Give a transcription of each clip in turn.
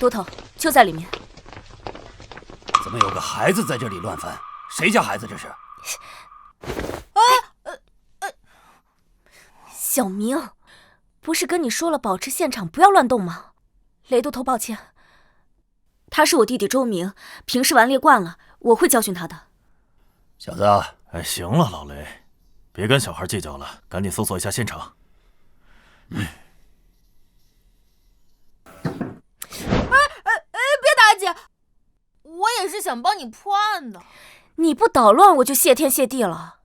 都头就在里面。怎么有个孩子在这里乱翻？谁家孩子这是？小明，不是跟你说了保持现场不要乱动吗？雷都头，抱歉，他是我弟弟周明，平时顽劣惯了，我会教训他的。小子，行了，老雷，别跟小孩计较了，赶紧搜索一下现场。别打姐，我也是想帮你破案的。你不捣乱，我就谢天谢地了。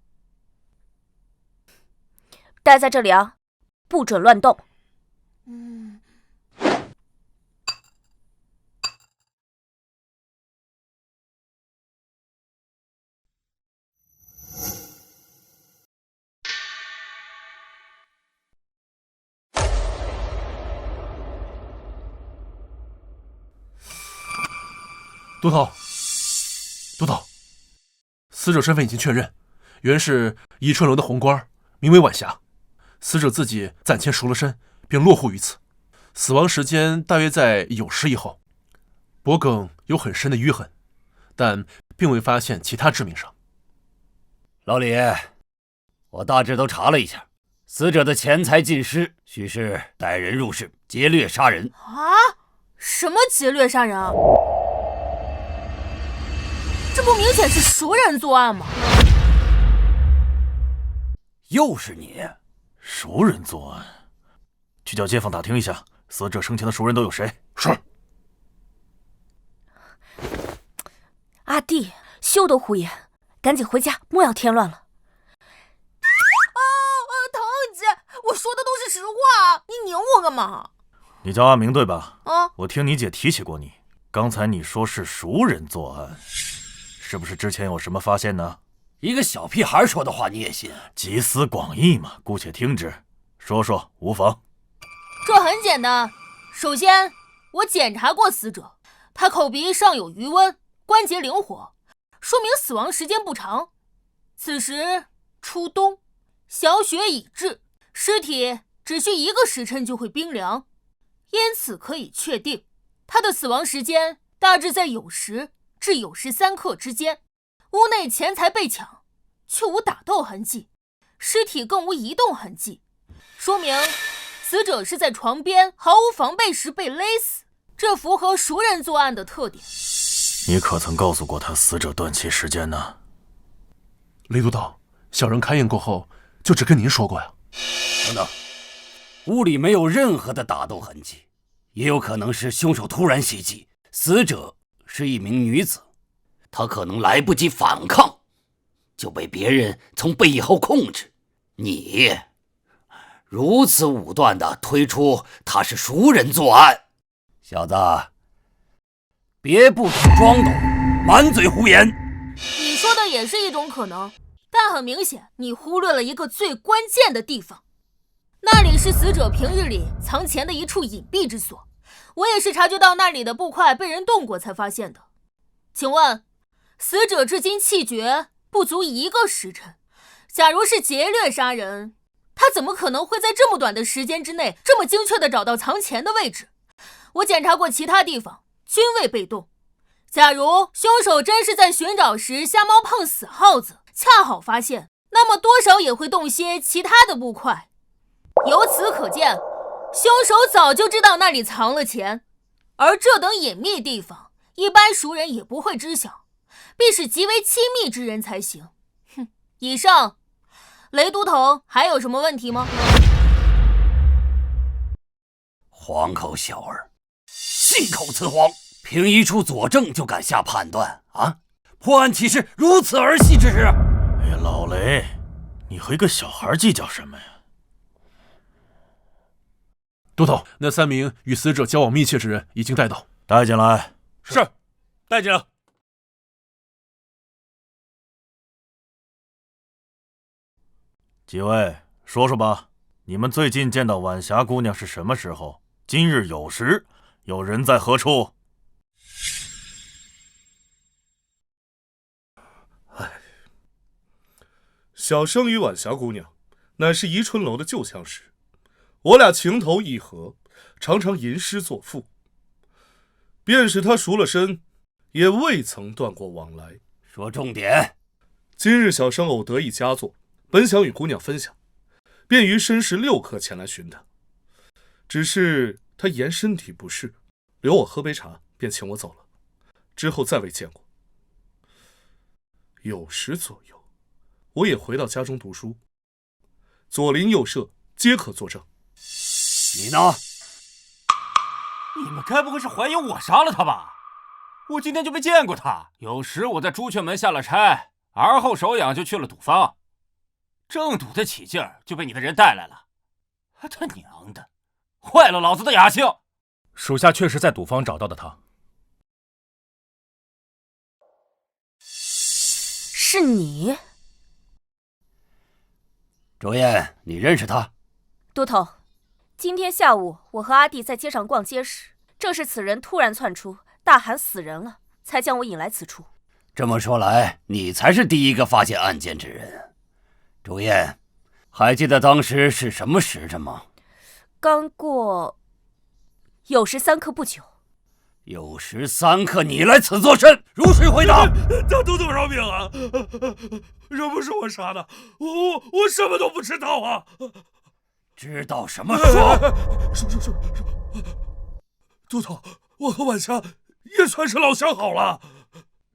待在这里啊，不准乱动。都头，死者身份已经确认，原是宜春楼的红官，名为晚霞。死者自己暂前赎了身，并落户于此，死亡时间大约在酉时以后。脖颈有很深的淤痕，但并未发现其他致命伤。老李，我大致都查了一下，死者的钱财尽失，许是歹人入室劫掠杀人。啊？什么劫掠杀人啊？这不明显是熟人作案吗？又是你！熟人作案，去叫街坊打听一下，死者生前的熟人都有谁？是。阿弟，休得胡言，赶紧回家，莫要添乱了。唐姐，我说的都是实话，你拧我干嘛？你叫阿明对吧？啊，我听你姐提起过你，刚才你说是熟人作案，是不是之前有什么发现呢？一个小屁孩说的话你也信？集思广益嘛，姑且听之，说说无妨。这很简单，首先我检查过死者，他口鼻上有余温，关节灵活，说明死亡时间不长。此时初冬，小雪已至，尸体只需1个时辰就会冰凉，因此可以确定他的死亡时间大致在酉时至酉时3刻之间。屋内钱财被抢，却无打斗痕迹，尸体更无移动痕迹，说明死者是在床边毫无防备时被勒死，这符合熟人作案的特点。你可曾告诉过他死者断气时间呢？雷督导，小人勘验过后，就只跟您说过呀。等等，屋里没有任何的打斗痕迹，也有可能是凶手突然袭击，死者是一名女子，她可能来不及反抗，就被别人从背后控制。你如此武断地推出他是熟人作案，小子，别不停装懂，满嘴胡言。你说的也是一种可能，但很明显你忽略了一个最关键的地方，那里是死者平日里藏钱的一处隐蔽之所，我也是察觉到那里的布块被人动过才发现的。请问死者至今气绝不足1个时辰，假如是劫掠杀人，他怎么可能会在这么短的时间之内这么精确地找到藏钱的位置？我检查过其他地方，均未被动。假如凶手真是在寻找时瞎猫碰死耗子，恰好发现，那么多少也会动些其他的布块。由此可见，凶手早就知道那里藏了钱，而这等隐秘地方，一般熟人也不会知晓，必是极为亲密之人才行。以上，雷都头还有什么问题吗？黄口小儿，信口雌黄，凭一处佐证就敢下判断啊？破案岂是如此儿戏之事？哎呀，老雷，你和一个小孩计较什么呀？督头，那3名与死者交往密切之人已经带到，带进来。是，带进来。几位，说说吧，你们最近见到晚霞姑娘是什么时候？今日酉时，有人在何处？小生与晚霞姑娘，乃是宜春楼的旧相识，我俩情投意合，常常吟诗作赋。便是他赎了身，也未曾断过往来。说重点。今日小生偶得一佳作，本想与姑娘分享，便于申时6刻前来寻她。只是她言身体不适，留我喝杯茶，便请我走了，之后再未见过。酉时左右，我也回到家中读书，左邻右舍皆可作证。你呢？你们该不会是怀疑我杀了他吧？我今天就没见过他。有时我在朱雀门下了差，而后手痒就去了赌坊，正赌得起劲儿，就被你的人带来了。他娘的，坏了老子的雅兴！属下确实在赌坊找到的他。是你？周燕，你认识他？都头，今天下午我和阿弟在街上逛街时，正是此人突然窜出，大喊死人了，才将我引来此处。这么说来，你才是第一个发现案件之人。周燕，还记得当时是什么时辰吗？刚过酉时3刻不久。酉时3刻，你来此作甚？如实回答。大都头饶命啊！这不是我杀的，我什么都不知道啊！知道什么说？说，都头，我和晚霞也算是老相好了。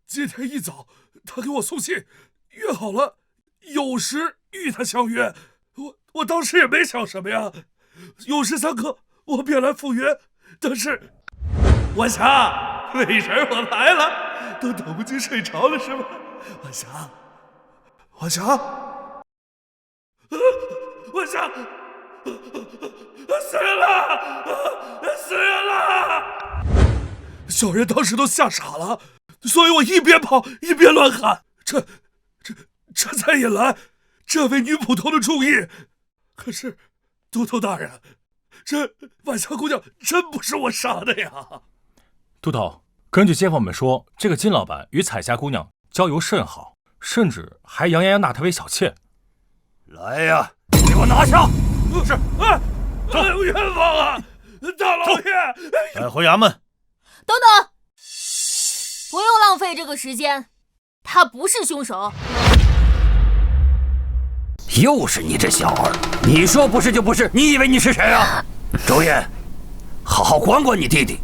今天一早，他给我送信，约好了酉时与他相约。我当时也没想什么呀，酉时3刻我便来赴约，但是。晚霞，美人我来了，都等不及睡着了是吗？晚霞，晚霞，晚霞，死人了，死人了！小人当时都吓傻了，所以我一边跑一边乱喊，这才引来这位女捕头的注意。可是，都头大人，这晚霞姑娘真不是我杀的呀！都头，根据街坊们说，这个金老板与彩霞姑娘交游甚好，甚至还洋洋要纳她为小妾。来呀，给我拿下！是，冤枉啊！大老爷，带回衙门。等等，不用浪费这个时间，他不是凶手。又是你这小儿，你说不是就不是，你以为你是谁啊？周燕，好好管管你弟弟。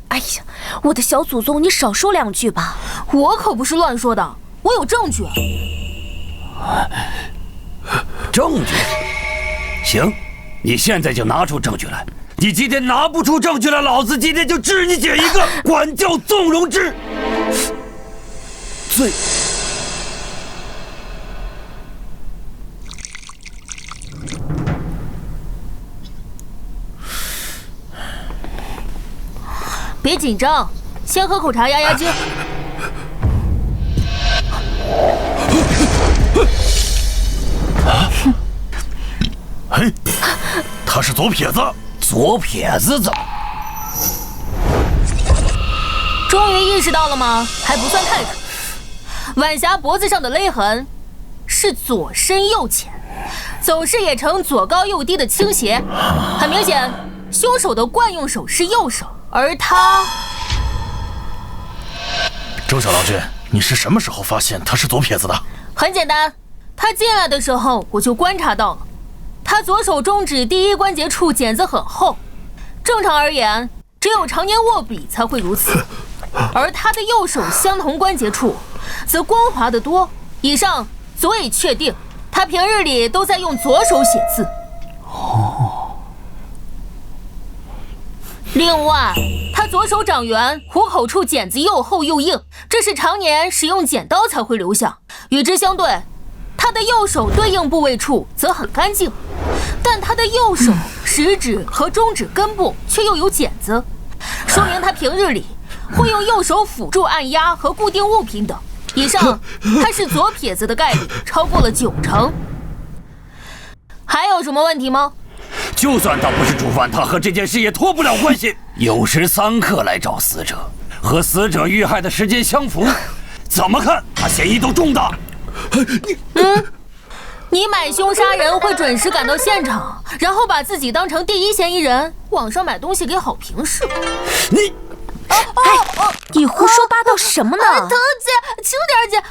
哎呀，我的小祖宗，你少说2句吧。我可不是乱说的，我有证据。证据？行，你现在就拿出证据来。你今天拿不出证据来，老子今天就治你姐一个管教纵容之罪。别紧张，先喝口茶压压惊。嘿，他是左撇子。左撇子怎么？终于意识到了吗？还不算太蠢。晚霞脖子上的勒痕是左深右浅，走势也呈左高右低的倾斜，很明显，凶手的惯用手是右手。而他，周小郎君，你是什么时候发现他是左撇子的？很简单，他进来的时候我就观察到了，他左手中指第1关节处茧子很厚，正常而言，只有常年握笔才会如此，而他的右手相同关节处，则光滑得多。以上足以确定，他平日里都在用左手写字。另外，他左手掌缘虎口处茧子又厚又硬，这是常年使用剪刀才会留下。与之相对，他的右手对应部位处则很干净，但他的右手食指和中指根部却又有茧子，说明他平日里会用右手辅助按压和固定物品等。以上，他是左撇子的概率超过了90%。还有什么问题吗？就算他不是主犯，他和这件事也脱不了关系。酉时3刻来找死者，和死者遇害的时间相符，怎么看他嫌疑都重大。你买凶杀人会准时赶到现场，然后把自己当成第1嫌疑人，网上买东西给好评是吗？你胡说八道什么呢？疼姐，轻点姐。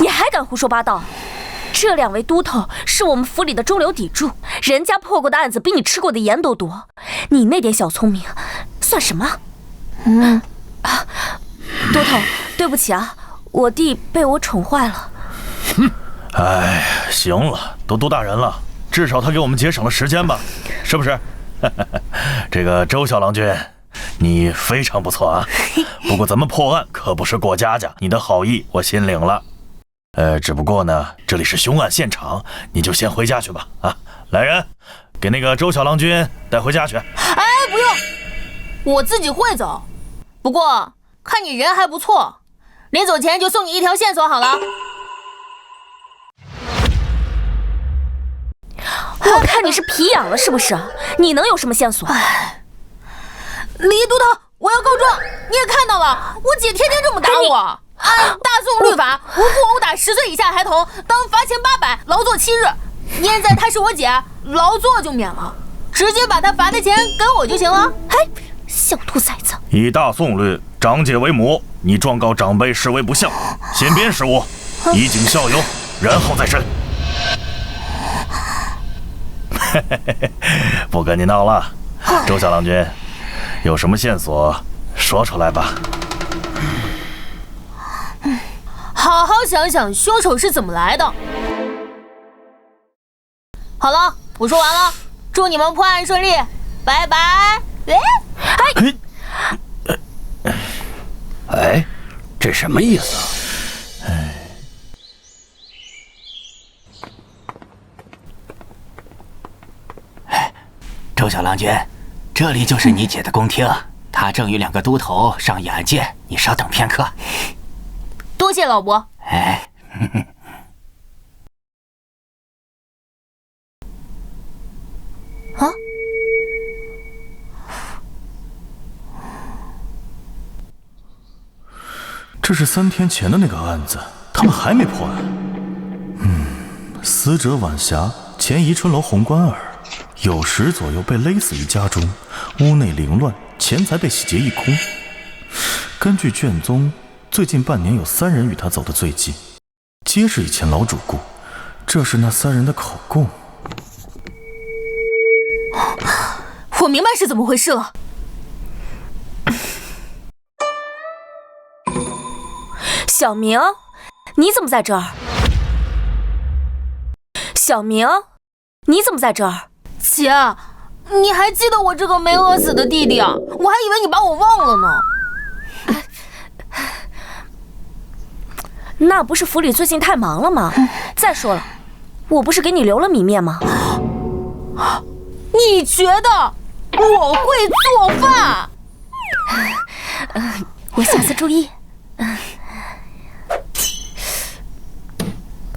你还敢胡说八道？这2位都头是我们府里的中流砥柱，人家破过的案子比你吃过的盐都多，你那点小聪明算什么？都头，对不起啊，我弟被我宠坏了。哎，行了，都多大人了，至少他给我们节省了时间吧，是不是？这个周小郎君，你非常不错啊。不过咱们破案可不是过家家，你的好意我心领了。只不过呢，这里是凶案现场，你就先回家去吧。啊，来人，给那个周小郎君带回家去。哎，不用，我自己会走。不过看你人还不错，临走前就送你一条线索好了。我看你是皮痒了是不是？你能有什么线索？李都头，我要告状！你也看到了，我姐天天这么打我。按大宋律法，无故殴打10岁以下孩童，当罚钱800，劳作7日。念在她是我姐，劳作就免了，直接把她罚的钱给我就行了。哎，小兔崽子！以大宋律，长姐为母，你状告长辈视为不孝，先鞭15，以儆效尤，然后再审。不跟你闹了，周小郎君，有什么线索说出来吧。好好想想凶手是怎么来的。好了，我说完了，祝你们破案顺利，拜拜。哎，这什么意思啊？周小郎君，这里就是你姐的宫厅，她正与2个都头上眼界，你稍等片刻。多谢老伯。哎，啊？这是3天前的那个案子，他们还没破案。死者晚霞前宜春楼红官儿酉时左右被勒死于家中，屋内凌乱，钱财被洗劫一空。根据卷宗，最近半年有3人与他走得最近，皆是以前老主顾，这是那3人的口供。我明白是怎么回事了。小明，你怎么在这儿？小明，你怎么在这儿？姐，你还记得我这个没饿死的弟弟啊？我还以为你把我忘了呢。那不是府里最近太忙了吗？再说了，我不是给你留了米面吗？你觉得我会做饭？我下次注意。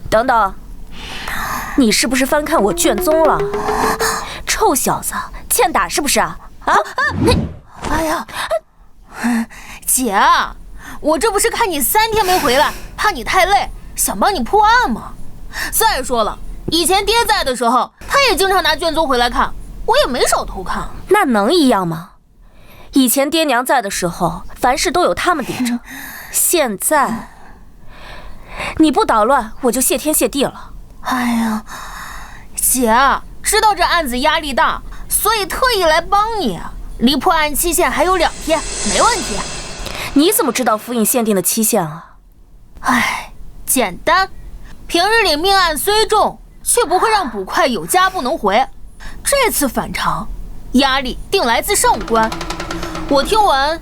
等等，你是不是翻看我卷宗了？臭小子，欠打是不是啊？哎呀，姐，我这不是看你3天没回来，怕你太累，想帮你破案吗？再说了，以前爹在的时候，他也经常拿卷宗回来看，我也没少偷看。那能一样吗？以前爹娘在的时候，凡事都有他们顶着。现在你不捣乱，我就谢天谢地了。哎呀，姐，知道这案子压力大，所以特意来帮你。离破案期限还有2天，没问题。你怎么知道府尹限定的期限啊？哎，简单，平日里命案虽重，却不会让捕快有家不能回。这次反常，压力定来自上官。我听闻，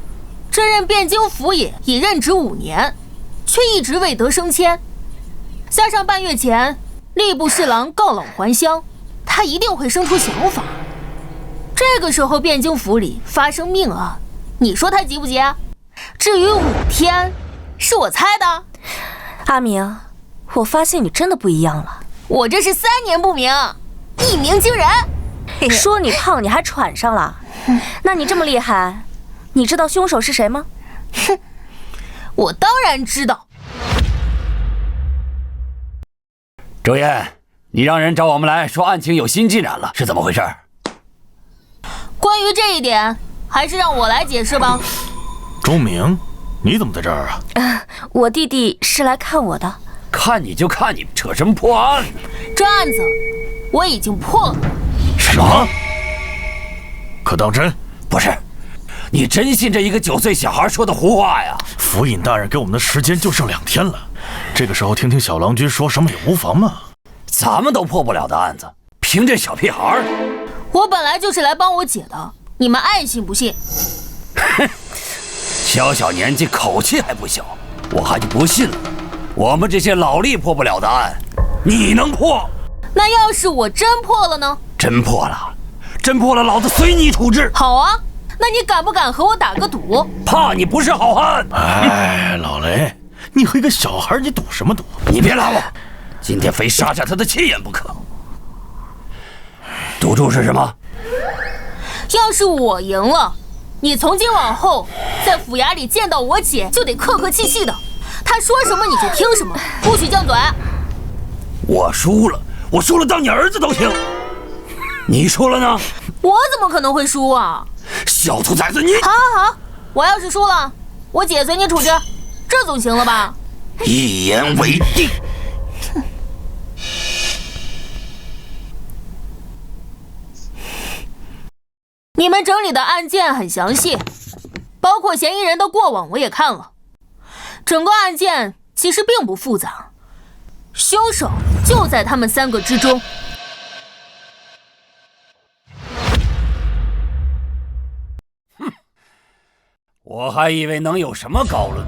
这任汴京府尹已任职5年，却一直未得升迁。加上半月前吏部侍郎告老还乡，他一定会生出想法。这个时候汴京府里发生命案，你说他急不急？至于5天，是我猜的。阿明，我发现你真的不一样了。我这是3年不明，一鸣惊人。说你胖，你还喘上了？那你这么厉害，你知道凶手是谁吗？哼，我当然知道。周燕，你让人找我们来说案情有新进展了，是怎么回事？关于这一点，还是让我来解释吧。钟明，你怎么在这儿啊？我弟弟是来看我的。看你就看你，扯什么破案呢？这案子我已经破了。什么？可当真？不是，你真信这一个9岁小孩说的胡话呀？府尹大人给我们的时间就剩2天了，这个时候听听小郎君说什么也无妨嘛。咱们都破不了的案子，凭这小屁孩？我本来就是来帮我姐的，你们爱信不信。哼，小年纪口气还不小，我还就不信了。我们这些老吏破不了的案，你能破？那要是我真破了呢？真破了，老子随你处置。好啊，那你敢不敢和我打个赌？怕你不是好汉。哎，老雷，你和一个小孩，你赌什么赌？你别拉我，今天非杀下他的气焰不可。赌注是什么？要是我赢了，你从今往后在府衙里见到我姐就得客客气气的，她说什么你就听什么，不许犟嘴。我输了当你儿子都行。你输了呢？我怎么可能会输啊？小兔崽子你！好，我要是输了，我姐随你处置，这总行了吧？一言为定。你们整理的案件很详细，包括嫌疑人的过往我也看了。整个案件其实并不复杂，凶手就在他们3个之中。我还以为能有什么高论。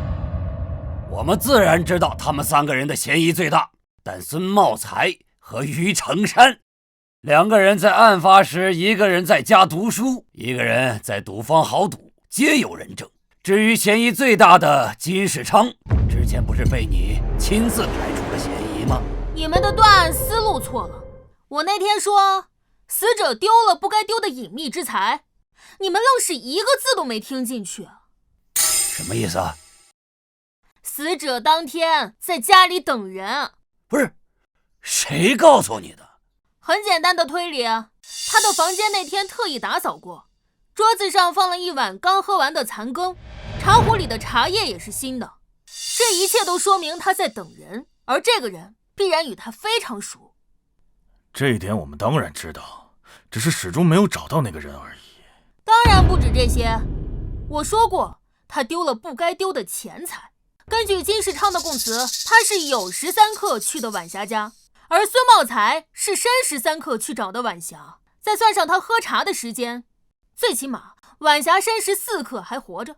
我们自然知道他们3个人的嫌疑最大，但孙茂才和于成山2个人在案发时，一个人在家读书，一个人在赌坊豪赌，皆有人证。至于嫌疑最大的金世昌，之前不是被你亲自排除了嫌疑吗？你们的断案思路错了。我那天说死者丢了不该丢的隐秘之财，你们愣是一个字都没听进去。什么意思啊？死者当天在家里等人。不是，谁告诉你的？很简单的推理，他的房间那天特意打扫过，桌子上放了一碗刚喝完的残羹，茶壶里的茶叶也是新的。这一切都说明他在等人，而这个人必然与他非常熟。这一点我们当然知道，只是始终没有找到那个人而已。当然不止这些，我说过他丢了不该丢的钱财。根据金世昌的供词，他是酉时3刻去的晚霞家，而孙茂才是申时3刻去找的晚霞，再算上他喝茶的时间，最起码晚霞申时4刻还活着。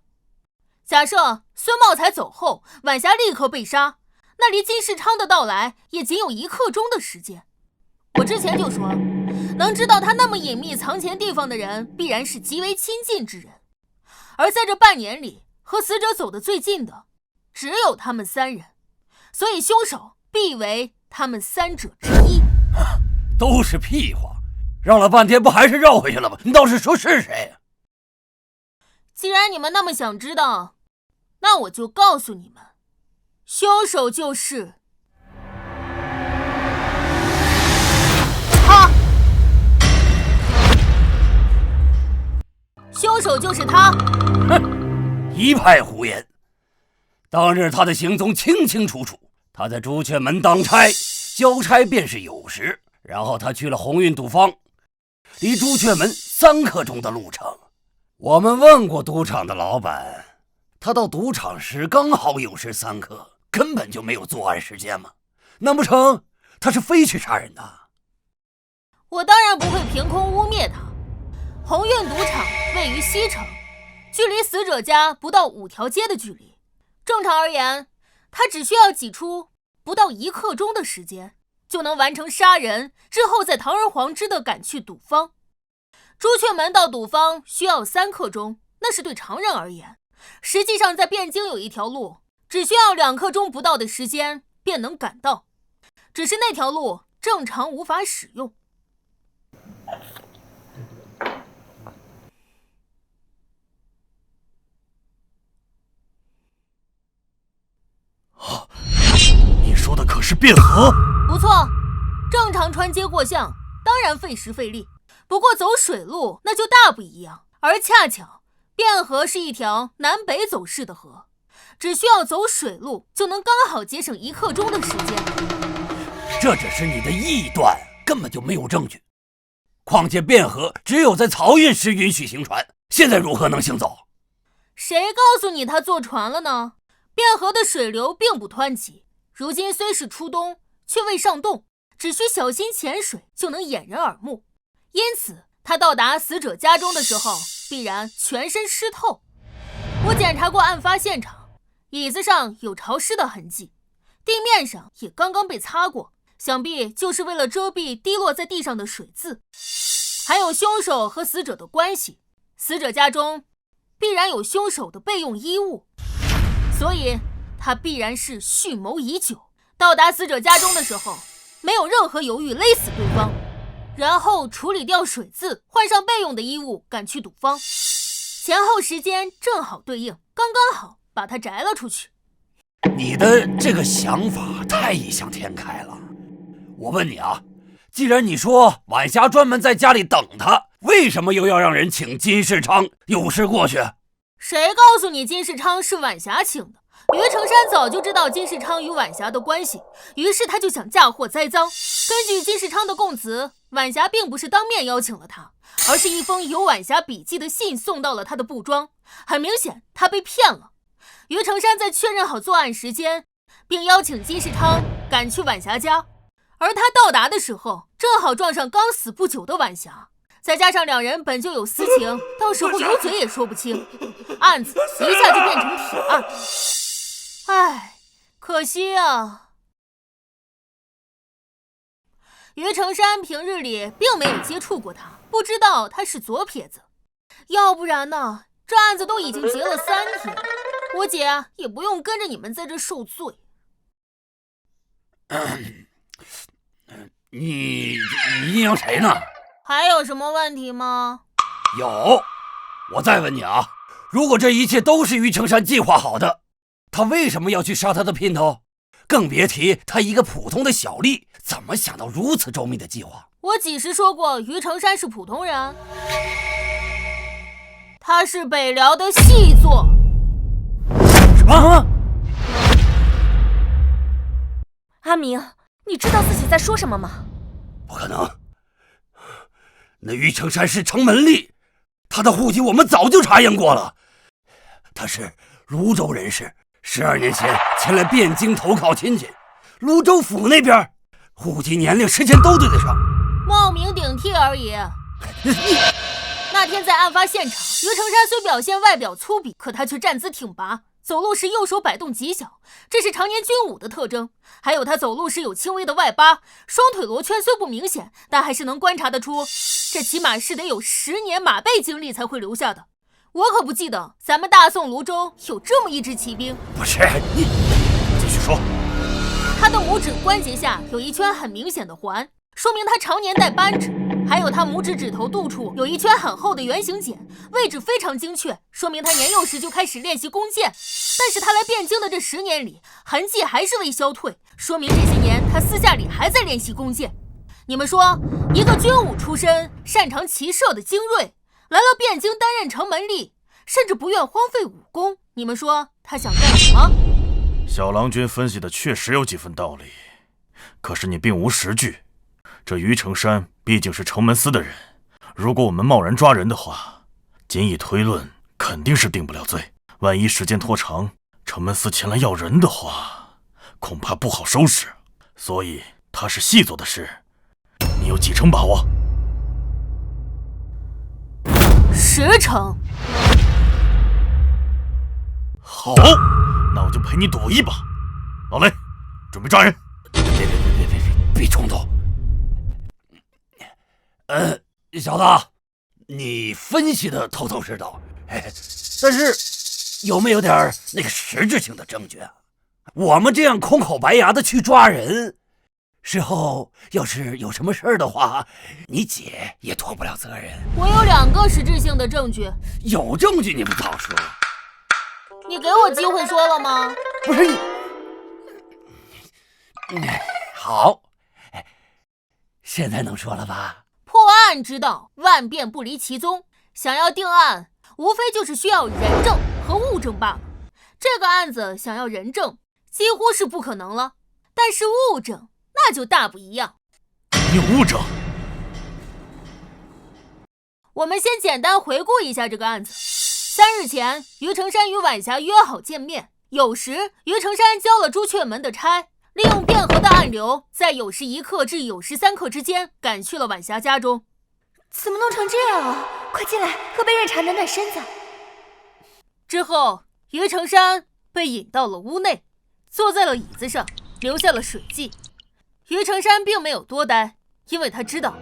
假设孙茂才走后，晚霞立刻被杀，那离金世昌的到来也仅有1刻钟的时间。我之前就说了，能知道他那么隐秘藏钱地方的人，必然是极为亲近之人。而在这半年里，和死者走得最近的，只有他们3人，所以凶手必为他们3者之一。都是屁话，绕了半天不还是绕回去了吗？你倒是说是谁？既然你们那么想知道，那我就告诉你们，凶手就是他。凶手就是他。哼，一派胡言。当日他的行踪清清楚楚，他在朱雀门当差，交差便是酉时，然后他去了鸿运赌坊，离朱雀门3刻钟的路程。我们问过赌场的老板，他到赌场时刚好酉时3刻，根本就没有作案时间嘛。难不成他是非去杀人的？我当然不会凭空污蔑他。鸿运赌场位于西城，距离死者家不到5条街的距离。正常而言，他只需要挤出不到1刻钟的时间，就能完成杀人，之后再堂而皇之地赶去赌坊。朱雀门到赌坊需要3刻钟，那是对常人而言。实际上在汴京有一条路，只需要2刻钟不到的时间便能赶到，只是那条路正常无法使用。你说的可是汴河？不错，正常穿街过巷当然费时费力，不过走水路那就大不一样。而恰巧汴河是一条南北走势的河，只需要走水路就能刚好节省1刻钟的时间。这只是你的臆断，根本就没有证据。况且汴河只有在漕运时允许行船，现在如何能行走？谁告诉你他坐船了呢？汴河的水流并不湍急，如今虽是初冬，却未上冻，只需小心潜水就能掩人耳目。因此他到达死者家中的时候，必然全身湿透。我检查过案发现场，椅子上有潮湿的痕迹，地面上也刚刚被擦过，想必就是为了遮蔽滴落在地上的水渍。还有凶手和死者的关系，死者家中必然有凶手的备用衣物，所以他必然是蓄谋已久。到达死者家中的时候，没有任何犹豫，勒死对方，然后处理掉水渍，换上备用的衣物，赶去赌坊。前后时间正好对应，刚刚好把他摘了出去。你的这个想法太异想天开了。我问你啊，既然你说晚霞专门在家里等他，为什么又要让人请金世昌有事过去？谁告诉你金世昌是晚霞请的？于成山早就知道金世昌与晚霞的关系，于是他就想嫁祸栽赃。根据金世昌的供词，晚霞并不是当面邀请了他，而是一封有晚霞笔记的信送到了他的布庄。很明显他被骗了。于成山在确认好作案时间，并邀请金世昌赶去晚霞家，而他到达的时候正好撞上刚死不久的晚霞，再加上两人本就有私情，到时候有嘴也说不清，案子一下就变成铁案。唉，可惜啊。于成山平日里并没有接触过他，不知道他是左撇子，要不然呢，这案子都已经结了3天，我姐也不用跟着你们在这受罪。你阴阳谁呢？还有什么问题吗？有，我再问你啊，如果这一切都是于成山计划好的，他为什么要去杀他的姘头？更别提他一个普通的小吏，怎么想到如此周密的计划？我几时说过于成山是普通人？他是北辽的细作。什么？阿明，你知道自己在说什么吗？不可能，那于成山是城门吏，他的户籍我们早就查验过了，他是泸州人士，12年前前来汴京投靠亲戚，泸州府那边户籍、年龄、时间都对得上，冒名顶替而已。那天在案发现场，于成山虽表现外表粗鄙，可他却站姿挺拔，走路时右手摆动极小，这是常年军武的特征。还有他走路时有轻微的外八，双腿罗圈虽不明显，但还是能观察得出，这起码是得有10年马背经历才会留下的。我可不记得咱们大宋泸州有这么一支骑兵。不是你，继续说。他的拇指关节下有一圈很明显的环，说明他常年戴扳指。还有他拇指指头肚处有一圈很厚的圆形茧，位置非常精确，说明他年幼时就开始练习弓箭。但是他来汴京的这10年里，痕迹还是未消退，说明这些年他私下里还在练习弓箭。你们说，一个军武出身、擅长骑射的精锐，来了汴京担任城门吏，甚至不愿荒废武功，你们说他想干什么？小郎君分析的确实有几分道理，可是你并无实据。这于成山毕竟是城门司的人，如果我们贸然抓人的话，仅以推论肯定是定不了罪。万一时间拖长，城门司前来要人的话，恐怕不好收拾。所以他是细作的事，你有几成把握？10成。好，那我就陪你赌一把。老雷，准备抓人。别冲动。小子，你分析的头头是道，但是有没有点那个实质性的证据啊？我们这样空口白牙的去抓人，事后要是有什么事儿的话，你姐也脱不了责任。我有2个实质性的证据。有证据你不早说？你给我机会说了吗？不是你，好，现在能说了吧？破案之道，万变不离其宗。想要定案，无非就是需要人证和物证罢了。这个案子想要人证几乎是不可能了，但是物证那就大不一样。有物证？我们先简单回顾一下这个案子。3日前，于成山与晚霞约好见面，酉时于成山交了朱雀门的差，利用汴河的暗流，在酉时1刻至酉时3刻之间赶去了晚霞家中。怎么弄成这样啊？快进来，喝杯热茶暖暖身子。之后，于成山被引到了屋内，坐在了椅子上，留下了水迹。于成山并没有多待，因为他知道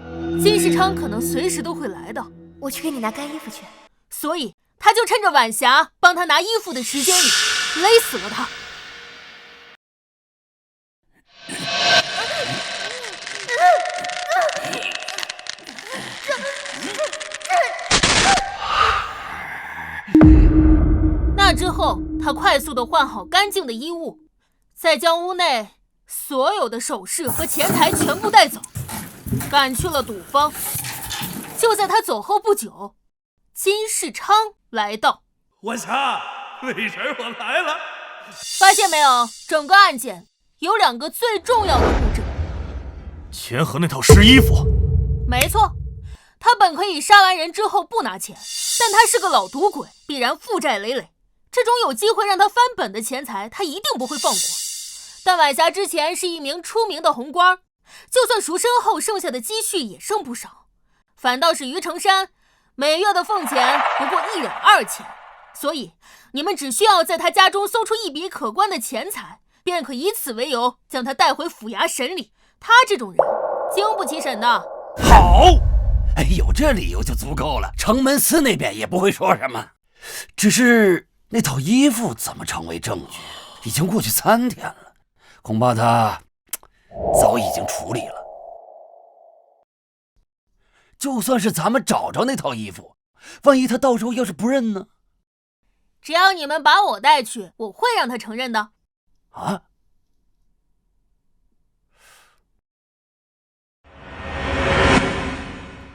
金世昌可能随时都会来的。我去给你拿干衣服去。所以他就趁着晚霞帮他拿衣服的时间里勒死了他。那之后，他快速地换好干净的衣物，再将屋内所有的首饰和钱财全部带走，赶去了赌坊。就在他走后不久，金世昌来到。晚霞，美人我来了。发现没有，整个案件有2个最重要的物证。钱和那套湿衣服。没错，他本可以杀完人之后不拿钱，但他是个老赌鬼，必然负债累累。这种有机会让他翻本的钱财，他一定不会放过。但晚霞之前是一名出名的红官，就算赎身后剩下的积蓄也剩不少。反倒是于成山，每月的俸钱不过1两2钱，所以你们只需要在他家中搜出一笔可观的钱财，便可以此为由将他带回府衙审理。他这种人经不起审的。好，有这理由就足够了，城门司那边也不会说什么。只是那套衣服怎么成为证据？已经过去3天了，恐怕他早已经处理了。就算是咱们找着那套衣服，万一他到时候要是不认呢？只要你们把我带去，我会让他承认的。啊？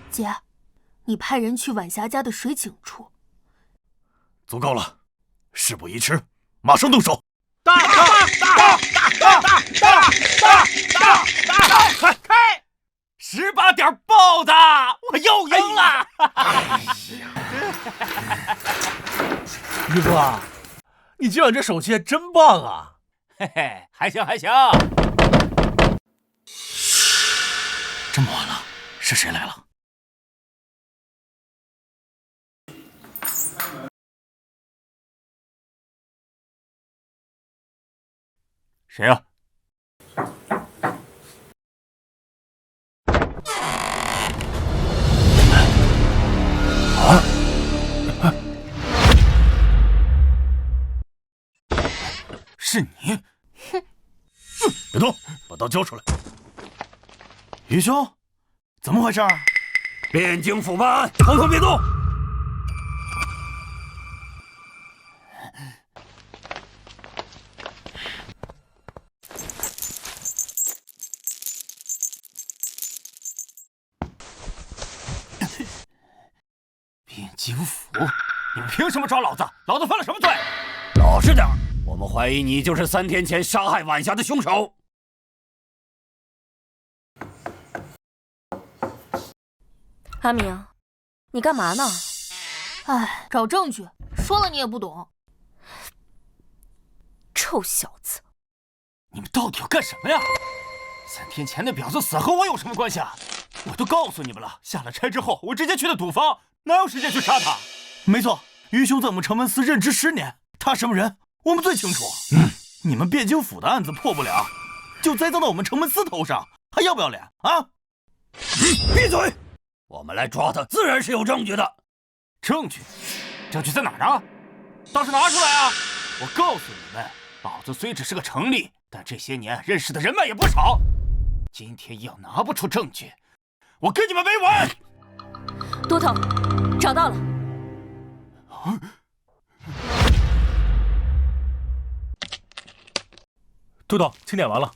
姐，你派人去晚霞家的水井处。足够了，事不宜迟，马上动手！开！18点爆的，我又赢了！于哥，你今晚这手气真棒啊！嘿嘿，还行还行。这么晚了，是谁来了？谁呀？是你！别动，把刀交出来！于兄，怎么回事？汴京府办案，统统别动！汴京府，你们凭什么抓老子？老子犯了什么罪？老实点，我们怀疑你就是3天前杀害晚霞的凶手。阿明，你干嘛呢？哎，找证据，说了你也不懂。臭小子，你们到底要干什么呀？3天前那婊子死和我有什么关系啊？我都告诉你们了，下了差之后，我直接去的赌坊，哪有时间去杀他？没错，于兄在我们城门司任职10年，他什么人，我们最清楚。你们汴京府的案子破不了，就栽赃到我们城门司头上，还要不要脸啊？闭嘴！我们来抓他，自然是有证据的。证据？证据在哪儿呢？倒是拿出来啊！我告诉你们，老子虽只是个城吏，但这些年认识的人脉也不少。今天要拿不出证据，我跟你们没完！都头，找到了。都头，清点完了，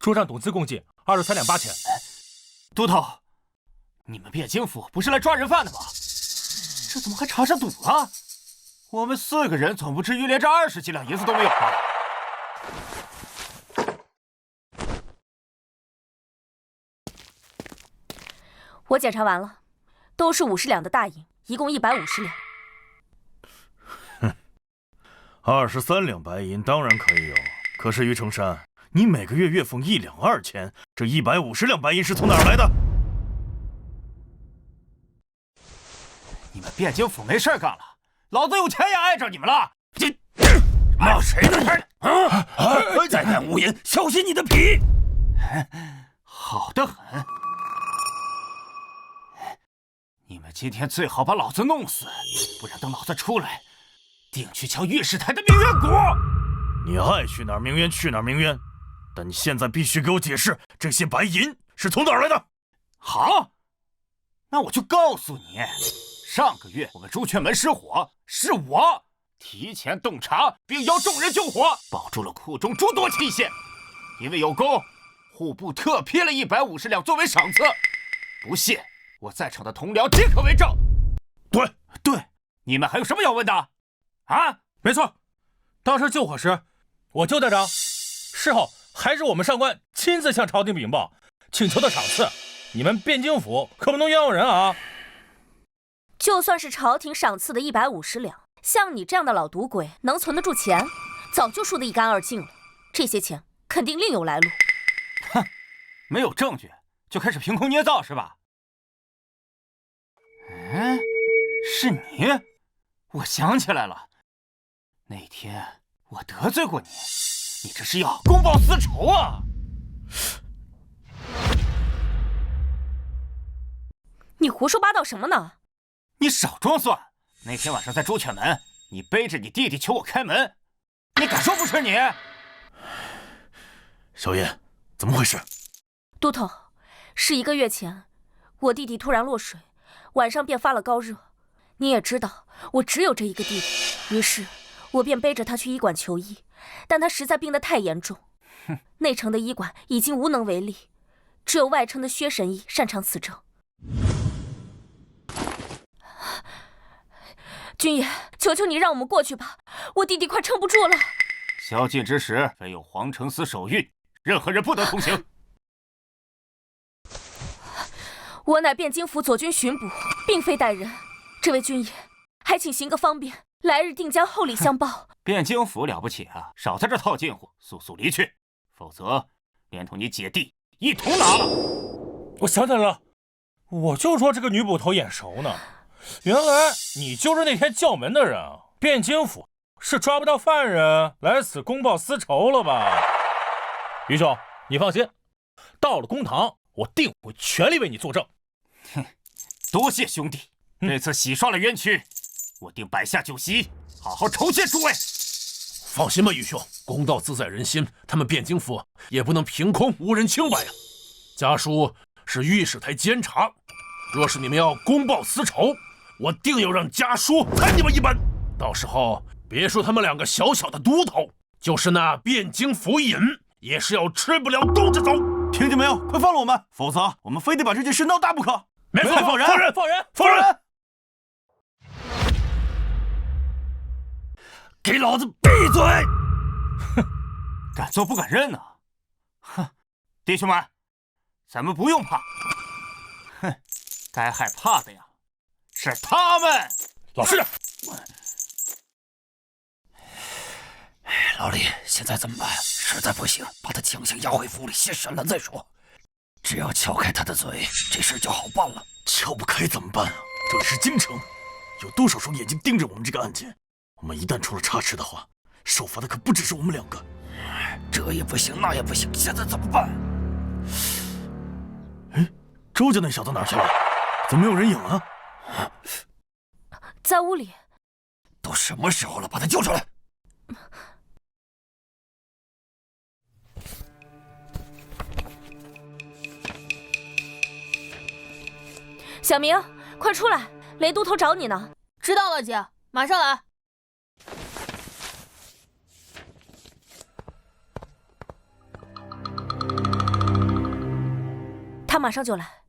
桌上董资共计23两8钱。都头，你们汴京府不是来抓人犯的吗？这怎么还查上赌了？我们4个人总不至于连这20几两银子都没有吧？我检查完了，都是50两的大银，一共150两。哼，23两白银当然可以有，可是于成山，你每个月月俸1两2钱，这150两白银是从哪儿来的？你们汴京府没事干了，老子有钱也碍着你们了。骂谁呢你？啊！再敢无言，小心你的皮！好得很。你们今天最好把老子弄死，不然等老子出来，定去敲御史台的明冤谷。你爱去哪儿鸣冤去哪儿鸣冤，但你现在必须给我解释这些白银是从哪儿来的。好，那我就告诉你，上个月我们朱雀门失火，是我提前洞察，并邀众人救火，保住了库中诸多器械。因为有功，户部特批了150两作为赏赐。不信，我在场的同僚皆可为证。对，你们还有什么要问的？啊，没错，当时救火时我就在场，事后还是我们上官亲自向朝廷禀报，请求的赏赐。你们汴京府可不能冤枉人啊！就算是朝廷赏赐的150两，像你这样的老赌鬼能存得住钱，早就输得一干二净了。这些钱肯定另有来路。哼，没有证据就开始凭空捏造是吧？是你？我想起来了，那天我得罪过你，你这是要公报私仇啊！你胡说八道什么呢？你少装蒜！那天晚上在朱雀门，你背着你弟弟求我开门，你敢说不是你？小叶，怎么回事？都头，是1个月前，我弟弟突然落水，晚上便发了高热。你也知道，我只有这一个弟弟，于是我便背着他去医馆求医，但他实在病得太严重，内城的医馆已经无能为力，只有外城的薛神医擅长此症。军爷，求求你让我们过去吧，我弟弟快撑不住了。宵禁之时，非有皇城司守御，任何人不得同行。我乃汴京府左军巡捕，并非带人。这位军爷，还请行个方便，来日定将厚礼相报。汴京府了不起啊，少在这套近乎，速速离去，否则连同你姐弟一同拿了。我想起来了，我就说这个女捕头眼熟呢。原来你就是那天叫门的人啊！汴京府是抓不到犯人来此公报私仇了吧？于兄，你放心，到了公堂，我定会全力为你作证。哼，多谢兄弟，这次洗刷了冤屈，我定摆下酒席，好好酬谢诸位。放心吧，于兄，公道自在人心，他们汴京府也不能凭空无人清白啊。家书是御史台监察，若是你们要公报私仇，我定要让家书判你们一本。到时候别说他们2个小小的都头，就是那汴京府尹也是要吃不了兜着走。听见没有？快放了我们，否则我们非得把这件事闹大不可。没错，放人！给老子闭嘴！哼，敢做不敢认呢！哼，弟兄们，咱们不用怕。哼，该害怕的呀，是他们。老实点。老李，现在怎么办？实在不行，把他强行押回府里先审了再说。只要撬开他的嘴，这事就好办了。撬不开怎么办啊？这里是京城，有多少双眼睛盯着我们这个案件？我们一旦出了差池的话，受罚的可不只是我们2个。这也不行，那也不行，现在怎么办？哎，周家那小子哪去了？怎么没有人影啊？在屋里。都什么时候了，把他救出来！小明，快出来，雷都头找你呢。知道了，姐，马上来。他马上就来。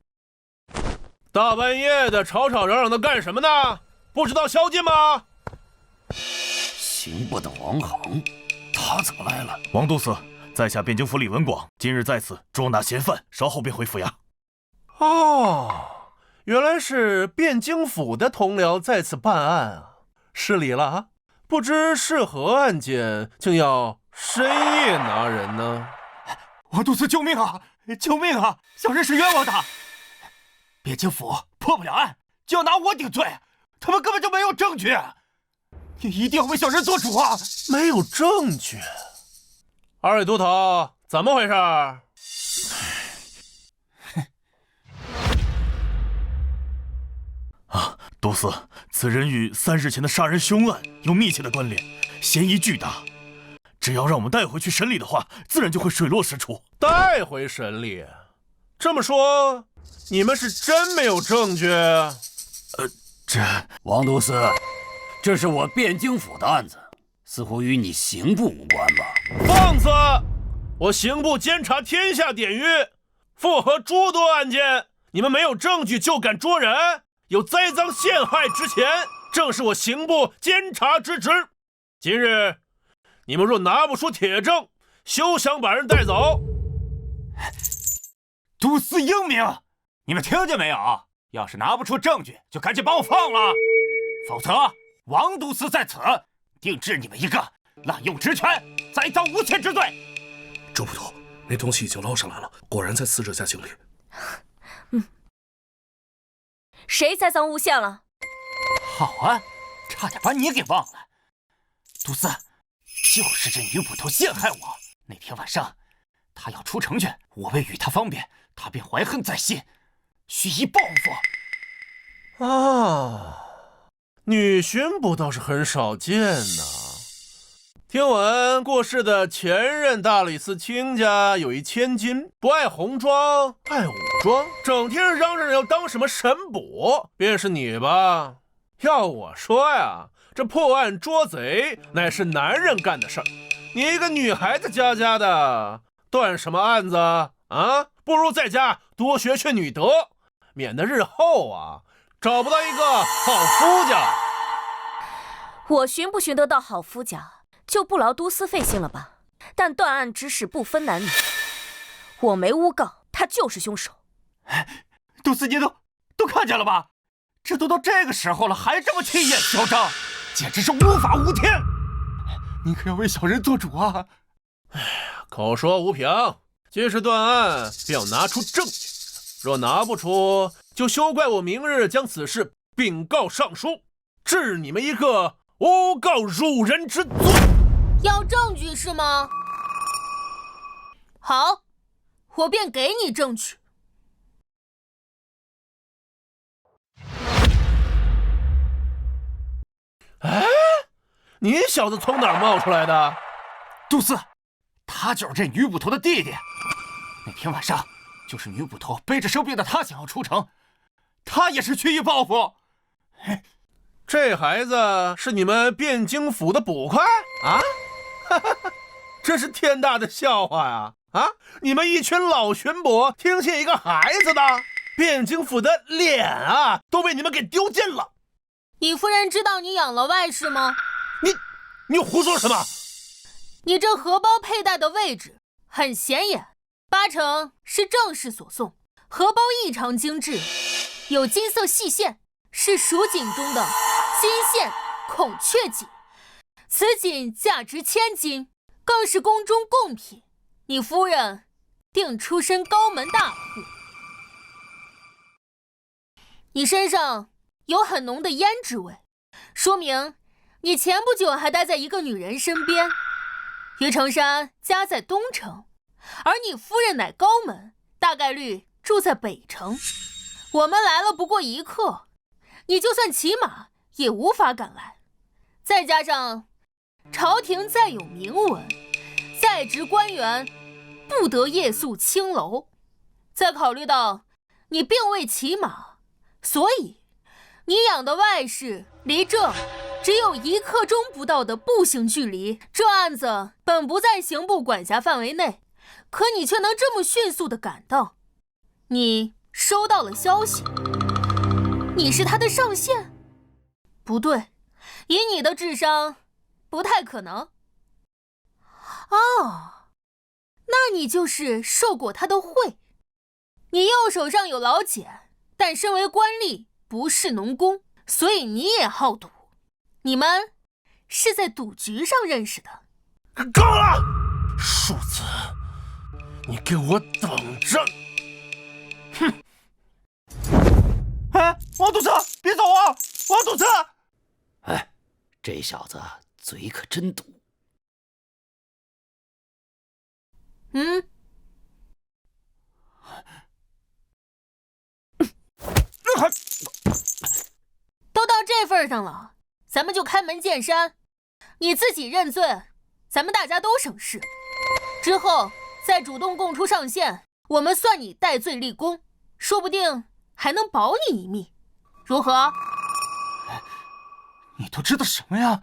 大半夜的吵吵嚷嚷的干什么呢？不不知道宵禁吗？刑部的王恒，他怎么来了？王都司，在下汴京府李文广今日在此捉拿嫌犯，稍后便回府衙。哦，原来是汴京府的同僚在此办案啊，失礼了啊！不知是何案件，竟要深夜拿人呢？王都司，救命啊！救命啊！小人是冤枉的。汴京府破不了案，就要拿我顶罪，他们根本就没有证据。你一定要为小人做主啊！没有证据。二位都头，怎么回事？都司，此人与3日前的杀人凶案有密切的关联，嫌疑巨大。只要让我们带回去审理的话，自然就会水落石出。带回审理？这么说，你们是真没有证据？王都司，这是我汴京府的案子，似乎与你刑部无关吧？放肆！我刑部监察天下典狱，复核诸多案件，你们没有证据就敢捉人，有栽赃陷害之嫌，正是我刑部监察之职。今日你们若拿不出铁证，休想把人带走。都司英明，你们听见没有？要是拿不出证据，就赶紧把我放了，否则王都司在此定治你们一个滥用职权、栽赃诬陷之罪。周捕头，那东西已经捞上来了，果然在死者家井里。谁栽赃诬陷了？好啊，差点把你给忘了。都司，就是这女捕头陷害我。那天晚上，她要出城去，我为与她方便，她便怀恨在心，蓄意报复。啊，女巡捕倒是很少见呐。听闻过世的前任大理寺卿家有一千金，不爱红妆，爱武装，整天嚷嚷要当什么神捕，便是你吧？要我说呀，这破案捉贼乃是男人干的事儿，你一个女孩子家的，断什么案子啊？不如在家多学学女德，免得日后啊找不到一个好夫家。我寻不寻得到好夫家，就不劳都司费心了吧。但断案之事不分男女，我没诬告，他就是凶手。都司，您都看见了吧？这都到这个时候了，还这么气焰嚣张，简直是无法无天！您可要为小人做主啊！口说无凭，既是断案，便要拿出证据。若拿不出，就休怪我明日将此事禀告上书，治你们一个诬告辱人之罪。要证据是吗？好，我便给你证据。哎，你小子从哪儿冒出来的？都司，他就是这女捕头的弟弟。那天晚上，就是女捕头背着生病的他想要出城，他也是蓄意报复。这孩子是你们汴京府的捕快啊？这是天大的笑话呀！你们一群老巡捕听信一个孩子的，汴京府的脸啊都被你们给丢尽了。你夫人知道你养了外室吗？你胡说什么？你这荷包佩戴的位置很显眼，8成是正室所送。荷包异常精致，有金色细线，是蜀锦中的金线孔雀锦。此锦价值1000金，更是宫中贡品。你夫人定出身高门大户。你身上有很浓的胭脂味，说明你前不久还待在一个女人身边。于成山家在东城，而你夫人乃高门，大概率住在北城。我们来了不过1刻，你就算骑马也无法赶来。再加上朝廷再有明文，在职官员不得夜宿青楼。再考虑到你并未骑马，所以你养的外室离这只有1刻钟不到的步行距离。这案子本不在刑部管辖范围内，可你却能这么迅速地赶到。你收到了消息，你是他的上线？不对，以你的智商，不太可能。哦，那你就是受过他的贿。你右手上有老茧，但身为官吏，不是农工，所以你也好赌。你们是在赌局上认识的。够了，庶子，你给我等着！哼！哎，王督察，别走啊！王督察！哎，这小子嘴可真毒。都到这份上了，咱们就开门见山，你自己认罪，咱们大家都省事。之后再主动供出上限，我们算你戴罪立功，说不定还能保你一命，如何？你都知道什么呀？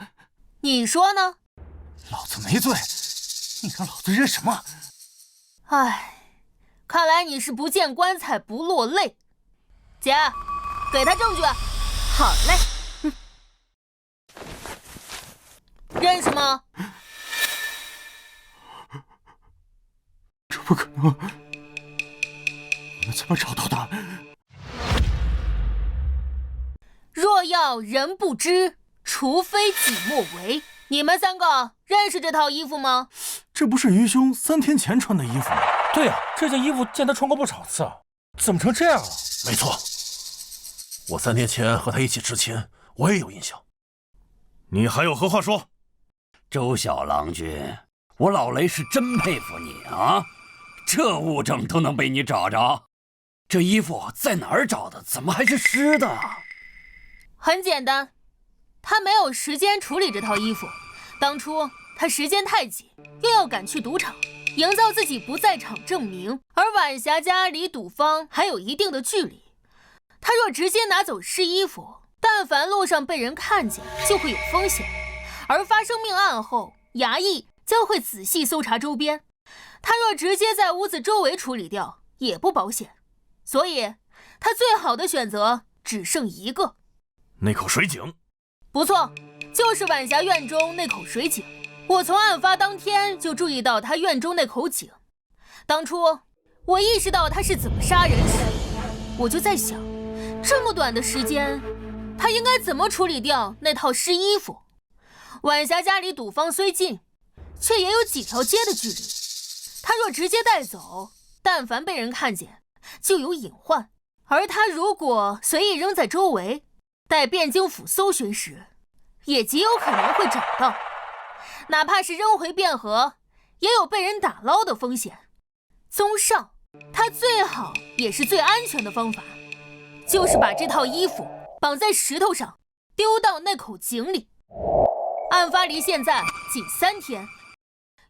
你说呢？老子没罪，你让老子认什么？唉，看来你是不见棺材不落泪。姐，给他证据。好嘞。认识吗？这不可能！你们怎么找到的？若要人不知，除非己莫为。你们三个认识这套衣服吗？这不是于兄3天前穿的衣服吗？对呀，这件衣服见他穿过不少次，怎么成这样了？没错，我3天前和他一起执勤，我也有印象。你还有何话说？周小郎君，我老雷是真佩服你啊！这物证都能被你找着，这衣服在哪儿找的？怎么还是湿的？很简单，他没有时间处理这套衣服。当初他时间太紧，又要赶去赌场，营造自己不在场证明，而晚霞家离赌坊还有一定的距离。他若直接拿走湿衣服，但凡路上被人看见，就会有风险。而发生命案后，衙役将会仔细搜查周边，他若直接在屋子周围处理掉，也不保险。所以，他最好的选择只剩一个。那口水井。不错，就是晚霞院中那口水井。我从案发当天就注意到他院中那口井。当初我意识到他是怎么杀人时，我就在想，这么短的时间，他应该怎么处理掉那套湿衣服？晚霞家离赌坊虽近，却也有几条街的距离。他若直接带走，但凡被人看见，就有隐患。而他如果随意扔在周围，待汴京府搜寻时，也极有可能会找到。哪怕是扔回汴河，也有被人打捞的风险。综上，他最好也是最安全的方法，就是把这套衣服绑在石头上，丢到那口井里。案发离现在仅3天，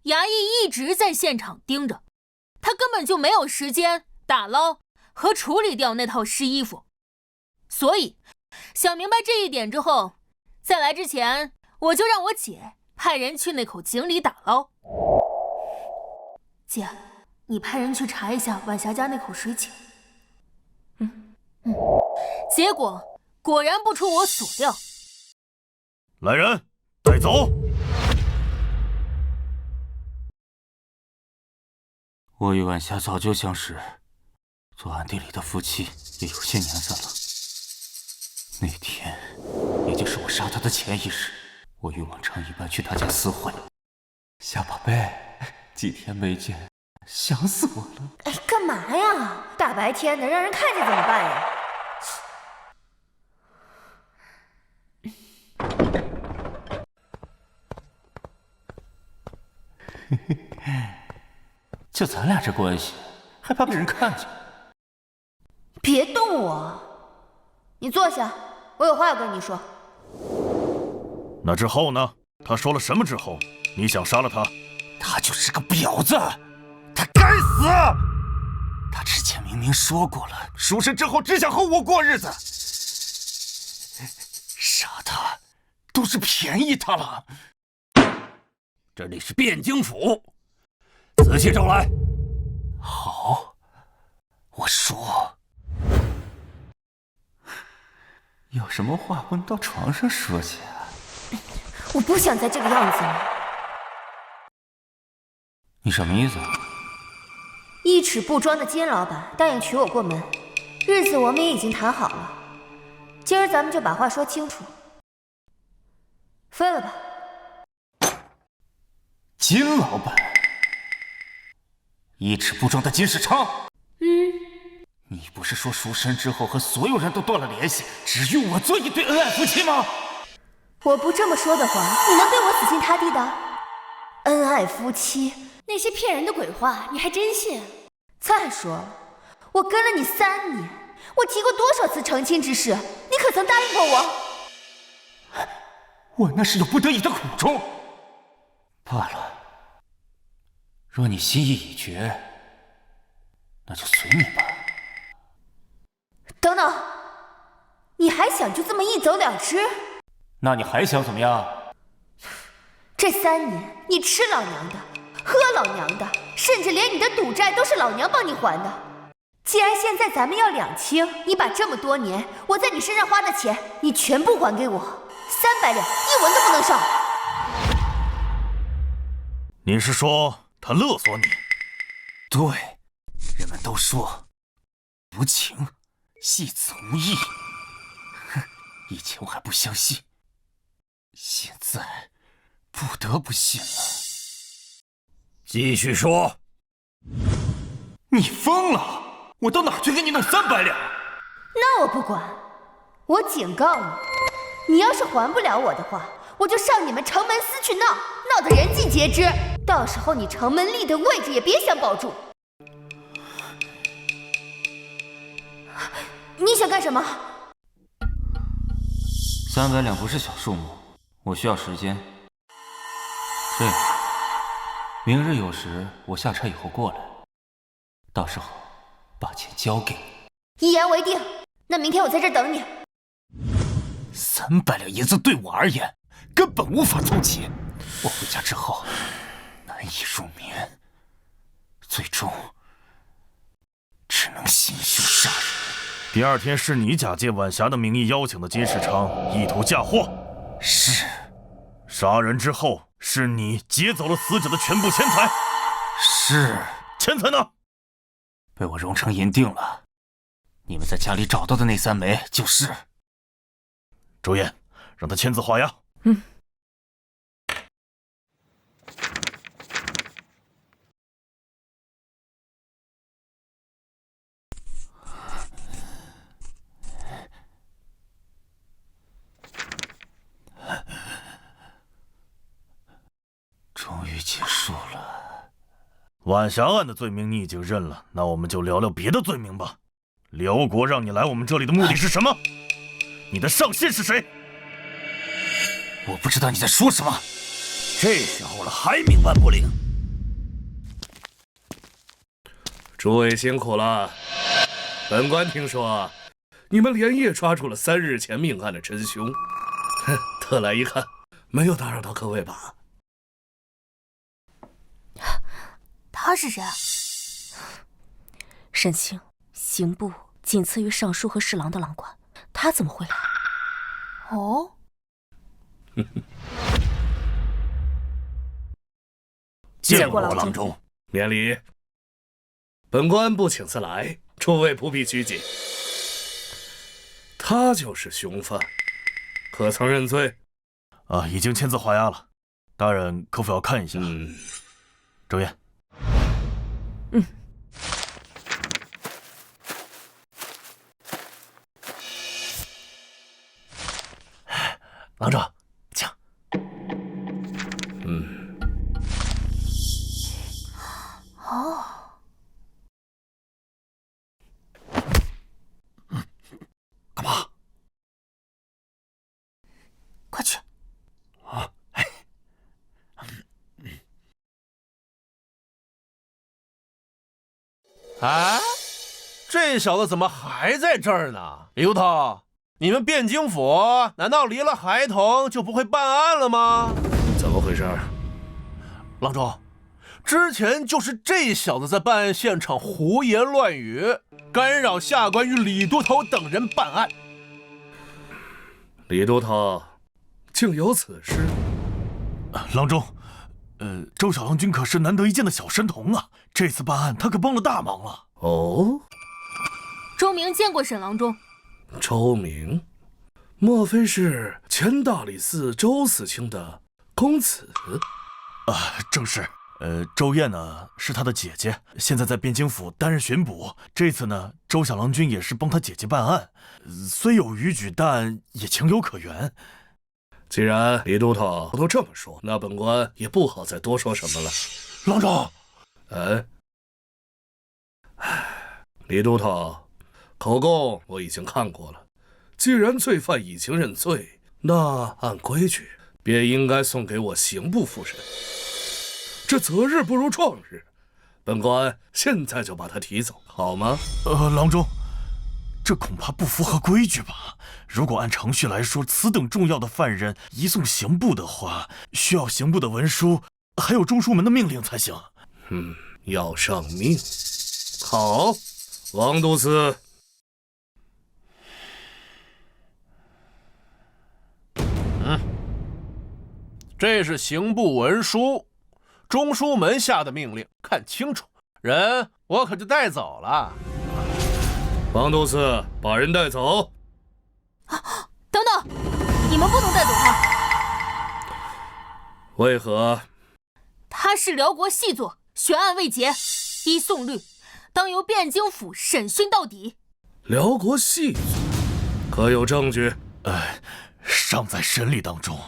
衙役一直在现场盯着，他根本就没有时间打捞和处理掉那套湿衣服。所以想明白这一点之后，在来之前我就让我姐派人去那口井里打捞。姐，你派人去查一下晚霞家那口水井。结果果然不出我所料。来人，带走。我与晚霞早就相识，做暗地里的夫妻也有些年份了。那天，也就是我杀他的前一日，我与往常一般去他家私会。夏宝贝，几天没见，想死我了。哎，干嘛呀？大白天的，让人看见怎么办呀？就咱俩这关系，还怕被人看见？别动我！你坐下，我有话要跟你说。那之后呢？他说了什么之后？你想杀了他？他就是个婊子，他该死！他之前明明说过了，赎身之后只想和我过日子，杀他都是便宜他了。这里是汴京府，仔细招来。好，我说，有什么话不能到床上说去啊？我不想再这个样子了。你什么意思？一尺布庄的金老板答应娶我过门，日子我们也已经谈好了。今儿咱们就把话说清楚，分了吧。金老板，一尺布庄的金世昌。你不是说赎身之后和所有人都断了联系，只与我做一对恩爱夫妻吗？我不这么说的话，你能对我死心塌地的？恩爱夫妻，那些骗人的鬼话你还真信？再说了，我跟了你3年，我提过多少次成亲之事，你可曾答应过我？我那是有不得已的苦衷。罢了，若你心意已决，那就随你吧。等等，你还想就这么一走了之？那你还想怎么样？这3年，你吃老娘的，喝老娘的，甚至连你的赌债都是老娘帮你还的。既然现在咱们要两清，你把这么多年我在你身上花的钱，你全部还给我，300两，1文都不能少。你是说他勒索你？对，人们都说无情戏子无义。哼，以前我还不相信，现在不得不信了。继续说。你疯了！我到哪去给你弄300两？那我不管，我警告你，你要是还不了我的话，我就上你们城门司去闹，闹得人尽皆知。到时候你城门立的位置也别想保住。你想干什么？300两不是小数目，我需要时间。这样，明日有时我下车以后过来，到时候把钱交给你。一言为定。那明天我在这儿等你。300两银子对我而言根本无法凑齐，我回家之后难以入眠，最终只能行凶杀人。第2天是你假借晚霞的名义邀请的金世昌，意图嫁祸。是。杀人之后，是你劫走了死者的全部钱财。是。钱财呢？被我熔成银锭了。你们在家里找到的那3枚就是。周燕，让他签字画押。终于结束了。晚霞案的罪名你已经认了，那我们就聊聊别的罪名吧。辽国让你来我们这里的目的是什么？你的上线是谁？我不知道你在说什么。这时候了还冥顽不灵？诸位辛苦了。本官听说你们连夜抓住了3日前命案的真凶，特来一看，没有打扰到各位吧？他是谁啊？沈清，刑部仅次于尚书和侍郎的郎官，他怎么会来？哦，见过郎中。免礼。本官不请自来，诸位不必拘谨。他就是凶犯，可曾认罪？已经签字画押了。大人可否要看一下？周燕。郎中，请。干嘛？快去。啊，这小子怎么还在这儿呢？李捕头，你们汴京府难道离了孩童就不会办案了吗？怎么回事？郎中，之前就是这小子在办案现场胡言乱语，干扰下官与李都头等人办案。李都头，竟有此事？郎中，周小郎君可是难得一见的小神童啊，这次办案他可帮了大忙了。哦，周明见过沈郎中。周明，莫非是前大理寺周四卿的公子？正是。周燕呢是他的姐姐，现在在汴京府担任巡捕。这次呢，周小郎君也是帮他姐姐办案，虽有逾矩，但也情有可原。既然李都头都这么说，那本官也不好再多说什么了。郎中，李都头，口供我已经看过了。既然罪犯已经认罪，那按规矩便应该送给我刑部复审。这择日不如撞日，本官现在就把他提走，好吗？郎中，这恐怕不符合规矩吧？如果按程序来说，此等重要的犯人移送刑部的话，需要刑部的文书，还有中书门的命令才行。要上命。好，王都司。这是刑部文书。中书门下的命令，看清楚，人我可就带走了。王都司，把人带走。等等，你们不能带走他。为何？他是辽国细作，悬案未结，依宋律，当由汴京府审讯到底。辽国细作，可有证据？尚在审理当中。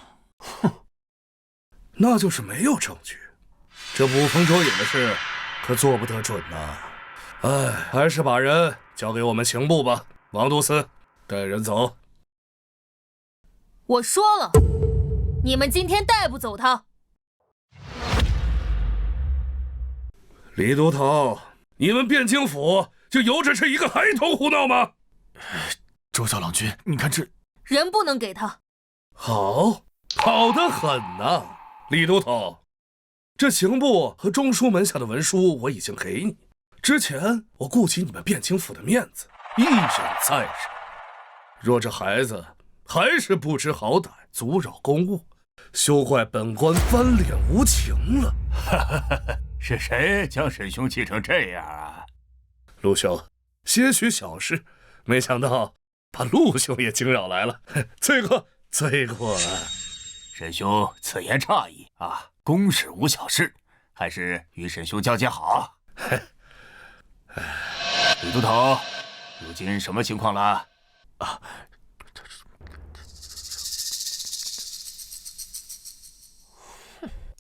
那就是没有证据。这捕风捉影的事可做不得准呐。还是把人交给我们刑部吧。王都司，带人走。我说了，你们今天带不走他。李都头，你们汴京府就由着是一个孩童胡闹吗？周小郎君，你看这人不能给他。好得很呐。李都头，这刑部和中书门下的文书我已经给你。之前我顾及你们汴京府的面子，一忍再忍。若这孩子还是不知好歹，阻扰公务，休怪本官翻脸无情了。是谁将沈兄气成这样啊？陆兄，些许小事，没想到把陆兄也惊扰来了，罪过了。沈兄此言差矣啊，公事无小事，还是与沈兄交接好。李都头，如今什么情况了？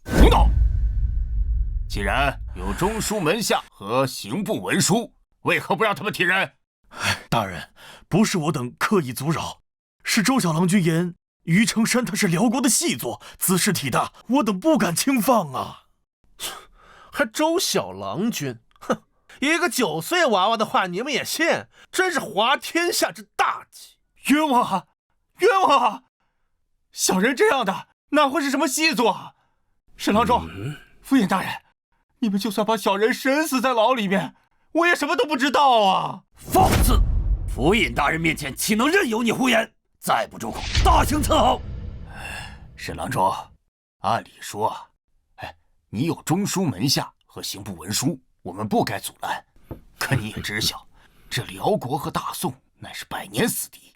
胡闹！既然有中书门下和刑部文书，为何不让他们提人？大人，不是我等刻意阻扰，是周小郎君言于承山他是辽国的细作，姿势体大，我等不敢轻放啊。还周小郎君，哼，一个9岁娃娃的话你们也信？真是滑天下之大稽！冤枉啊！冤枉啊！小人这样的哪会是什么细作？沈郎中、府尹大人，你们就算把小人审死在牢里面，我也什么都不知道啊！放肆！府尹大人面前岂能任由你胡言？再不住口，大刑伺候！沈郎中，按理说，你有中书门下和刑部文书，我们不该阻拦。可你也知晓，这辽国和大宋乃是百年死敌，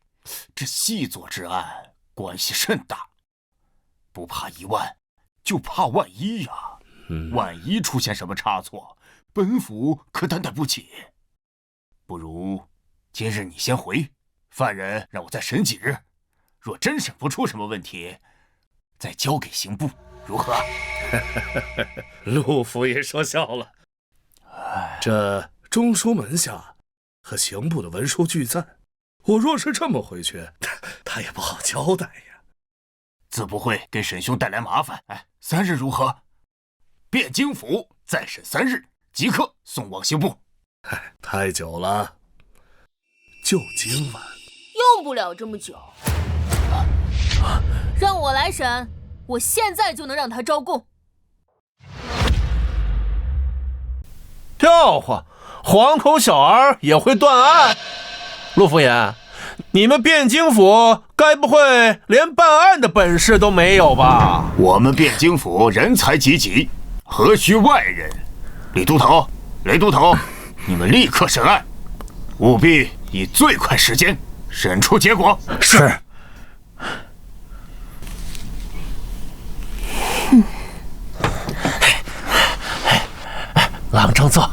这细作之案关系甚大，不怕1万，就怕万一呀！万一出现什么差错，本府可担待不起。不如今日你先回，犯人让我再审几日，若真审不出什么问题，再交给刑部，如何？陆府也说笑了。这中书门下和刑部的文书俱在，我若是这么回去，他也不好交代呀。自不会给沈兄带来麻烦。3日如何？汴京府再审3日，即刻送往刑部。太久了，就今晚。用不了这么久。让我来审，我现在就能让他招供。笑话，黄口小儿也会断案。陆府尹，你们汴京府该不会连办案的本事都没有吧？我们汴京府人才济济，何须外人？李都头，雷都头，你们立刻审案，务必以最快时间审出结果。是。郎正坐。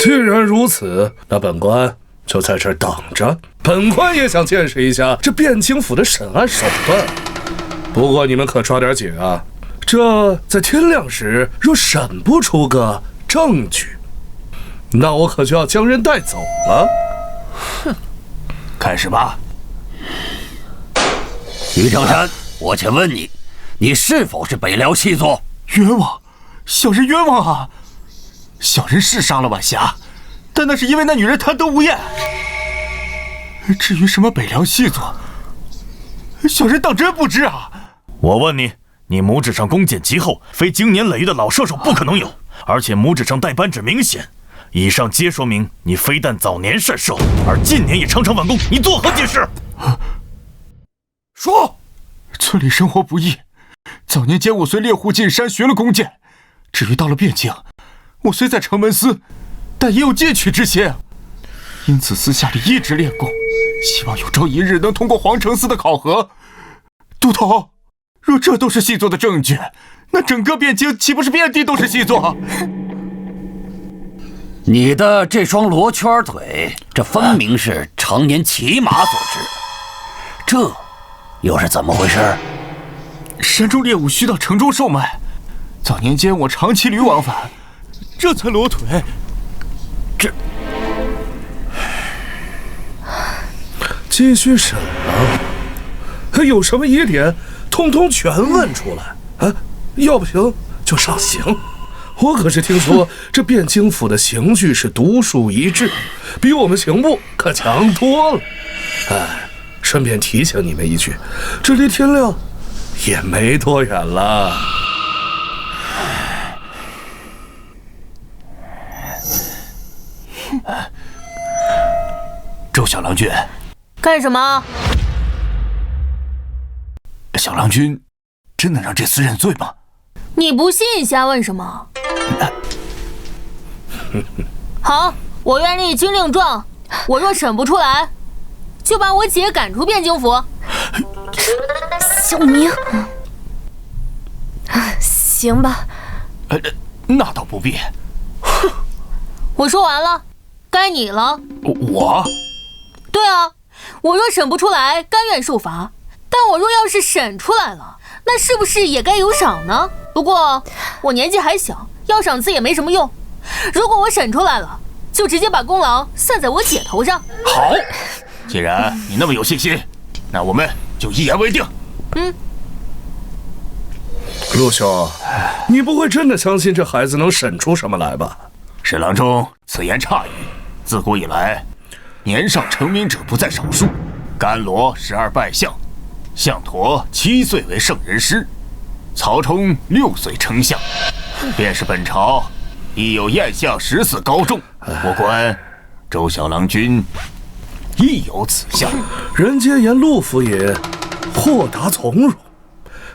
既然如此，那本官就在这儿等着。本官也想见识一下这汴京府的审案手段。不过你们可抓点紧啊！这在天亮时若审不出个证据，那我可就要将人带走了。哼，开始吧。于正山，我且问你，你是否是北辽细作？冤枉，小人冤枉啊！小人是杀了晚霞，但那是因为那女人贪得无厌。至于什么北辽细作，小人当真不知啊！我问你，你拇指上弓箭极厚，非经年累月的老射手不可能有，而且拇指上带扳指明显。以上皆说明你非但早年善射，而近年也常常晚弓，你作何解释？说，村里生活不易，早年间我随猎户进山学了弓箭。至于到了汴京，我虽在城门司，但也有进取之心，因此私下里一直练功，希望有朝一日能通过皇城司的考核。都头，若这都是细作的证据，那整个汴京岂不是遍地都是细作？你的这双罗圈腿，这分明是常年骑马所致，这又是怎么回事？山中猎物需到城中售卖，早年间我常骑驴往返，这才裸腿。这继续审啊！有什么疑点，通通全问出来啊！要不行就上刑。我可是听说这汴京府的刑具是独树一帜，比我们刑部可强多了。哎，顺便提醒你们一句，这离天亮也没多远了。周小郎君，干什么？小郎君真能让这厮认罪吗？你不信瞎问什么？好，我愿立军令状，我若审不出来，就把我姐赶出汴京府。小明，行吧。那倒不必。我说完了，该你了。我？对啊，我若审不出来，甘愿受罚。但我若要是审出来了，那是不是也该有赏呢？不过我年纪还小，要赏赐也没什么用。如果我审出来了，就直接把功劳算在我姐头上。好，既然你那么有信心，那我们就一言为定。陆兄，你不会真的相信这孩子能审出什么来吧？沈郎中此言差矣。自古以来，年少成名者不在少数。甘罗12拜相，项佗7岁为圣人师，曹冲6岁称相，便是本朝亦有燕相14高中。我观周小郎君亦有此相。人皆言陆府爷豁达从容，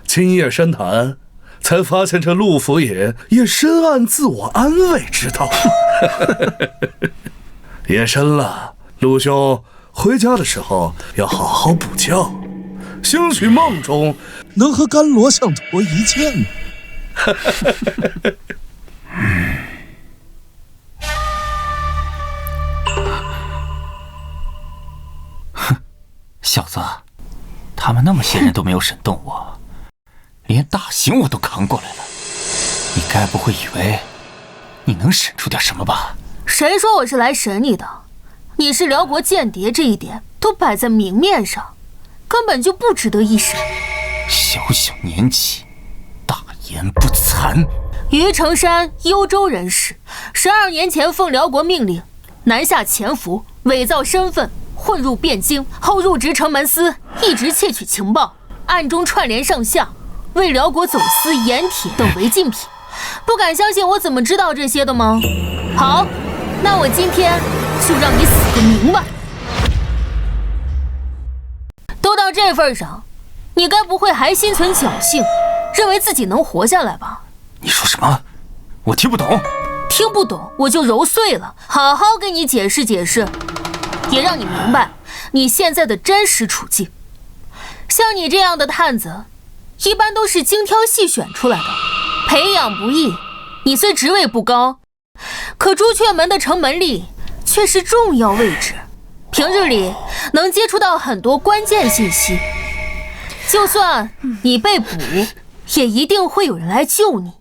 今夜深谈，才发现这陆府爷也深谙自我安慰之道。夜深了，陆兄回家的时候要好好补觉，兴许梦中能和甘罗项佗一见。哼，小子，他们那么些人都没有审动我，连大刑我都扛过来了，你该不会以为你能审出点什么吧？谁说我是来审你的？你是辽国间谍，这一点都摆在明面上，根本就不值得一审。小小年纪，大言不惭。于成山，幽州人士，12年前奉辽国命令南下潜伏，伪造身份，混入汴京，后入职城门司，一直窃取情报，暗中串联上下，为辽国走私盐铁等违禁品。不敢相信我怎么知道这些的吗？好，那我今天就让你死个明白。都到这份上，你该不会还心存侥幸，认为自己能活下来吧？你说什么？我听不懂。听不懂我就揉碎了，好好给你解释解释，也让你明白你现在的真实处境。像你这样的探子，一般都是精挑细选出来的，培养不易。你虽职位不高，可朱雀门的城门里却是重要位置，平日里能接触到很多关键信息。就算你被捕，也一定会有人来救你。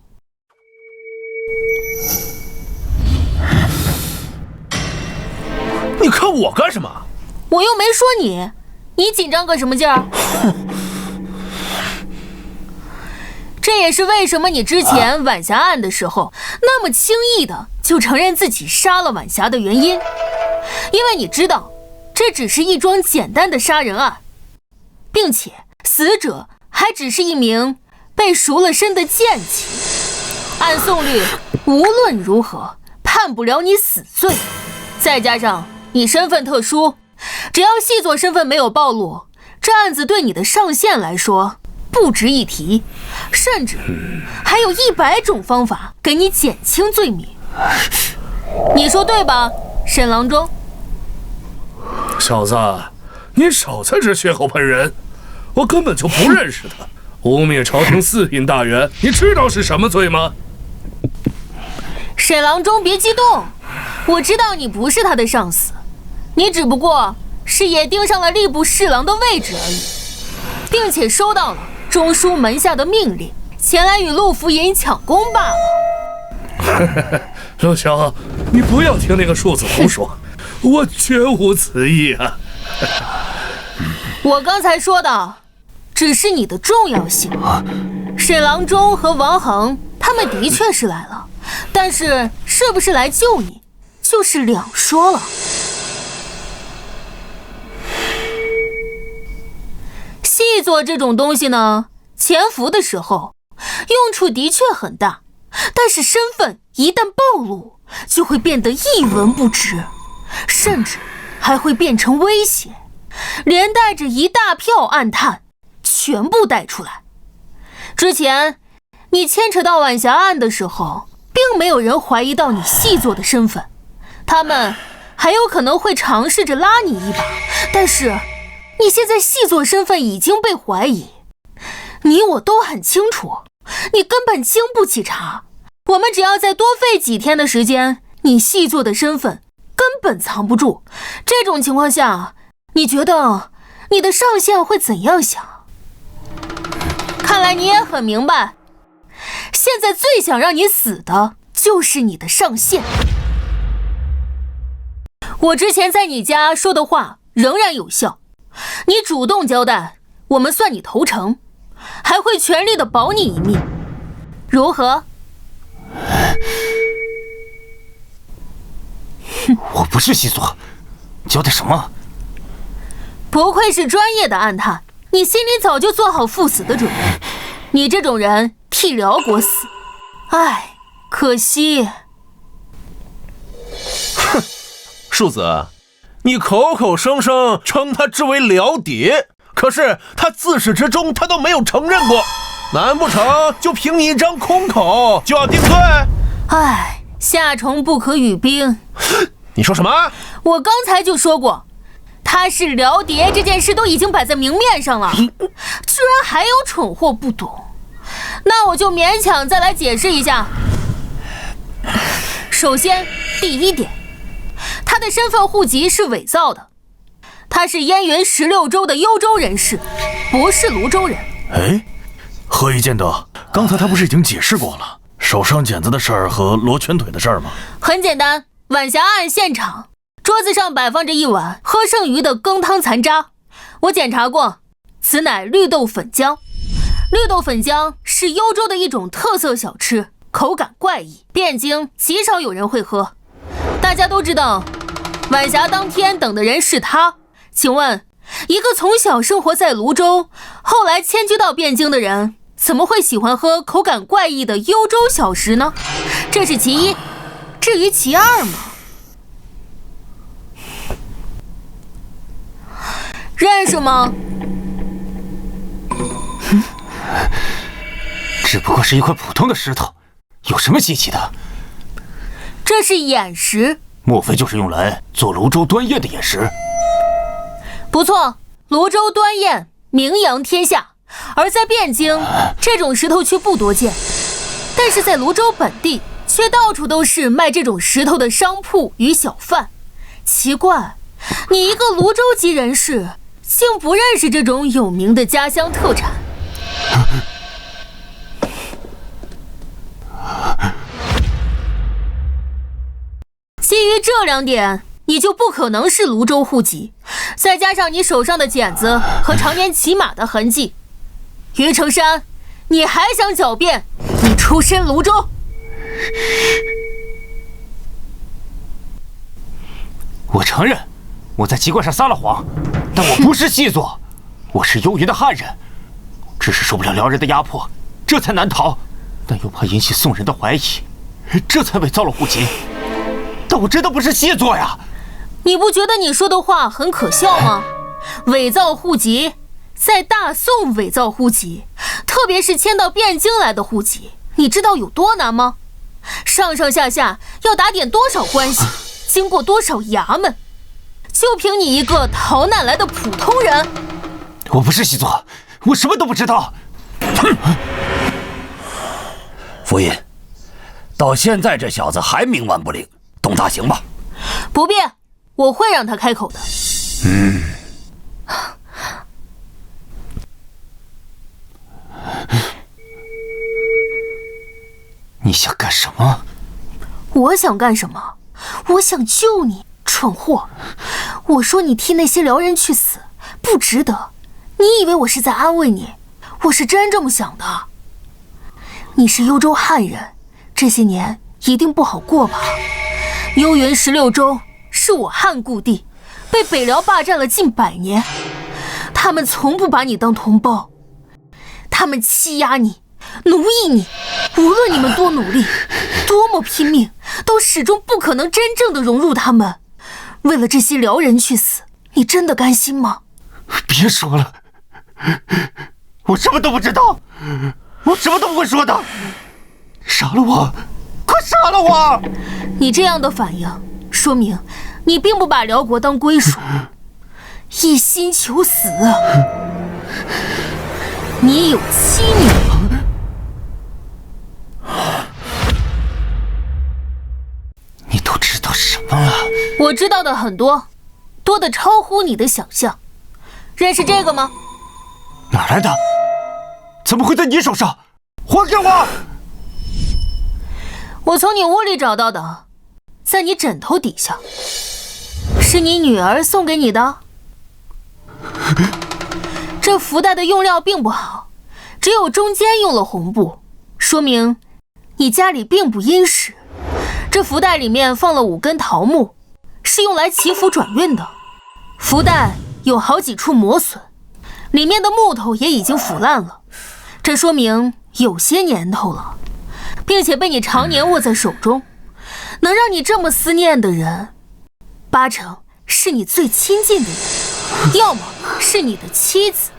你看我干什么？我又没说你，你紧张个什么劲儿？这也是为什么你之前晚霞案的时候那么轻易的就承认自己杀了晚霞的原因，因为你知道这只是一桩简单的杀人案，并且死者还只是一名被赎了身的贱妻，按讼律无论如何判不了你死罪，再加上你身份特殊，只要细作身份没有暴露，这案子对你的上线来说不值一提，甚至还有100种方法给你减轻罪名。你说对吧，沈郎中？小子，你少在这血口喷人，我根本就不认识他。污蔑朝廷4品大员，你知道是什么罪吗？沈郎中别激动，我知道你不是他的上司，你只不过是也盯上了吏部侍郎的位置而已，并且收到了中书门下的命令，前来与陆府尹抢功罢了。陆兄，你不要听那个庶子胡说，我绝无此意啊。我刚才说的只是你的重要性。沈郎中和王恒他们的确是来了，但是是不是来救你就是两说了。细作这种东西呢，潜伏的时候用处的确很大，但是身份一旦暴露，就会变得一文不值，甚至还会变成威胁，连带着一大票暗探全部带出来。之前你牵扯到晚霞案的时候，并没有人怀疑到你细作的身份，他们还有可能会尝试着拉你一把，但是你现在细作身份已经被怀疑，你我都很清楚，你根本经不起查。我们只要再多费几天的时间，你细作的身份根本藏不住。这种情况下，你觉得你的上线会怎样想？看来你也很明白，现在最想让你死的就是你的上线。我之前在你家说的话仍然有效，你主动交代，我们算你投诚，还会全力的保你一命，如何？我不是细作，交代什么？不愧是专业的暗探，你心里早就做好赴死的准备。你这种人替辽国死，唉，可惜。哼，庶子，你口口声声称他之为辽谍，可是他自始至终他都没有承认过，难不成就凭你一张空口就要定罪？唉，夏虫不可语冰。你说什么？我刚才就说过，他是辽谍这件事都已经摆在明面上了，居然还有蠢货不懂，那我就勉强再来解释一下。首先，第一点，他的身份户籍是伪造的，他是燕云16州的幽州人士，不是泸州人。哎，何以见得？刚才他不是已经解释过了手上茧子的事儿和罗圈腿的事儿吗？很简单，晚霞案现场桌子上摆放着一碗喝剩余的羹汤残渣，我检查过，此乃绿豆粉浆。绿豆粉浆是幽州的一种特色小吃，口感怪异，汴京极少有人会喝。大家都知道晚霞当天等的人是他，请问一个从小生活在泸州，后来迁居到汴京的人，怎么会喜欢喝口感怪异的幽州小食呢？这是其一。至于其二嘛，认识吗？只不过是一块普通的石头，有什么稀奇的？这是眼石，莫非就是用来做泸州端砚的眼石？不错，泸州端砚名扬天下，而在汴京，这种石头却不多见。但是在泸州本地，却到处都是卖这种石头的商铺与小贩。奇怪，你一个泸州籍人士，竟不认识这种有名的家乡特产。基于这2点，你就不可能是泸州户籍，再加上你手上的茧子和常年骑马的痕迹，于成山，你还想狡辩你出身泸州？我承认，我在籍贯上撒了谎，但我不是细作，我是幽云的汉人，只是受不了辽人的压迫，这才难逃，但又怕引起宋人的怀疑，这才伪造了户籍。但我真的不是细作呀！你不觉得你说的话很可笑吗？伪造户籍，在大宋伪造户籍，特别是迁到汴京来的户籍，你知道有多难吗？上上下下要打点多少关系，经过多少衙门，就凭你一个逃难来的普通人？我不是细作，我什么都不知道。夫人，到现在这小子还冥顽不灵，动大刑吧。不必，我会让他开口的。你想干什么？我想干什么？我想救你，蠢货！我说你替那些辽人去死，不值得。你以为我是在安慰你？我是真这么想的。你是幽州汉人，这些年一定不好过吧？幽云16州是我汉故地，被北辽霸占了近100年，他们从不把你当同胞，他们欺压你，奴役你，无论你们多努力，多么拼命，都始终不可能真正的融入他们。为了这些辽人去死，你真的甘心吗？别说了，我什么都不知道，我什么都不会说的。杀了我，快杀了我！你这样的反应，说明你并不把辽国当归属，一心求死。你有妻女。你都知道什么了？我知道的很多，多得超乎你的想象。认识这个吗？哪来的？怎么会在你手上？还给我！我从你屋里找到的，在你枕头底下。是你女儿送给你的？这福袋的用料并不好，只有中间用了红布，说明你家里并不殷实。这福袋里面放了5根桃木，是用来祈福转运的。福袋有好几处磨损，里面的木头也已经腐烂了，这说明有些年头了，并且被你常年握在手中。能让你这么思念的人，8成是你最亲近的人，要么是你的妻子，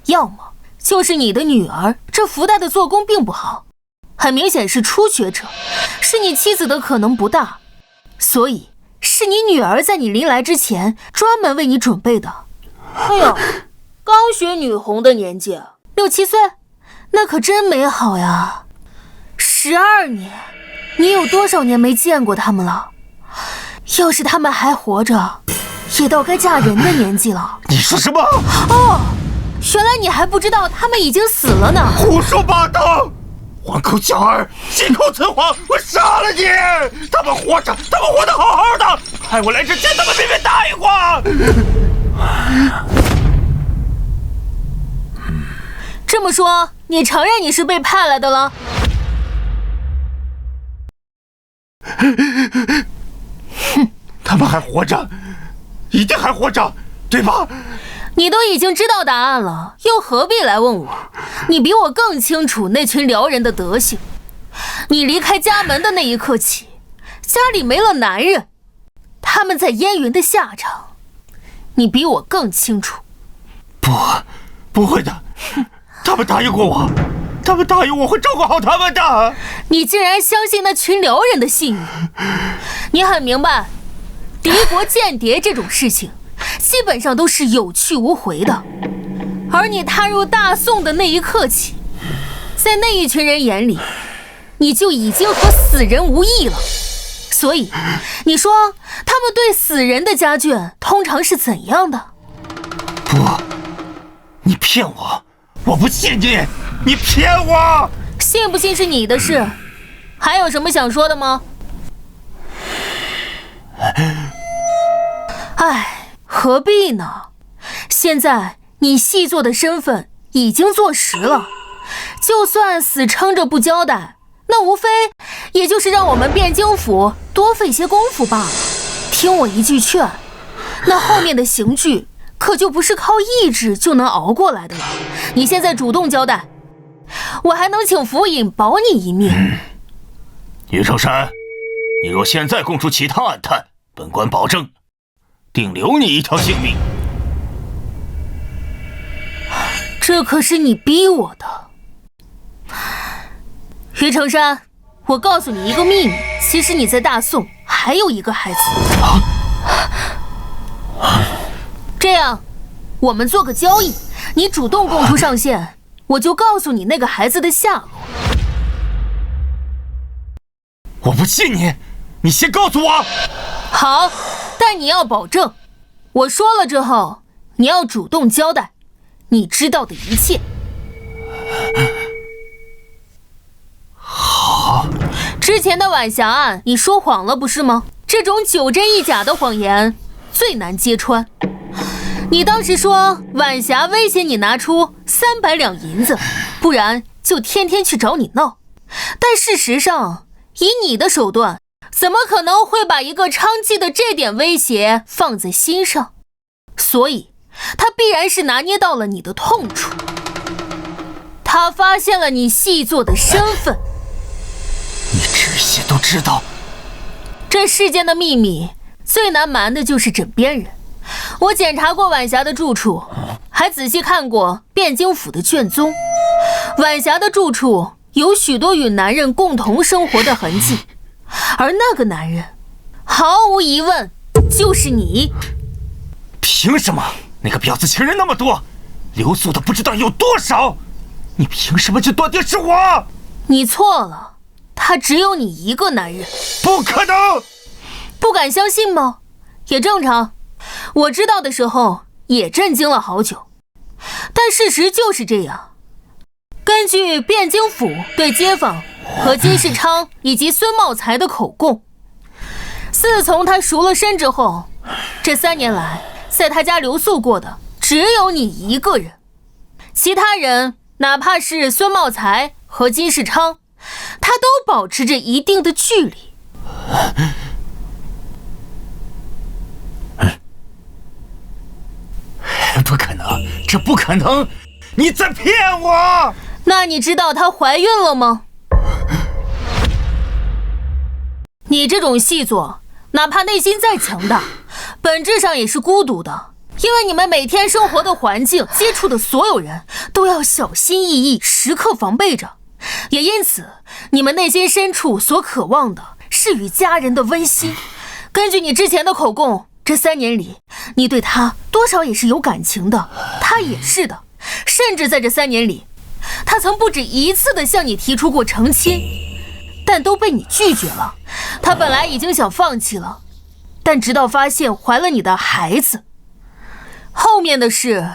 要么就是你的女儿。这福袋的做工并不好，很明显是初学者，是你妻子的可能不大，所以是你女儿在你临来之前专门为你准备的。哎呦，刚学女红的年纪，6、7岁，那可真美好呀。12年，你有多少年没见过他们了？要是他们还活着，也到该嫁人的年纪了。你说什么？哦，原来你还不知道他们已经死了呢。胡说八道！黄口小儿，信口雌黄，我杀了你！他们活着，他们活得好好的，派我来之前，他们明明答应过。这么说，你承认你是被派来的了？他们还活着，一定还活着，对吧？你都已经知道答案了，又何必来问我？你比我更清楚那群辽人的德行。你离开家门的那一刻起，家里没了男人，他们在燕云的下场，你比我更清楚。不会的，他们答应过我，他们答应我会照顾好他们的。你竟然相信那群辽人的信誉？你很明白，敌国间谍这种事情，基本上都是有去无回的。而你踏入大宋的那一刻起，在那一群人眼里，你就已经和死人无异了。所以，你说他们对死人的家眷通常是怎样的？不，你骗我，我不信你，你骗我！信不信是你的事，还有什么想说的吗？唉，何必呢？现在你细作的身份已经坐实了，就算死撑着不交代，那无非也就是让我们汴京府多费些功夫罢了。听我一句劝，那后面的刑具可就不是靠意志就能熬过来的了。你现在主动交代，我还能请府尹保你一命。于成山，你若现在供出其他暗探，本官保证定留你一条性命。这可是你逼我的。于成山，我告诉你一个秘密，其实你在大宋还有一个孩子。这样，我们做个交易，你主动供出上线，我就告诉你那个孩子的下落。我不信你，你先告诉我。好，但你要保证，我说了之后，你要主动交代你知道的一切。好。之前的晚霞案，你说谎了不是吗？这种9真1假的谎言最难揭穿。你当时说晚霞威胁你拿出300两银子，不然就天天去找你闹。但事实上，以你的手段，怎么可能会把一个娼妓的这点威胁放在心上？所以，他必然是拿捏到了你的痛处。他发现了你细作的身份。你这些都知道？这世间的秘密最难瞒的就是枕边人。我检查过晚霞的住处，还仔细看过汴京府的卷宗。晚霞的住处有许多与男人共同生活的痕迹，而那个男人，毫无疑问就是你。凭什么？那个婊子情人那么多，留宿的不知道有多少，你凭什么就断定是我？你错了，他只有你一个男人。不可能！不敢相信吗？也正常，我知道的时候也震惊了好久。但事实就是这样。根据汴京府对街坊和金世昌以及孙茂才的口供，自从他赎了身之后，这3年来在他家留宿过的只有你一个人，其他人哪怕是孙茂才和金世昌，他都保持着一定的距离。不可能，这不可能！你在骗我！那你知道她怀孕了吗？你这种细作，哪怕内心再强大，本质上也是孤独的，因为你们每天生活的环境、接触的所有人都要小心翼翼，时刻防备着。也因此，你们内心深处所渴望的是与家人的温馨。根据你之前的口供，这3年里，你对他多少也是有感情的，他也是的。甚至在这3年里，他曾不止一次的向你提出过成亲，但都被你拒绝了。他本来已经想放弃了，但直到发现怀了你的孩子，后面的事，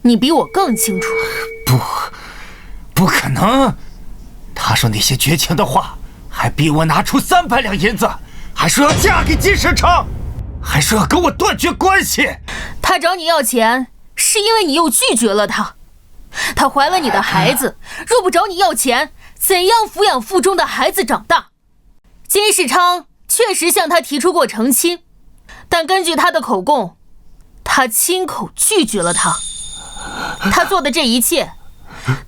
你比我更清楚。不可能！他说那些绝情的话，还逼我拿出300两银子，还说要嫁给金世昌，还说要跟我断绝关系。他找你要钱，是因为你又拒绝了他。他怀了你的孩子，若不找你要钱，怎样抚养腹中的孩子长大？金世昌确实向他提出过成亲，但根据他的口供，他亲口拒绝了他。他做的这一切，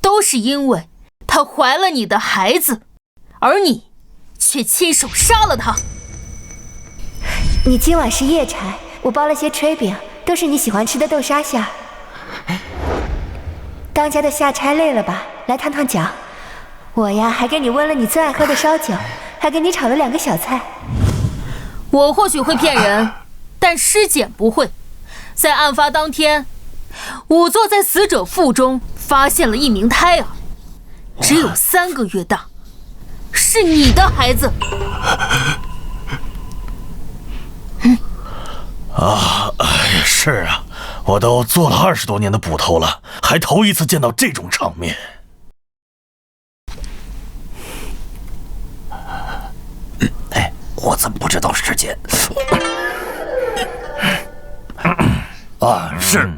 都是因为他怀了你的孩子，而你却亲手杀了他。你今晚是夜柴，我包了些炊饼，都是你喜欢吃的豆沙馅儿。当家的下差累了吧？来烫烫脚。我呀，还给你温了你最爱喝的烧酒，还给你炒了2个小菜。我或许会骗人，但尸检不会。在案发当天，仵作在死者腹中发现了一名胎儿，只有3个月大，是你的孩子。是啊，我都做了20多年的捕头了，还头一次见到这种场面。我怎么不知道时间？啊，是，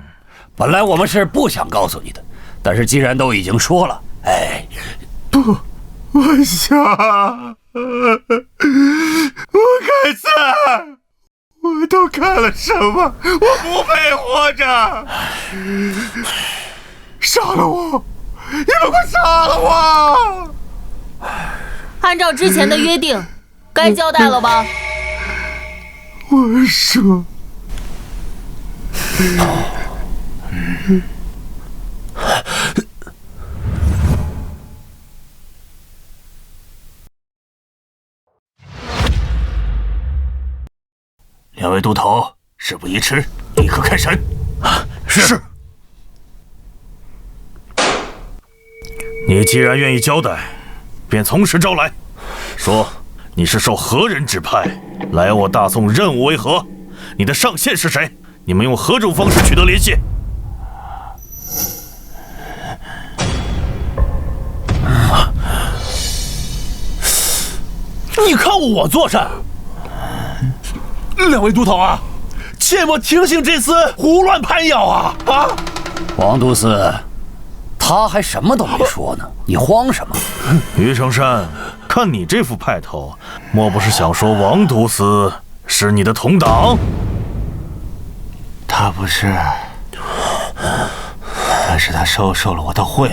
本来我们是不想告诉你的，但是既然都已经说了，不，晚霞，我凯子，我都干了什么？我不配活着！杀了我！你们快杀了我！按照之前的约定，该交代了吧？我说，2位都头，事不宜迟，立刻开审。是。你既然愿意交代，便从实招来，说你是受何人指派来我大宋任务为何？你的上线是谁？你们用何种方式取得联系？你看我做甚？2位都头啊，切莫听信这厮胡乱攀咬啊！王都司，他还什么都没说呢，你慌什么？于成山，看你这副派头，莫不是想说王都司是你的同党？他不是，但是他收受了我的贿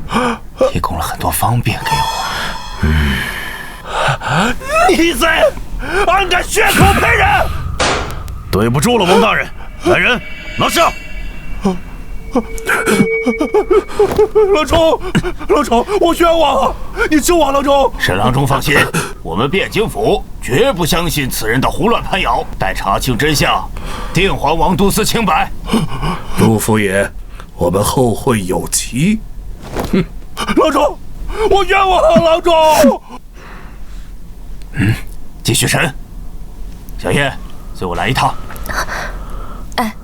赂，提供了很多方便给我。逆贼，安敢血口喷人！对不住了，王大人，来人，拿下！郎中，我冤枉啊！你救我，郎中！沈郎中放心，我们汴京府绝不相信此人的胡乱攀咬，待查清真相，定还王都司清白。陆府爷，我们后会有期。郎中，我冤枉啊，郎中！继续审。小叶，随我来一趟。哎。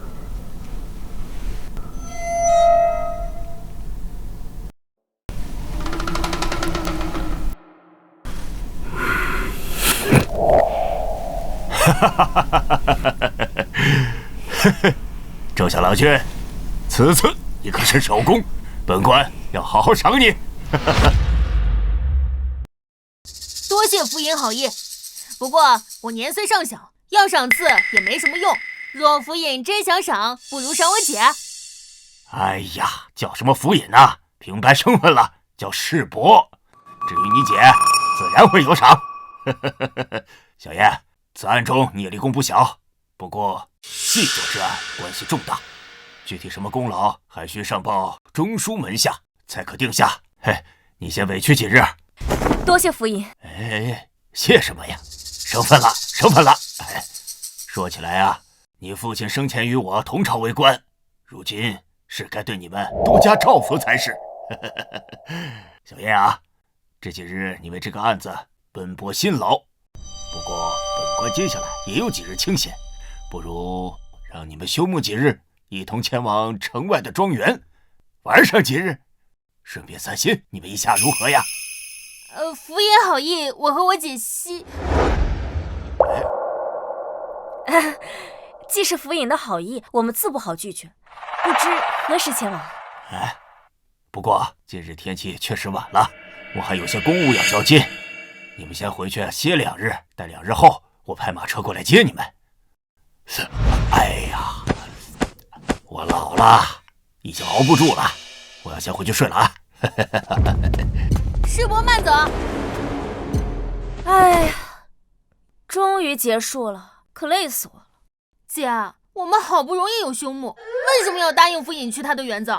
周小郎君，此次你可是首功，本官要好好赏你。多谢府尹好意，不过我年岁尚小，要赏赐也没什么用。若府尹真想赏，不如赏我姐。哎呀，叫什么府尹啊？平白身份了，叫世伯。至于你姐，自然会有赏。小叶，此案中你也立功不小，不过细作之案关系重大，具体什么功劳还需上报中书门下才可定下。嘿，你先委屈几日。多谢府尹。哎，谢什么呀？生分了，生分了。哎，说起来啊，你父亲生前与我同朝为官，如今是该对你们多加照拂才是。小叶啊，这几日你为这个案子奔波辛劳，不过本官接下来也有几日清闲，不如让你们休沐几日，一同前往城外的庄园玩上几日，顺便散心，你们意下如何呀？府尹好意，我和我姐既是府尹的好意，我们自不好拒绝。不知何时前往？哎，不过今日天气确实晚了，我还有些公务要交接，你们先回去歇2日，待2日后我派马车过来接你们。哎呀，我老了，已经熬不住了，我要先回去睡了啊。世伯慢走。哎呀，终于结束了，可累死我了。姐，我们好不容易有休沐，为什么要答应府尹去他的园子？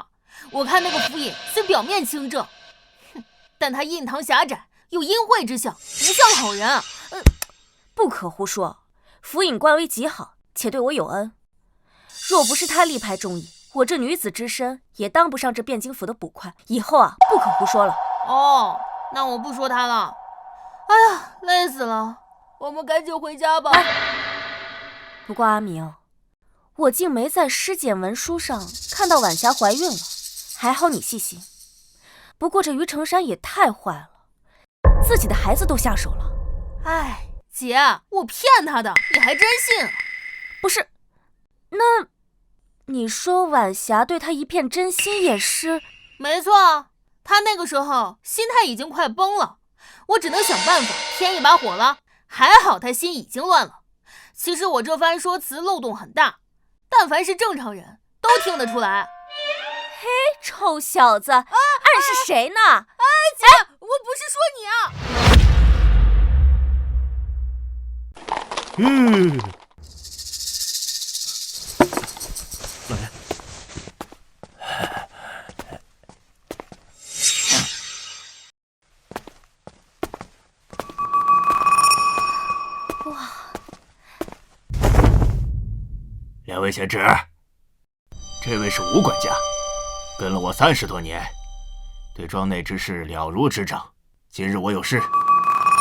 我看那个府尹虽表面清正，但他印堂狭窄，有阴晦之相，不像好人。不可胡说，府尹官威极好，且对我有恩。若不是他力排众议，我这女子之身也当不上这汴京府的捕快。以后啊，不可胡说了。哦，那我不说他了。哎呀，累死了，我们赶紧回家吧。不过阿明，我竟没在尸检文书上看到晚霞怀孕了，还好你细心。不过这于成山也太坏了，自己的孩子都下手了。哎，姐，我骗他的，你还真信？不是，那你说晚霞对他一片真心也是？没错，他那个时候心态已经快崩了，我只能想办法添一把火了。还好他心已经乱了。其实我这番说辞漏洞很大，但凡是正常人都听得出来。嘿，臭小子，暗示谁呢？姐，我不是说你啊。两位贤侄，这位是吴管家，跟了我30多年，对庄内之事了如指掌。今日我有事，就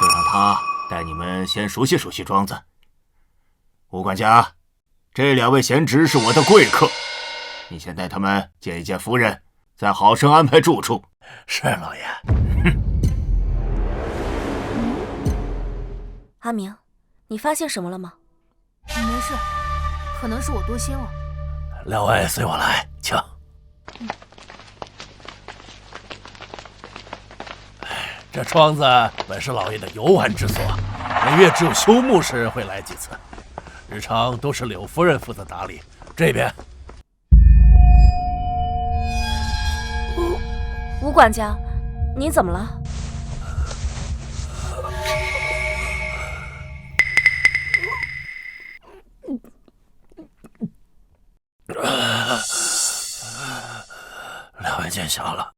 让他带你们先熟悉熟悉庄子。吴管家，这2位贤侄是我的贵客，你先带他们见一见夫人，再好生安排住处。是老爷。阿明，你发现什么了吗？没事，可能是我多心了。两位随我来，请。这庄子本是老爷的游玩之所，每月只有休沐时会来几次，日常都是柳夫人负责打理。这边，吴管家，你怎么了？两位见笑了，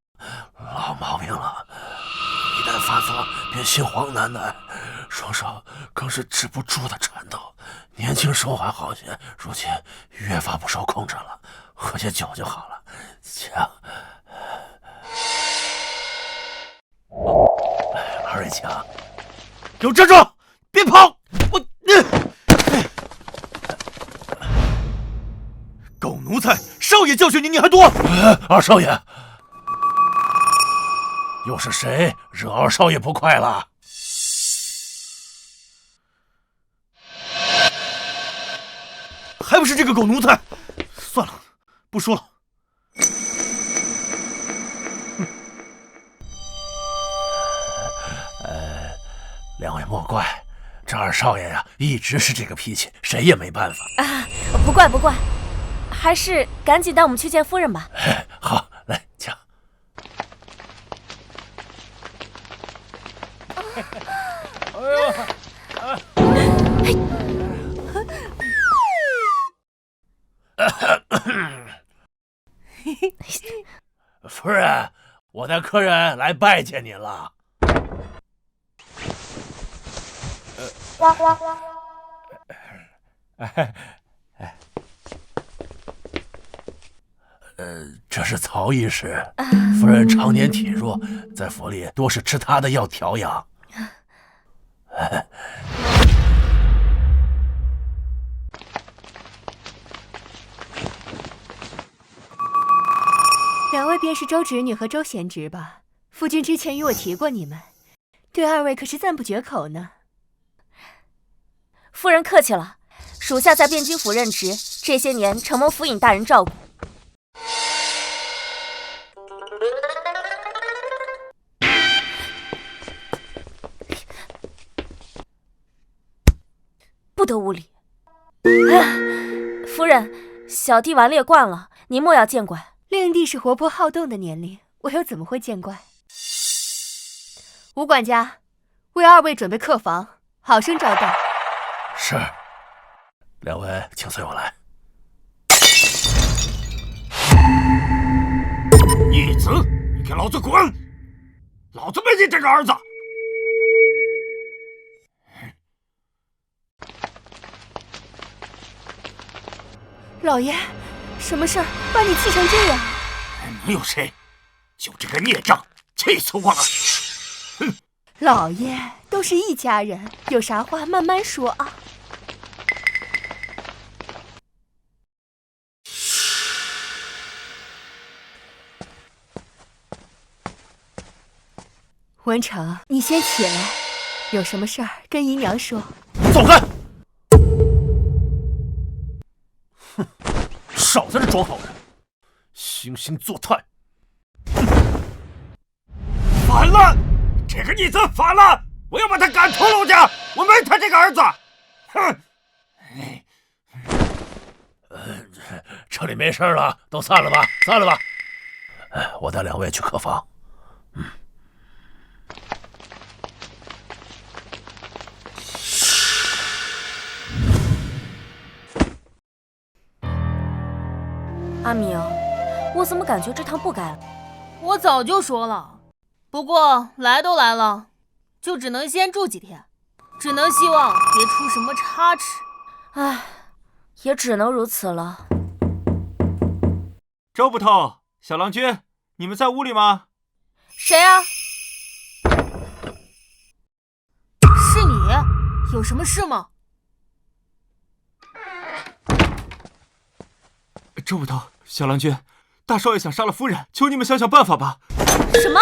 老毛病了，一旦发作便心慌难耐，双手更是止不住的颤抖。年轻时候还好些，如今越发不受控制了，喝些酒就好了。请，二位请，给我站住，别跑！狗奴才，少爷教训你，你还躲？二少爷，又是谁惹二少爷不快了？还不是这个狗奴才！算了，不说了。两位莫怪，这二少爷呀，一直是这个脾气，谁也没办法啊。不怪不怪。还是赶紧带我们去见夫人吧。好，来，请。夫人，我的客人来拜见您了。这是曹医师，夫人常年体弱，在府里多是吃他的药调养。两位便是周侄女和周贤侄吧？夫君之前与我提过你们，对二位可是赞不绝口呢。夫人客气了，属下在汴京府任职，这些年承蒙府尹大人照顾。不得无礼！夫人，小弟顽劣惯了，您莫要见怪。令弟是活泼好动的年龄，我又怎么会见怪？吴管家，为二位准备客房，好生招待。是，两位请随我来。逆子，你给老子滚！老子没你这个儿子！老爷，什么事儿把你气成这样？能有谁？就这个孽障，气死我了！哼！老爷，都是一家人，有啥话慢慢说啊。文成，你先起来，有什么事儿跟姨娘说。走开！哼，少在这装好人，惺惺作态。反了！这个逆子反了！我要把他赶出陆家！我没他这个儿子！哼！这里没事了，都散了吧，散了吧。我带2位去客房。阿明，我怎么感觉这趟不该了？我早就说了，不过来都来了，就只能先住几天，只能希望别出什么差池。唉，也只能如此了。周捕头、小郎君，你们在屋里吗？谁啊？是你？有什么事吗？周捕头、小郎君，大少爷想杀了夫人，求你们想想办法吧。什么？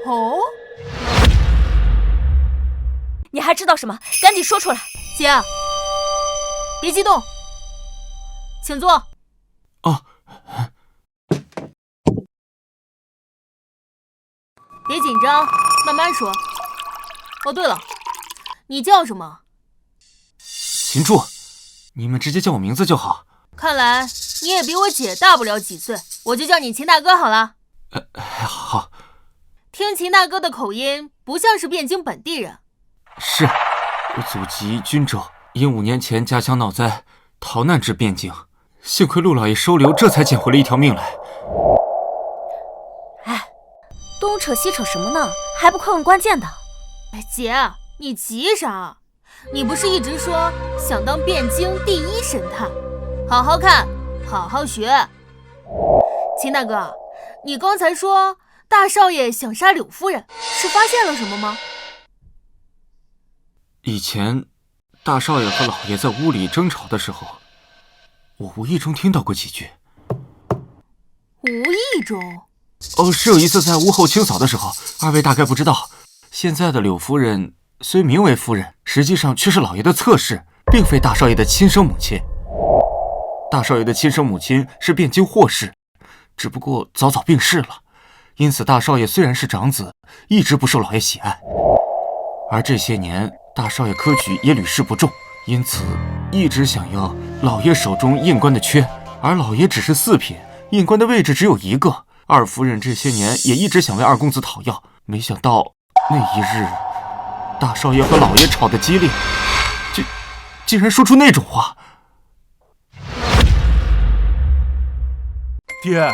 哦？你还知道什么？赶紧说出来！姐，别激动，请坐。哦。别紧张，慢慢说。哦，对了，你叫什么？秦柱，你们直接叫我名字就好。看来你也比我姐大不了几岁，我就叫你秦大哥好了。好。听秦大哥的口音，不像是汴京本地人。是，我祖籍均州，因5年前家乡闹灾，逃难至汴京，幸亏陆老爷收留，这才捡回了一条命来。哎，东扯西扯什么呢？还不快问关键的！姐，你急啥？你不是一直说想当汴京第1神探？好好看，好好学。秦大哥，你刚才说大少爷想杀柳夫人，是发现了什么吗？以前大少爷和老爷在屋里争吵的时候，我无意中听到过几句。无意中？是有一次在屋后清扫的时候，2位大概不知道，现在的柳夫人虽名为夫人，实际上却是老爷的侧室，并非大少爷的亲生母亲。大少爷的亲生母亲是汴京霍氏，只不过早早病逝了，因此大少爷虽然是长子，一直不受老爷喜爱。而这些年大少爷科举也屡试不中，因此一直想要老爷手中印官的缺，而老爷只是4品，印官的位置只有1个。2夫人这些年也一直想为2公子讨要，没想到那一日，大少爷和老爷吵得激烈，竟然说出那种话。爹，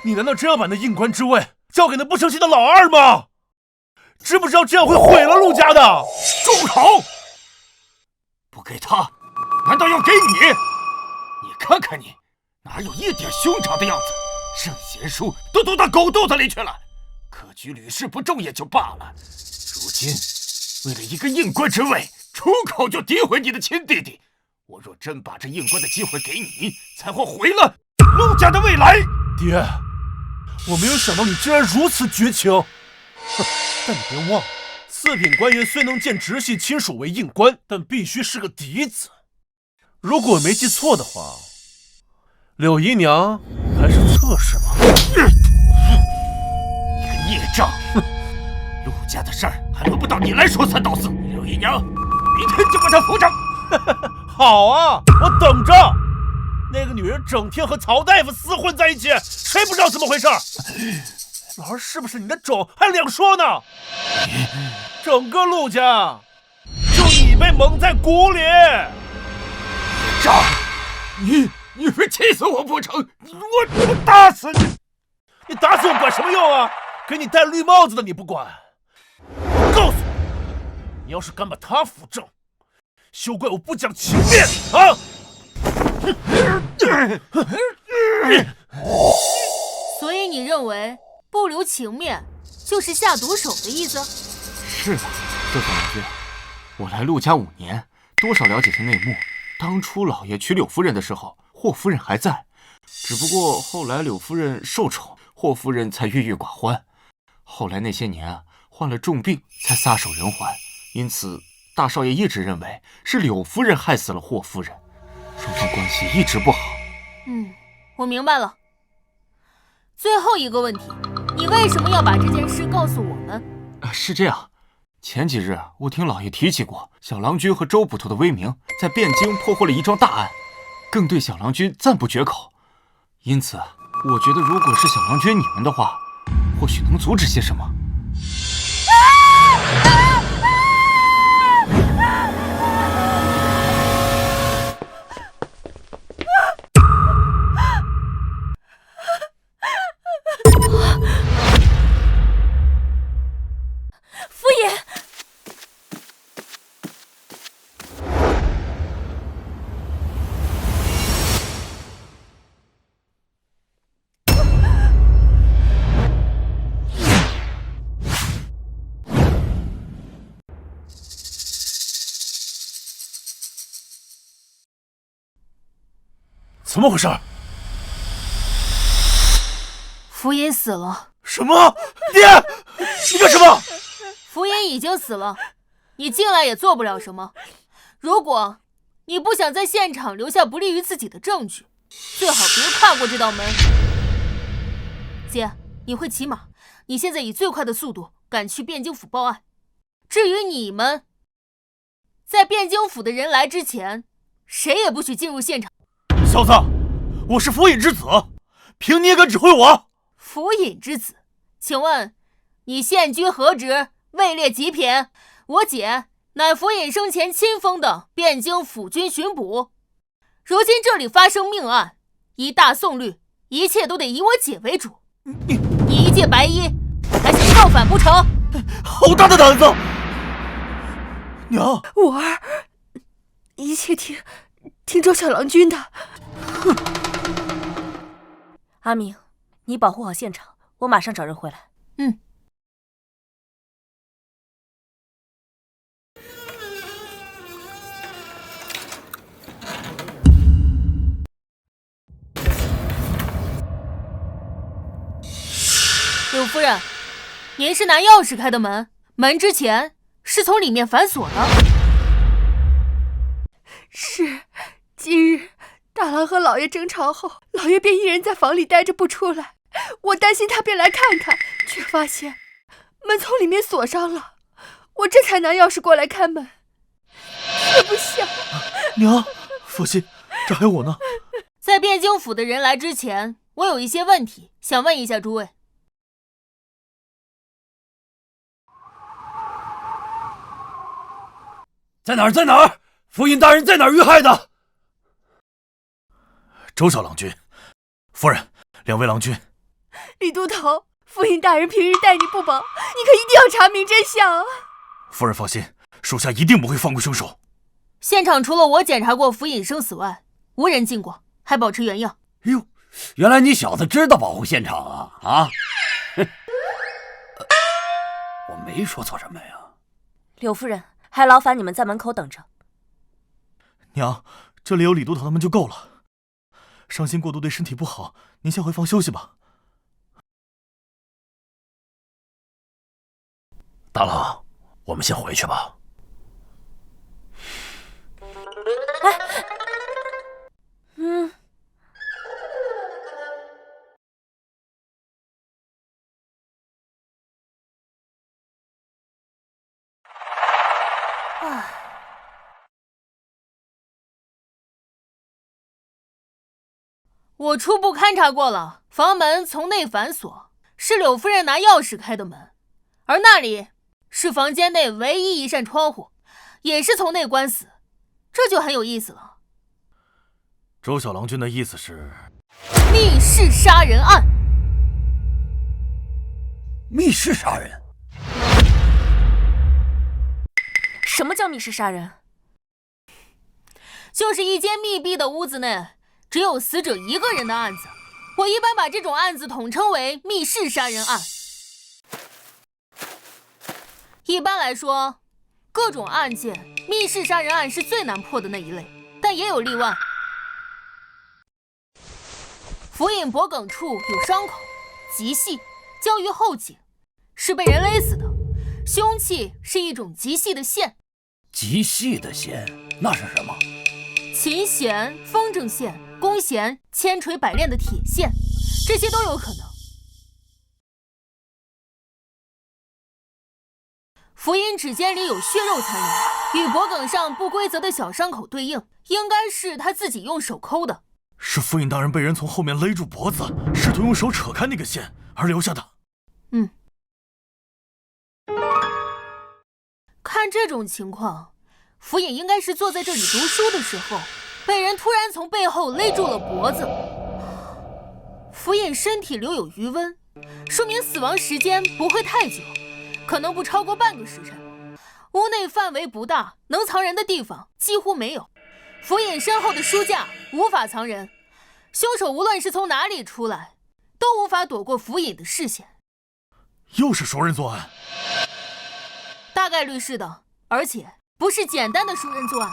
你难道真要把那印官之位交给那不成器的老二吗？知不知道这样会毁了陆家的？住口！不给他，难道要给你？你看看你，哪有一点兄长的样子？圣贤书都读到狗肚子里去了，科举屡试不中也就罢了，如今为了一个印官之位，出口就诋毁你的亲弟弟。我若真把这印官的机会给你，才会毁了陆家的未来。爹，我没有想到你竟然如此绝情。哼，但你别忘了，4品官员虽能见直系亲属为印官，但必须是个嫡子。如果我没记错的话，柳姨娘还是侧室吧？你个孽障！陆家的事儿还轮不到你来说三道四。柳姨娘，明天就把她扶上。好啊，我等着。那个女人整天和曹大夫厮混在一起，谁不知道怎么回事？老儿是不是你的种还两说呢？整个陆家就你被蒙在鼓里。渣，你会气死我不成？我打死你！你打死我管什么用啊？给你戴绿帽子的你不管。我告诉你，你要是敢把他扶正，休怪我不讲情面啊！所以你认为不留情面就是下毒手的意思？是的，周小郎君，我来陆家5年，多少了解些内幕。当初老爷娶柳夫人的时候，霍夫人还在，只不过后来柳夫人受宠，霍夫人才郁郁寡欢。后来那些年啊，患了重病，才撒手人寰。因此，大少爷一直认为是柳夫人害死了霍夫人，双方关系一直不好。我明白了。最后一个问题，你为什么要把这件事告诉我们？是这样，前几日我听老爷提起过小郎君和周捕头的威名，在汴京破获了一桩大案，更对小郎君赞不绝口。因此，我觉得如果是小郎君你们的话，或许能阻止些什么。夫爷，怎么回事？福尹死了。什么？爹，你干什么？福尹已经死了，你进来也做不了什么。如果你不想在现场留下不利于自己的证据，最好别跨过这道门。姐，你会骑马，你现在以最快的速度赶去汴京府报案。至于你们，在汴京府的人来之前，谁也不许进入现场。小子，我是府尹之子，凭你也敢指挥我？府尹之子，请问你现居何职？位列几品？我姐乃府尹生前亲封的汴京府军巡捕。如今这里发生命案，依大宋律，一切都得以我姐为主。你一介白衣，还想造反不成？好大的胆子！娘，我儿，一切听周小郎君的。哼！阿明，你保护好现场，我马上找人回来。柳夫人，您是拿钥匙开的门，门之前是从里面反锁的。是，今日大郎和老爷争吵后，老爷便一人在房里待着不出来，我担心他便来看看，却发现门从里面锁上了，我这才拿钥匙过来开门。却不想，娘，放心，这还有我呢。在汴京府的人来之前，我有一些问题想问一下诸位。在哪儿？在哪儿？府尹大人在哪儿遇害的？周小郎君，夫人，两位郎君。李都头，府尹大人平日待你不薄，你可一定要查明真相啊！夫人放心，属下一定不会放过凶手。现场除了我检查过府尹生死外，无人进过，还保持原样。哎呦，原来你小子知道保护现场啊！啊，我没说错什么呀。柳夫人，还劳烦你们在门口等着。娘，这里有李都头他们就够了。伤心过度对身体不好，您先回房休息吧。大郎，我们先回去吧。我初步勘察过了，房门从内反锁，是柳夫人拿钥匙开的门，而那里是房间内唯一一扇窗户，也是从内关死，这就很有意思了。周小郎君的意思是密室杀人案。密室杀人？什么叫密室杀人？就是一间密闭的屋子内，只有死者一个人的案子。我一般把这种案子统称为密室杀人案。一般来说，各种案件，密室杀人案是最难破的那一类，但也有例外。府尹脖颈处有伤口，极细，交于后颈，是被人勒死的。凶器是一种极细的线。极细的线，那是什么？琴弦、风筝线、弓弦、千锤百炼的铁线，这些都有可能。府尹指尖里有血肉残留，与脖颈上不规则的小伤口对应，应该是他自己用手抠的。是府尹大人被人从后面勒住脖子，试图用手扯开那个线而留下的。看这种情况，府尹应该是坐在这里读书的时候，被人突然从背后勒住了脖子。府尹身体留有余温，说明死亡时间不会太久，可能不超过半个时辰。屋内范围不大，能藏人的地方几乎没有。府尹身后的书架无法藏人，凶手无论是从哪里出来，都无法躲过府尹的视线。又是熟人作案？大概率是的，而且不是简单的熟人作案，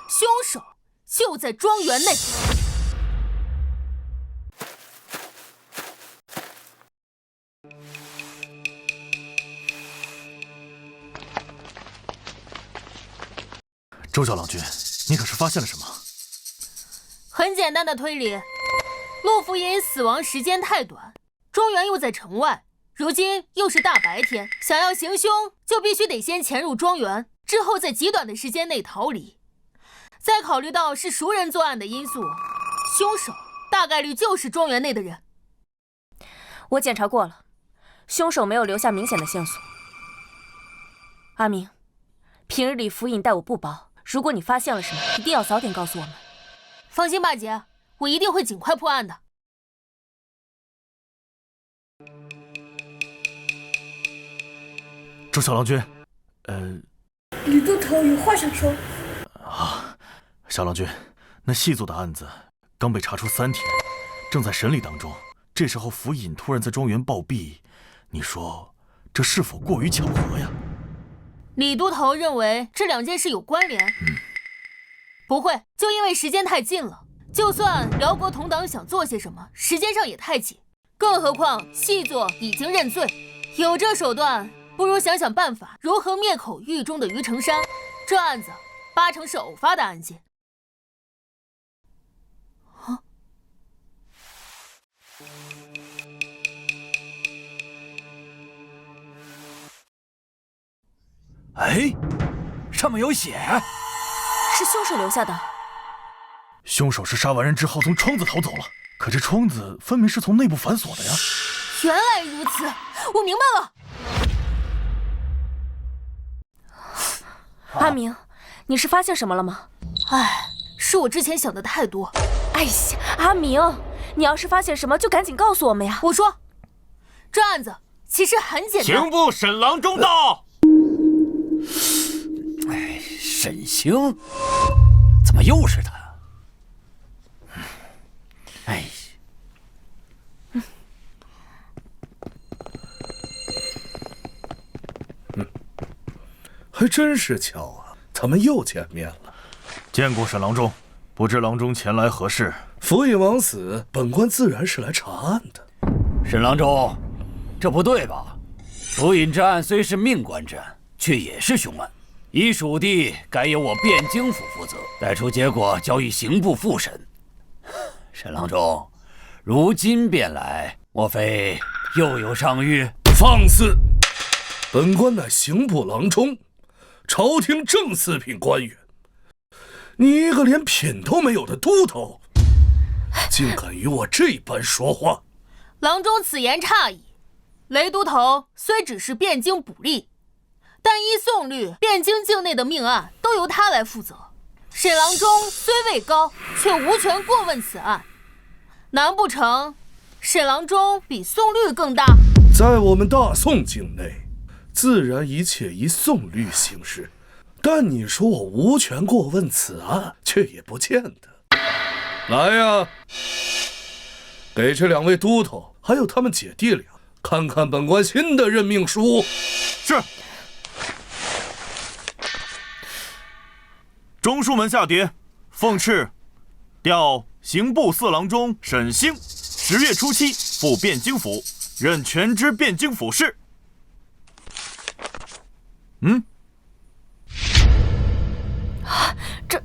凶手就在庄园内。周小郎君，你可是发现了什么？很简单的推理，陆府尹死亡时间太短，庄园又在城外，如今又是大白天，想要行凶就必须得先潜入庄园，之后在极短的时间内逃离。再考虑到是熟人作案的因素，凶手大概率就是庄园内的人。我检查过了，凶手没有留下明显的线索。阿明，平日里府尹待我不薄，如果你发现了什么，一定要早点告诉我们。放心吧，姐，我一定会尽快破案的。周小郎君，李都头有话想说。小郎君，那细作的案子刚被查出3天，正在审理当中。这时候府尹突然在庄园暴毙，你说这是否过于巧合呀？李都头认为这2件事有关联。不会，就因为时间太近了。就算辽国同党想做些什么，时间上也太紧。更何况细作已经认罪，有这手段，不如想想办法如何灭口狱中的于成山。这案子8成是偶发的案件。哎，上面有血，是凶手留下的。凶手是杀完人之后从窗子逃走了，可这窗子分明是从内部反锁的呀。原来如此，我明白了。阿明，你是发现什么了吗？是我之前想的太多。哎呀，阿明，你要是发现什么，就赶紧告诉我们呀。我说，这案子其实很简单。刑部沈郎中到。沈星，怎么又是他？哎，还真是巧啊，咱们又见面了。见过沈郎中，不知郎中前来何事？府尹枉死，本官自然是来查案的。沈郎中，这不对吧？府尹之案虽是命官之案，却也是凶案。依属地该由我汴京府负责，待出结果交予刑部复审。沈郎中，如今便来，莫非又有上谕？放肆！本官乃刑部郎中，朝廷正4品官员。你一个连品都没有的都头，竟敢与我这般说话？郎中此言差矣。雷都头虽只是汴京捕吏，但依宋律，汴京境内的命案都由他来负责。沈郎中虽位高，却无权过问此案。难不成沈郎中比宋律更大？在我们大宋境内，自然一切以宋律行事。但你说我无权过问此案，却也不见得。来呀，给这2位都头还有他们姐弟俩看看本官新的任命书。是。中书门下牒，奉敕调刑部4郎中沈兴10月初7赴汴京府，任全知汴京府事。这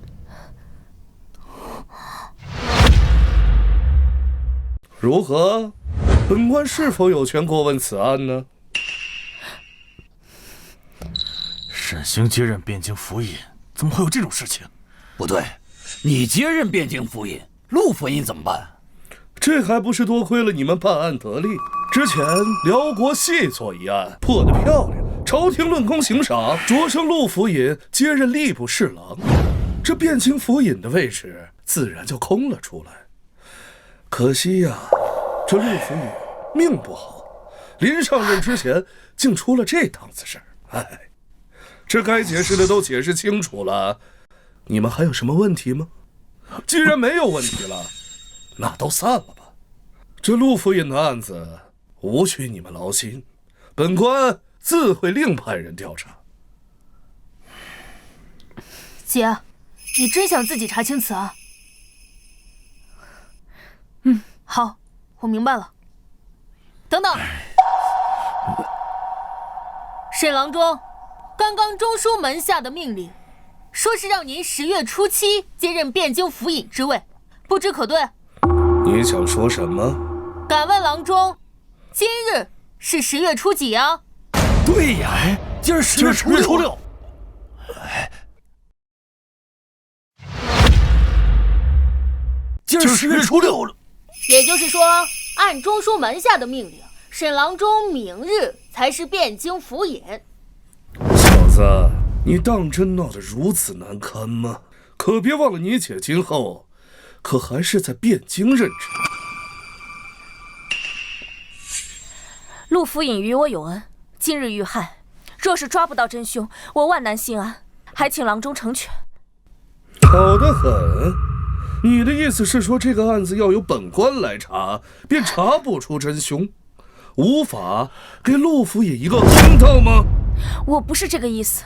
如何？本官是否有权过问此案呢？沈兴接任汴京府尹，怎么会有这种事情？不对，你接任汴京府尹，陆府尹怎么办？这还不是多亏了你们办案得力。之前辽国细作一案，破得漂亮，朝廷论功行赏，擢升陆府尹接任吏部侍郎，这汴京府尹的位置自然就空了出来。可惜呀，这陆府尹命不好，临上任之前竟出了这档子事儿。哎，这该解释的都解释清楚了，你们还有什么问题吗？既然没有问题了，那都散了吧。这陆府尹的案子无需你们劳心，本官自会另派人调查。姐，你真想自己查清此案？好，我明白了。等等，沈郎中，刚刚中书门下的命令，说是让您10月初7接任汴京府尹之位，不知可对？你想说什么？敢问郎中，今日是10月初几啊？对呀，今儿10月初6。今儿10月初6了。也就是说，按中书门下的命令，沈郎中明日才是汴京府尹。小子，你当真闹得如此难堪吗？可别忘了，你姐今后可还是在汴京任职。陆府尹与我有恩，今日遇害，若是抓不到真凶，我万难心安，还请郎中成全。好得很。你的意思是说，这个案子要由本官来查，便查不出真凶，无法给陆府尹一个公道吗？我不是这个意思。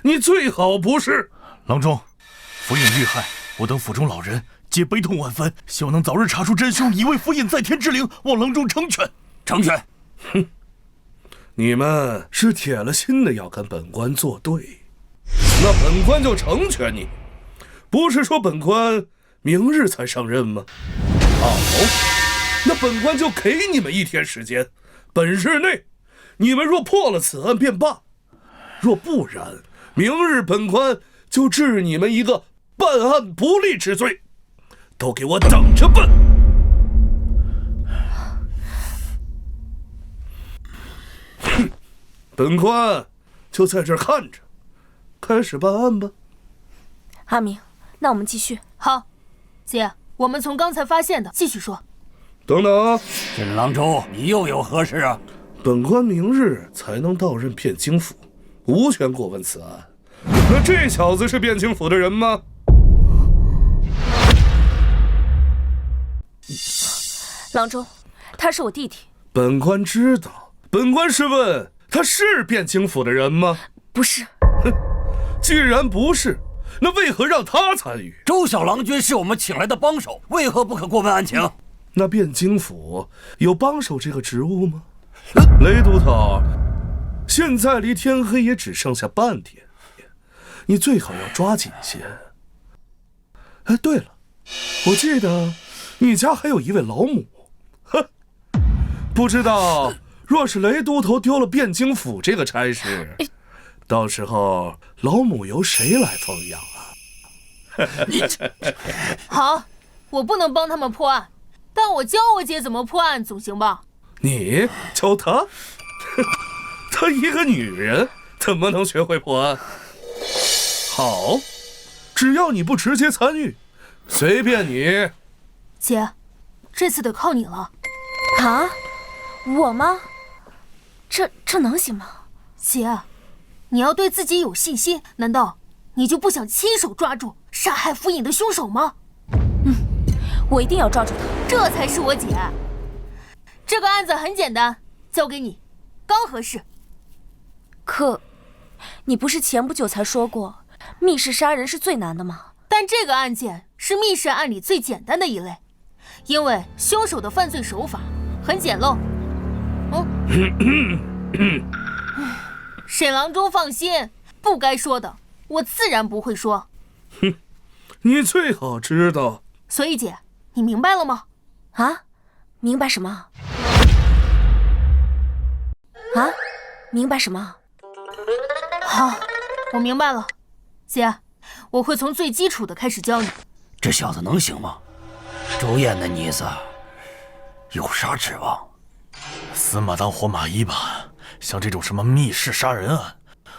你最好不是。郎中，府尹遇害，我等府中老人皆悲痛万分，希望能早日查出真凶，以为府尹在天之灵，望郎中成全。成全。你们是铁了心的要跟本官作对，那本官就成全你。不是说本官明日才上任吗？好，那本官就给你们1天时间，本日内你们若破了此案便罢，若不然，明日本官就治你们一个办案不力之罪，都给我等着办！本官就在这儿看着，开始办案吧。阿明，那我们继续。好，姐，我们从刚才发现的继续说。等等，沈郎中，你又有何事啊？本官明日才能到任汴京府，无权过问此案。那这小子是汴京府的人吗？郎中，他是我弟弟。本官知道，本官是问他是汴京府的人吗？不是。哼，既然不是，那为何让他参与？周小郎君是我们请来的帮手，为何不可过问案情？那汴京府有帮手这个职务吗？雷都头，现在离天黑也只剩下半天，你最好要抓紧些。哎，对了，我记得你家还有一位老母，呵，不知道若是雷都头丢了汴京府这个差事，到时候老母由谁来奉养啊？你好，我不能帮他们破案，但我教我姐怎么破案总行吧？你教她？她一个女人怎么能学会破案？好，只要你不直接参与，随便你。姐，这次得靠你了。啊，我吗？这能行吗？姐，你要对自己有信心，难道你就不想亲手抓住杀害福尹的凶手吗？我一定要抓住他，这才是我姐。这个案子很简单，交给你，刚合适。可，你不是前不久才说过，密室杀人是最难的吗？但这个案件是密室案里最简单的一类，因为凶手的犯罪手法很简陋。沈郎中放心，不该说的我自然不会说。哼，你最好知道。所以姐，你明白了吗？啊？明白什么？啊？明白什么？好，我明白了。姐，我会从最基础的开始教你。这小子能行吗？周燕的妮子有啥指望？死马当活马医吧。像这种什么密室杀人案，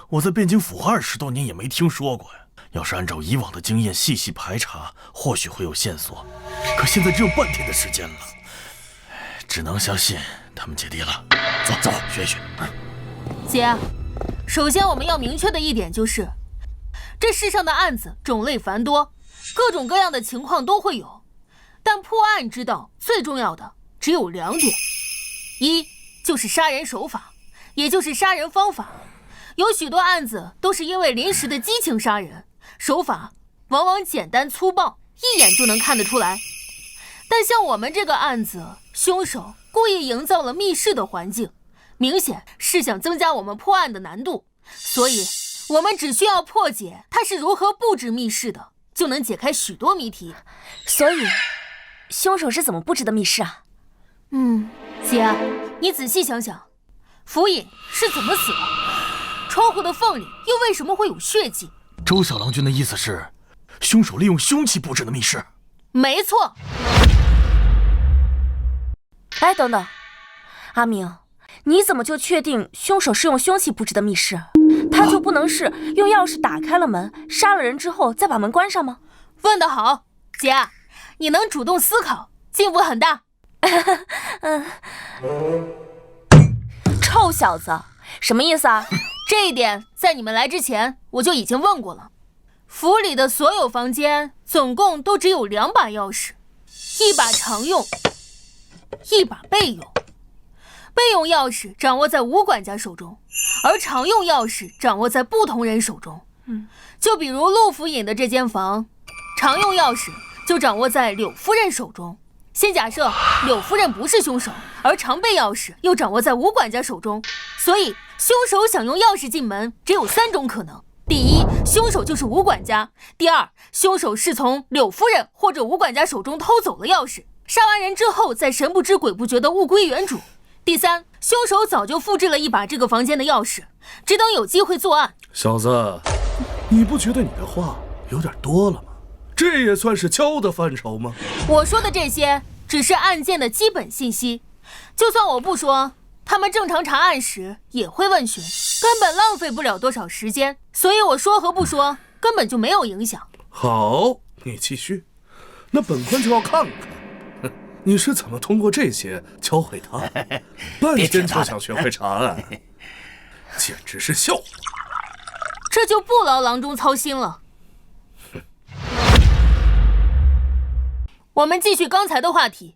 我在汴京府20多年也没听说过呀。要是按照以往的经验细细排查，或许会有线索。可现在只有半天的时间了，只能相信他们姐弟了。走，学学。姐，首先我们要明确的一点就是，这世上的案子种类繁多，各种各样的情况都会有，但破案之道最重要的只有2点，一就是杀人手法，也就是杀人方法。有许多案子都是因为临时的激情杀人，手法往往简单粗暴，一眼就能看得出来。但像我们这个案子，凶手故意营造了密室的环境，明显是想增加我们破案的难度，所以我们只需要破解他是如何布置密室的，就能解开许多谜题。所以，凶手是怎么布置的密室啊？姐，你仔细想想，福尹是怎么死的？窗户的缝里又为什么会有血迹？周小郎君的意思是，凶手利用凶器布置的密室？没错。哎，等等，阿明，你怎么就确定凶手是用凶器布置的密室？他就不能是用钥匙打开了门，杀了人之后再把门关上吗？问得好，姐，你能主动思考，进步很大。臭小子，什么意思啊？这一点在你们来之前我就已经问过了。府里的所有房间总共都只有2把钥匙，一把常用，一把备用。备用钥匙掌握在吴管家手中，而常用钥匙掌握在不同人手中。就比如陆府尹的这间房，常用钥匙就掌握在柳夫人手中。先假设柳夫人不是凶手，而常备钥匙又掌握在吴管家手中，所以凶手想用钥匙进门只有3种可能：第一，凶手就是吴管家；第二，凶手是从柳夫人或者吴管家手中偷走了钥匙，杀完人之后再神不知鬼不觉地物归原主；第三，凶手早就复制了一把这个房间的钥匙，只等有机会作案。小子，你不觉得你的话有点多了吗？这也算是敲的范畴吗？我说的这些只是案件的基本信息，就算我不说，他们正常查案时也会问询，根本浪费不了多少时间，所以我说和不说根本就没有影响。好，你继续。那本官就要看看，你是怎么通过这些教会他，半天就想学会查案，简直是笑话。这就不劳郎中操心了。我们继续刚才的话题。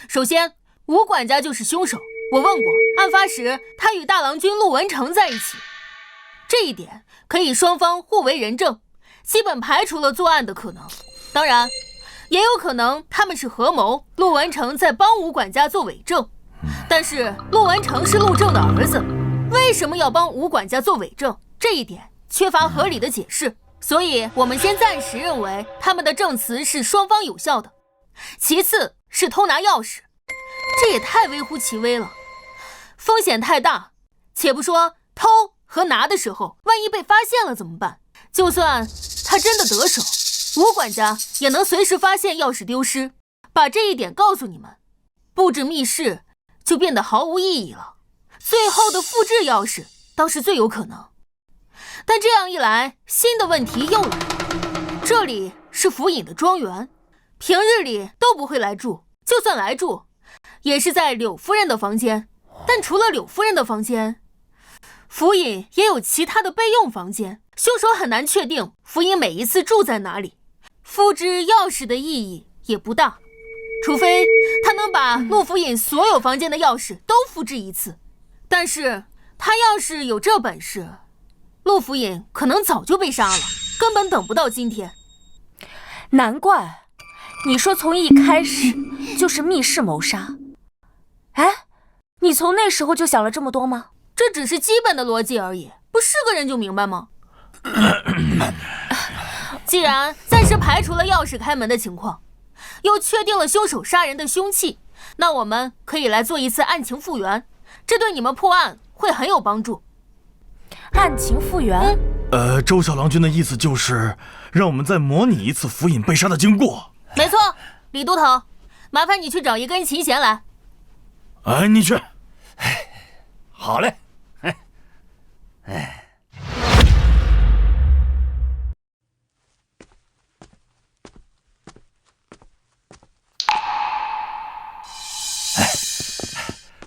首先，吴管家就是凶手。我问过，案发时他与大郎君陆文成在一起，这一点可以双方互为人证，基本排除了作案的可能。当然，也有可能他们是合谋，陆文成在帮吴管家做伪证。但是陆文成是陆正的儿子，为什么要帮吴管家做伪证？这一点缺乏合理的解释，所以我们先暂时认为他们的证词是双方有效的。其次是偷拿钥匙，这也太微乎其微了，风险太大。且不说偷和拿的时候，万一被发现了怎么办？就算他真的得手，吴管家也能随时发现钥匙丢失。把这一点告诉你们，布置密室就变得毫无意义了。最后的复制钥匙倒是最有可能，但这样一来，新的问题又来了。这里是府尹的庄园，平日里都不会来住，就算来住，也是在柳夫人的房间。但除了柳夫人的房间，府尹也有其他的备用房间，凶手很难确定府尹每一次住在哪里。复制钥匙的意义也不大，除非他能把陆府尹所有房间的钥匙都复制一次。但是他要是有这本事，陆府尹可能早就被杀了，根本等不到今天。难怪你说从一开始就是密室谋杀。哎，你从那时候就想了这么多吗？这只是基本的逻辑而已，不是个人就明白吗？既然暂时排除了钥匙开门的情况，又确定了凶手杀人的凶器，那我们可以来做一次案情复原，这对你们破案会很有帮助。案情复原？周小郎君的意思就是让我们再模拟一次府尹被杀的经过。没错，李都头，麻烦你去找一根琴弦来。哎，你去。好嘞。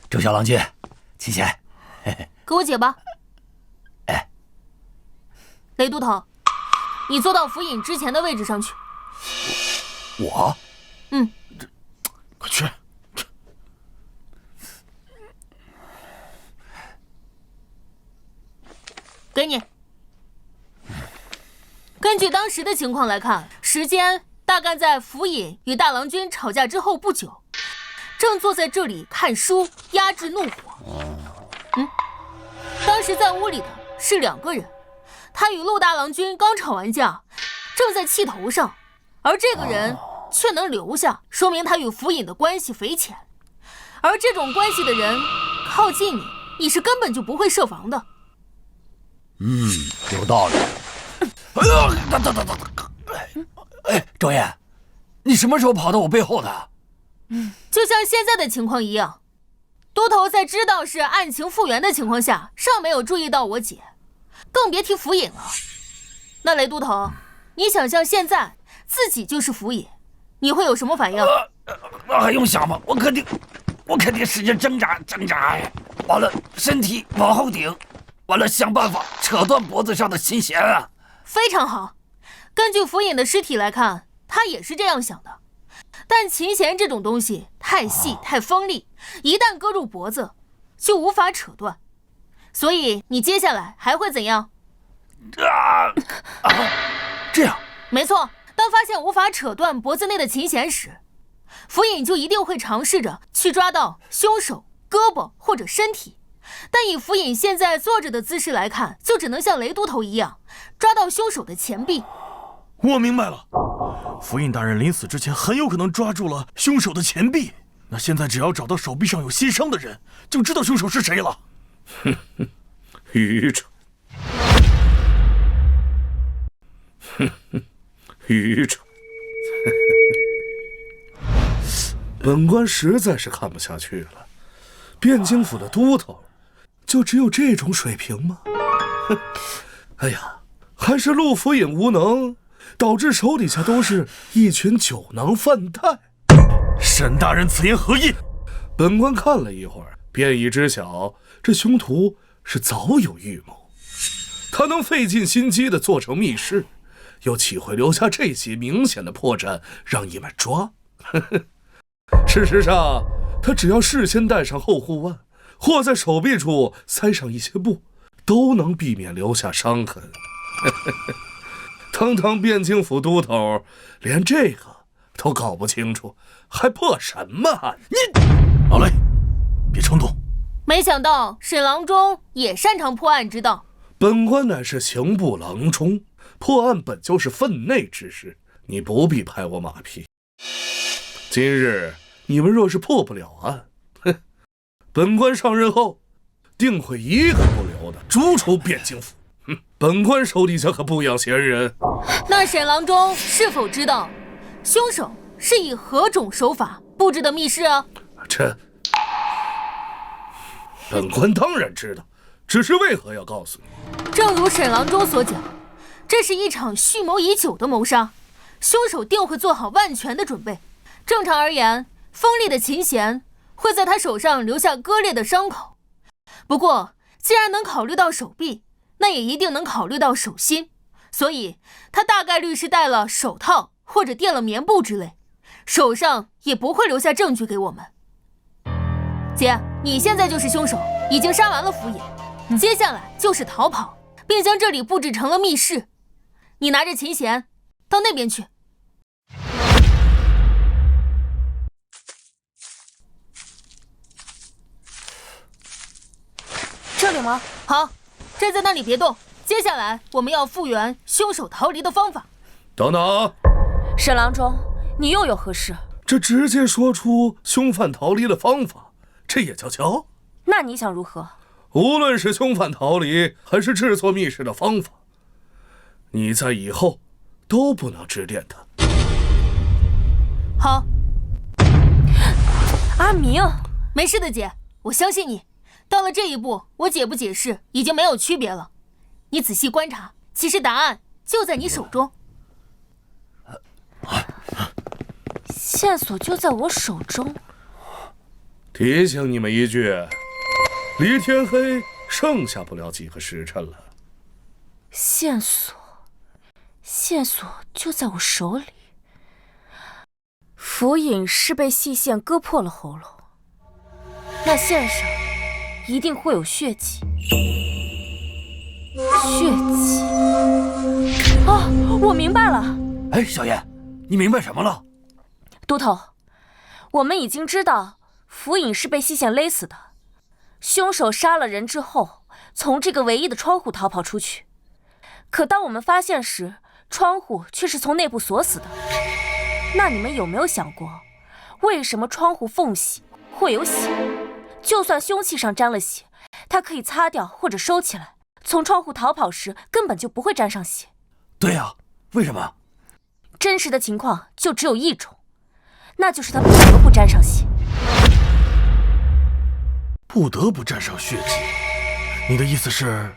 周小郎君，琴弦，给我解吧。哎，雷都头，你坐到府尹之前的位置上去。我？快去。给你。根据当时的情况来看，时间大概在府尹与大郎君吵架之后不久，正坐在这里看书，压制怒火。当时在屋里的是2个人，他与陆大郎君刚吵完架，正在气头上，而这个人却能留下，说明他与府尹的关系匪浅。而这种关系的人靠近你，你是根本就不会设防的。有道理。哎，周燕，你什么时候跑到我背后的？就像现在的情况一样，都头在知道是案情复原的情况下，尚没有注意到我姐，更别提府尹了。那雷都头，你想象现在自己就是府尹，你会有什么反应？那还用想吗？我肯定使劲挣扎，完了身体往后顶，完了想办法扯断脖子上的琴弦啊！非常好，根据府尹的尸体来看，他也是这样想的。但琴弦这种东西太细太锋利，一旦割入脖子，就无法扯断。所以你接下来还会怎样？这样？没错，当发现无法扯断脖子内的琴弦时，府尹就一定会尝试着去抓到凶手胳膊或者身体。但以府尹现在坐着的姿势来看，就只能像雷都头一样抓到凶手的前臂。我明白了，府尹大人临死之前很有可能抓住了凶手的前臂。那现在只要找到手臂上有新伤的人，就知道凶手是谁了。愚蠢！愚蠢！本官实在是看不下去了，汴京府的都头就只有这种水平吗？哎呀，还是陆府尹无能，导致手底下都是一群酒囊饭袋。沈大人此言何意？本官看了一会儿，便已知晓这凶徒是早有预谋。他能费尽心机地做成密室，又岂会留下这些明显的破绽让你们抓？事实上，他只要事先带上后护腕，或在手臂处塞上一些布，都能避免留下伤痕。堂堂汴京府都头，连这个都搞不清楚，还破什么案？你老雷，别冲动。没想到沈郎中也擅长破案之道。本官乃是刑部郎中，破案本就是分内之事，你不必拍我马屁。今日你们若是破不了案，本官上任后定会一个不留的逐出汴京府。本官手底下可不养闲人。那沈郎中是否知道凶手是以何种手法布置的密室啊？这本官当然知道，只是为何要告诉你？正如沈郎中所讲，这是一场蓄谋已久的谋杀，凶手定会做好万全的准备。正常而言，锋利的琴弦会在他手上留下割裂的伤口。不过，既然能考虑到手臂，那也一定能考虑到手心，所以他大概率是戴了手套或者垫了棉布之类，手上也不会留下证据给我们。姐，你现在就是凶手，已经杀完了福尹，接下来就是逃跑，并将这里布置成了密室。你拿着琴弦到那边去。这里吗？好，站在那里别动。接下来我们要复原凶手逃离的方法。等等，沈郎中，你又有何事？这直接说出凶犯逃离的方法，这也叫教？那你想如何？无论是凶犯逃离，还是制作密室的方法，你在以后都不能指点他。好。阿明，没事的姐，我相信你。到了这一步，我解不解释已经没有区别了。你仔细观察，其实答案就在你手中。线索就在我手中。提醒你们一句，离天黑剩下不了几个时辰了。线索就在我手里。福尹是被细线割破了喉咙，那线上一定会有血迹。哦，我明白了。哎，小燕，你明白什么了？都头，我们已经知道福尹是被细线勒死的，凶手杀了人之后，从这个唯一的窗户逃跑出去。可当我们发现时，窗户却是从内部锁死的。那你们有没有想过，为什么窗户缝隙会有血？就算凶器上沾了血，它可以擦掉或者收起来，从窗户逃跑时根本就不会沾上血。对呀，为什么？真实的情况就只有一种，那就是他不得不沾上血。不得不沾上血迹？你的意思是？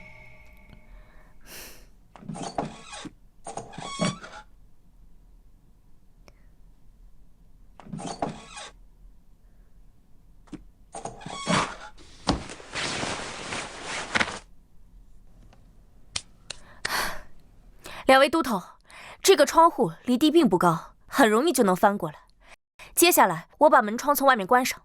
两位都头，这个窗户离地并不高，很容易就能翻过来。接下来我把门窗从外面关上。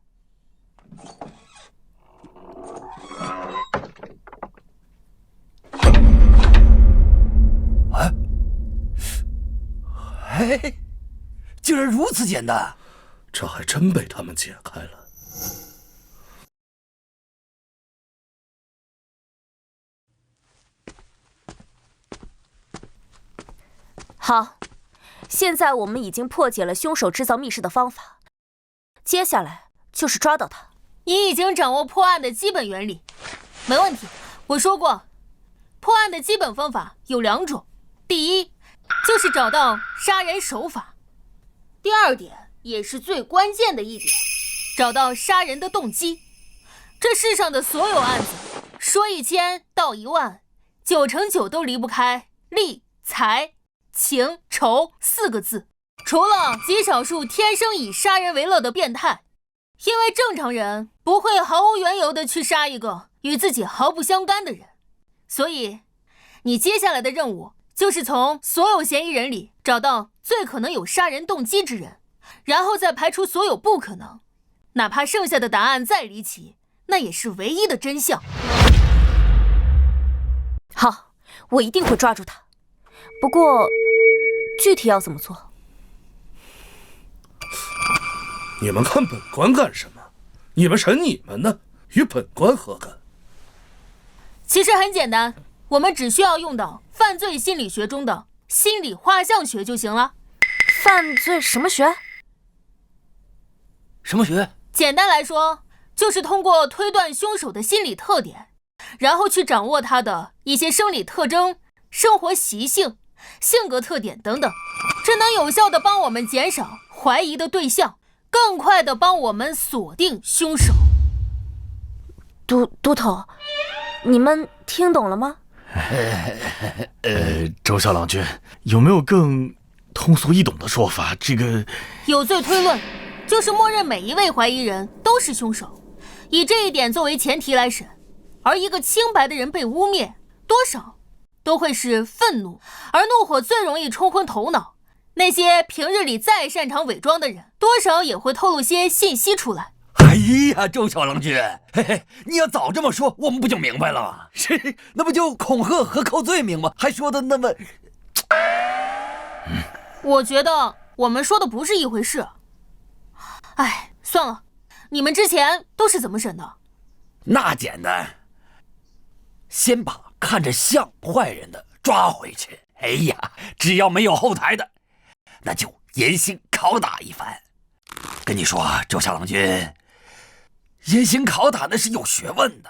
哎，竟然如此简单，这还真被他们解开了。好，现在我们已经破解了凶手制造密室的方法，接下来就是抓到他。你已经掌握破案的基本原理，没问题。我说过，破案的基本方法有2种，第一就是找到杀人手法，第二点也是最关键的一点，找到杀人的动机。这世上的所有案子，说1000道10000，9成9都离不开利、财、情、仇4个字，除了极少数天生以杀人为乐的变态，因为正常人不会毫无缘由的去杀一个与自己毫不相干的人。所以你接下来的任务就是从所有嫌疑人里找到最可能有杀人动机之人，然后再排除所有不可能，哪怕剩下的答案再离奇，那也是唯一的真相。好，我一定会抓住他。不过具体要怎么做？你们看本官干什么？你们审你们呢，与本官何干？其实很简单，我们只需要用到犯罪心理学中的心理画像学就行了。犯罪什么学？什么学？简单来说，就是通过推断凶手的心理特点，然后去掌握他的一些生理特征、生活习性、性格特点等等，这能有效地帮我们减少怀疑的对象，更快地帮我们锁定凶手。都头，你们听懂了吗？周小郎君，有没有更通俗易懂的说法？这个有罪推论，就是默认每一位怀疑人都是凶手，以这一点作为前提来审。而一个清白的人被污蔑，多少都会是愤怒，而怒火最容易冲昏头脑。那些平日里再擅长伪装的人，多少也会透露些信息出来。哎呀，周小郎君，嘿嘿，你要早这么说，我们不就明白了吗？是，那不就恐吓和扣罪名吗？还说的那么……我觉得我们说的不是一回事。哎，算了，你们之前都是怎么审的？那简单，先把看着像坏人的抓回去。哎呀，只要没有后台的，那就严刑拷打一番。跟你说，周小郎君，严刑拷打那是有学问的。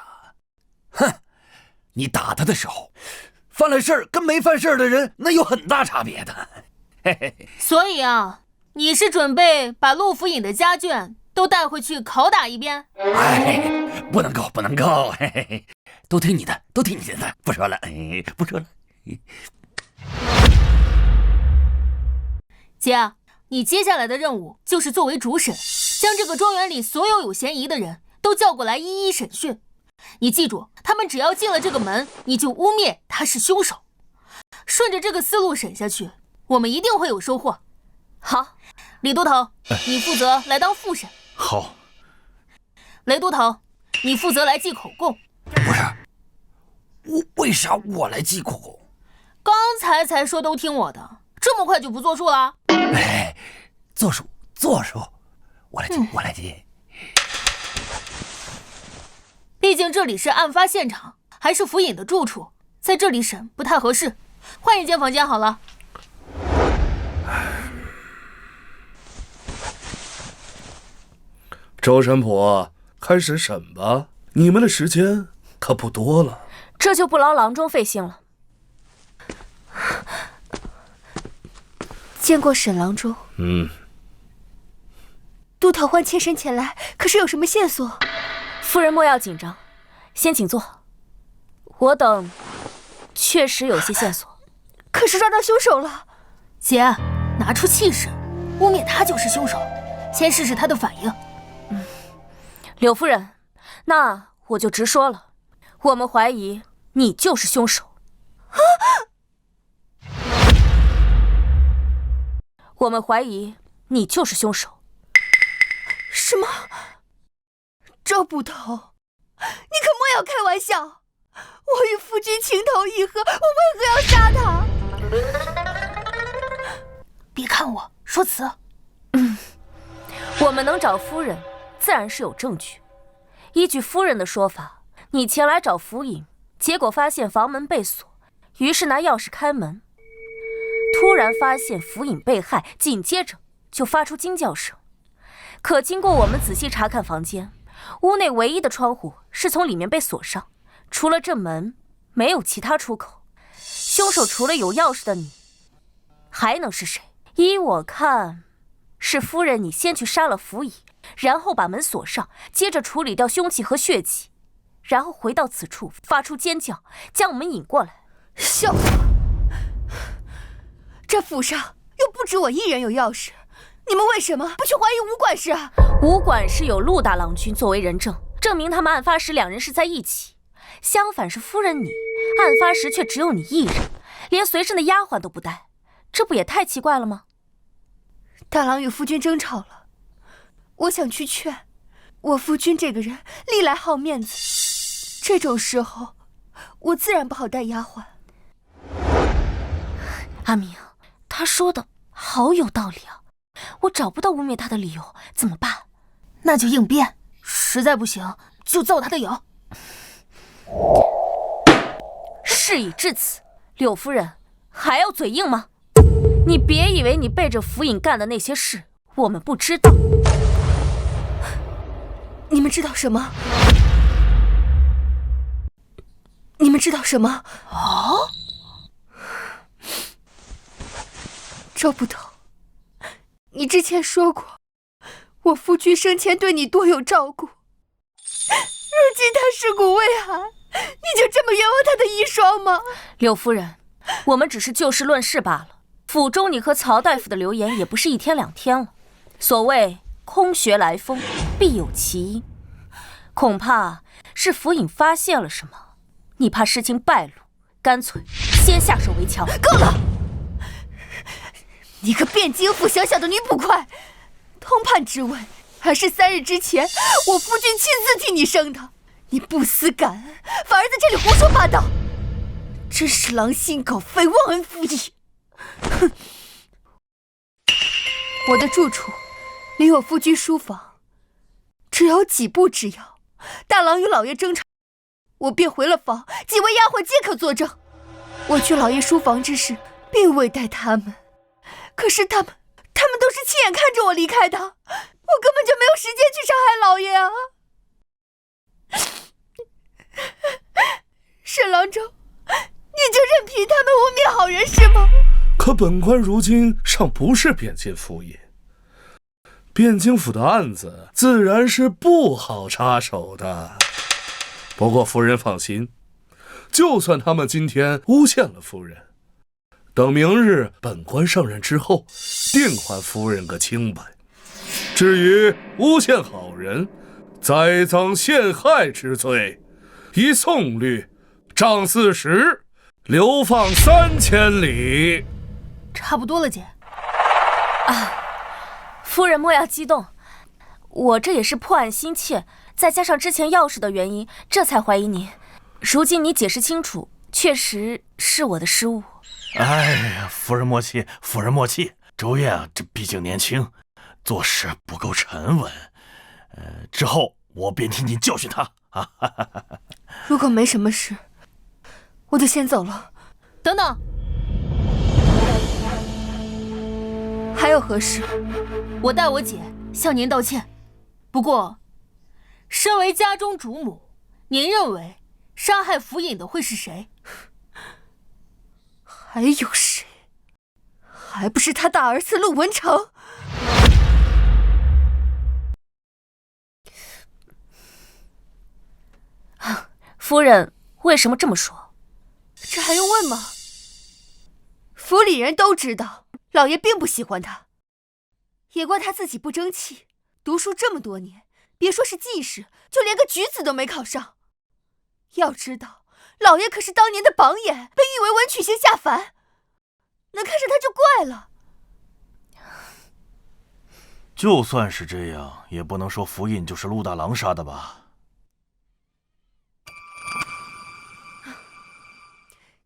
哼，你打他的时候，犯了事儿跟没犯事儿的人那有很大差别的。嘿嘿。所以啊，你是准备把陆府尹的家眷都带回去拷打一遍？哎，不能够，不能够，嘿嘿嘿，都听你的，都听你的，不说了，不说了。姐，你接下来的任务就是作为主审，将这个庄园里所有有嫌疑的人都叫过来一一审讯。你记住，他们只要进了这个门，你就污蔑他是凶手。顺着这个思路审下去，我们一定会有收获。好，李都头，你负责来当副审。好。雷都头，你负责来记口供。不是，为啥我来记口供？刚才说都听我的，这么快就不作数了？哎，作数，我来记，我来记。毕竟这里是案发现场，还是府尹的住处，在这里审不太合适，换一间房间好了。周神婆，开始审吧，你们的时间可不多了。这就不劳郎中费心了。见过沈郎中。都头唤妾身前来，可是有什么线索？夫人莫要紧张，先请坐。我等确实有些线索。可是抓到凶手了。姐，拿出气势，污蔑他就是凶手，先试试他的反应。柳夫人，那我就直说了，我们怀疑你就是凶手。我们怀疑你就是凶手。什么？周捕头，你可莫要开玩笑！我与夫君情投意合，我为何要杀他？别看我说辞。我们能找夫人，自然是有证据。依据夫人的说法，你前来找府尹，结果发现房门被锁，于是拿钥匙开门，突然发现府尹被害，紧接着就发出惊叫声。可经过我们仔细查看房间，屋内唯一的窗户是从里面被锁上，除了这门，没有其他出口。凶手除了有钥匙的你，还能是谁？依我看，是夫人你先去杀了府尹，然后把门锁上，接着处理掉凶器和血迹，然后回到此处发出尖叫，将我们引过来。笑话！这府上又不止我一人有钥匙，你们为什么不去怀疑吴管事啊？吴管事有陆大郎君作为人证，证明他们案发时两人是在一起。相反是夫人你，案发时却只有你一人，连随身的丫鬟都不带，这不也太奇怪了吗？大郎与夫君争吵了，我想去劝。我夫君这个人历来好面子，这种时候我自然不好带丫鬟。阿明，他说的好有道理啊，我找不到污蔑他的理由，怎么办？那就应变，实在不行就造他的谣。事已至此，柳夫人还要嘴硬吗？你别以为你背着府尹干的那些事我们不知道。你们知道什么？你们知道什么？哦，周捕头，你之前说过，我夫君生前对你多有照顾，如今他尸骨未寒，你就这么冤枉他的遗孀吗？柳夫人，我们只是就事论事罢了。府中你和曹大夫的流言也不是一天两天了。所谓空穴来风，必有其因。恐怕是府尹发现了什么，你怕事情败露，干脆先下手为强。够了！你个汴京府小小的女捕快，通判之位还是3日之前我夫君亲自替你生的，你不思感恩，反而在这里胡说八道，真是狼心狗肺，忘恩负义！哼！我的住处离我夫君书房只有几步之遥，大郎与老爷争吵，我便回了房，几位丫鬟皆可作证。我去老爷书房之时，并未带他们，可是他们都是亲眼看着我离开的，我根本就没有时间去杀害老爷啊！沈郎中，你就任凭他们污蔑好人是吗？可本官如今尚不是汴京府尹，汴京府的案子自然是不好插手的。不过夫人放心，就算他们今天诬陷了夫人，等明日本官上任之后，定还夫人个清白。至于诬陷好人、栽赃陷害之罪，依宋律杖40，流放3000里。差不多了，姐。夫人莫要激动，我这也是破案心切，再加上之前钥匙的原因，这才怀疑您。如今你解释清楚，确实是我的失误。哎呀，夫人莫气，夫人莫气。周燕啊，这毕竟年轻，做事不够沉稳。之后我便替您教训他啊。如果没什么事，我就先走了。等等，还有何事？我代我姐向您道歉。不过，身为家中主母，您认为杀害府尹的会是谁？还有谁？还不是他大儿子陆文成？夫人为什么这么说？这还用问吗？府里人都知道，老爷并不喜欢他，也怪他自己不争气，读书这么多年，别说是进士，就连个举子都没考上。要知道，老爷可是当年的榜眼，被誉为文曲星下凡，能看上他就怪了。就算是这样，也不能说府尹就是陆大郎杀的吧？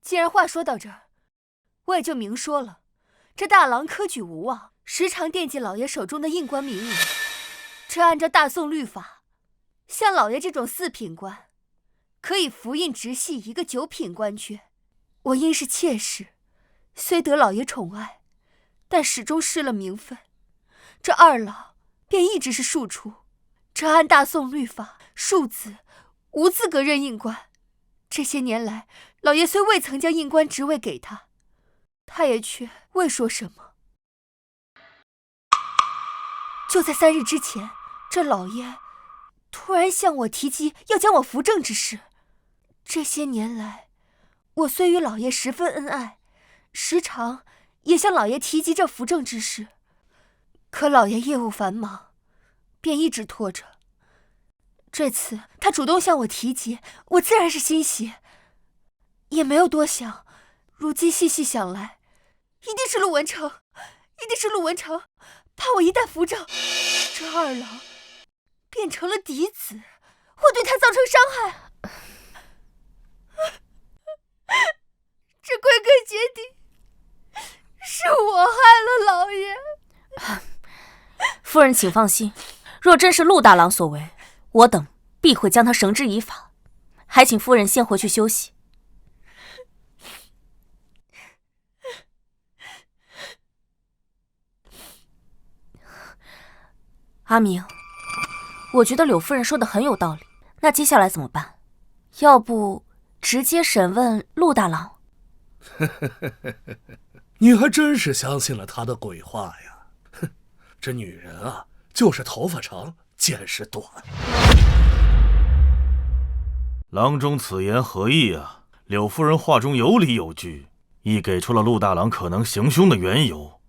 既然话说到这儿，我也就明说了。这大郎科举无望，时常惦记老爷手中的印官名额。这按照大宋律法，像老爷这种4品官，可以服印直系一个9品官缺。我因是妾室，虽得老爷宠爱，但始终失了名分。这二老便一直是庶出。这按大宋律法，庶子无资格任印官。这些年来，老爷虽未曾将印官职位给他，他也却未说什么。就在3日之前，这老爷突然向我提及要将我扶正之事。这些年来，我虽与老爷十分恩爱，时常也向老爷提及这扶正之事，可老爷业务繁忙，便一直拖着。这次他主动向我提及，我自然是欣喜，也没有多想。如今细细想来，一定是陆文成，怕我一旦扶正，这二老变成了嫡子，会对他造成伤害。这归根结底是我害了老爷。夫人请放心，若真是陆大郎所为，我等必会将他绳之以法。还请夫人先回去休息。阿明，我觉得柳夫人说的很有道理，那接下来怎么办？要不直接审问陆大郎？你还真是相信了他的鬼话呀！哼，这女人啊，就是头发长，见识短。郎中此言何意啊？柳夫人话中有理有据，亦给出了陆大郎可能行凶的缘由。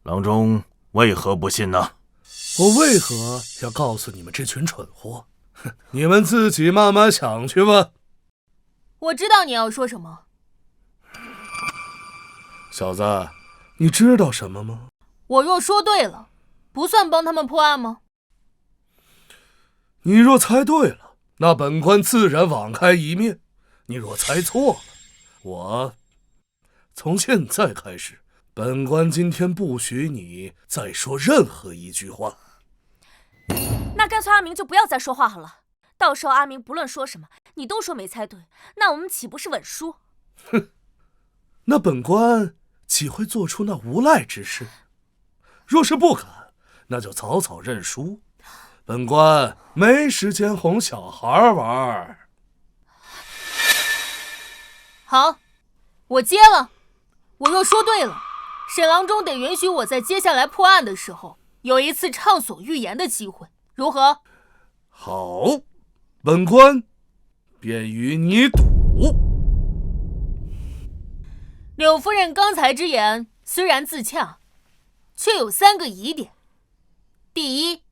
郎中为何不信呢？我为何要告诉你们这群蠢货？你们自己慢慢想去吧。我知道你要说什么。小子，你知道什么吗？我若说对了，不算帮他们破案吗？你若猜对了，那本官自然网开一面；你若猜错了，我从现在开始，本官今天不许你再说任何一句话。那干脆阿明就不要再说话好了，到时候阿明不论说什么，你都说没猜对，那我们岂不是稳输？哼，那本官岂会做出那无赖之事？若是不敢，那就草草认输。本官没时间哄小孩玩。好，我接了。我若说对了，沈郎中得允许我在接下来破案的时候有一次畅所欲言的机会，如何？好，本官便与你赌。柳夫人刚才之言虽然自洽，却有3个疑点。第一，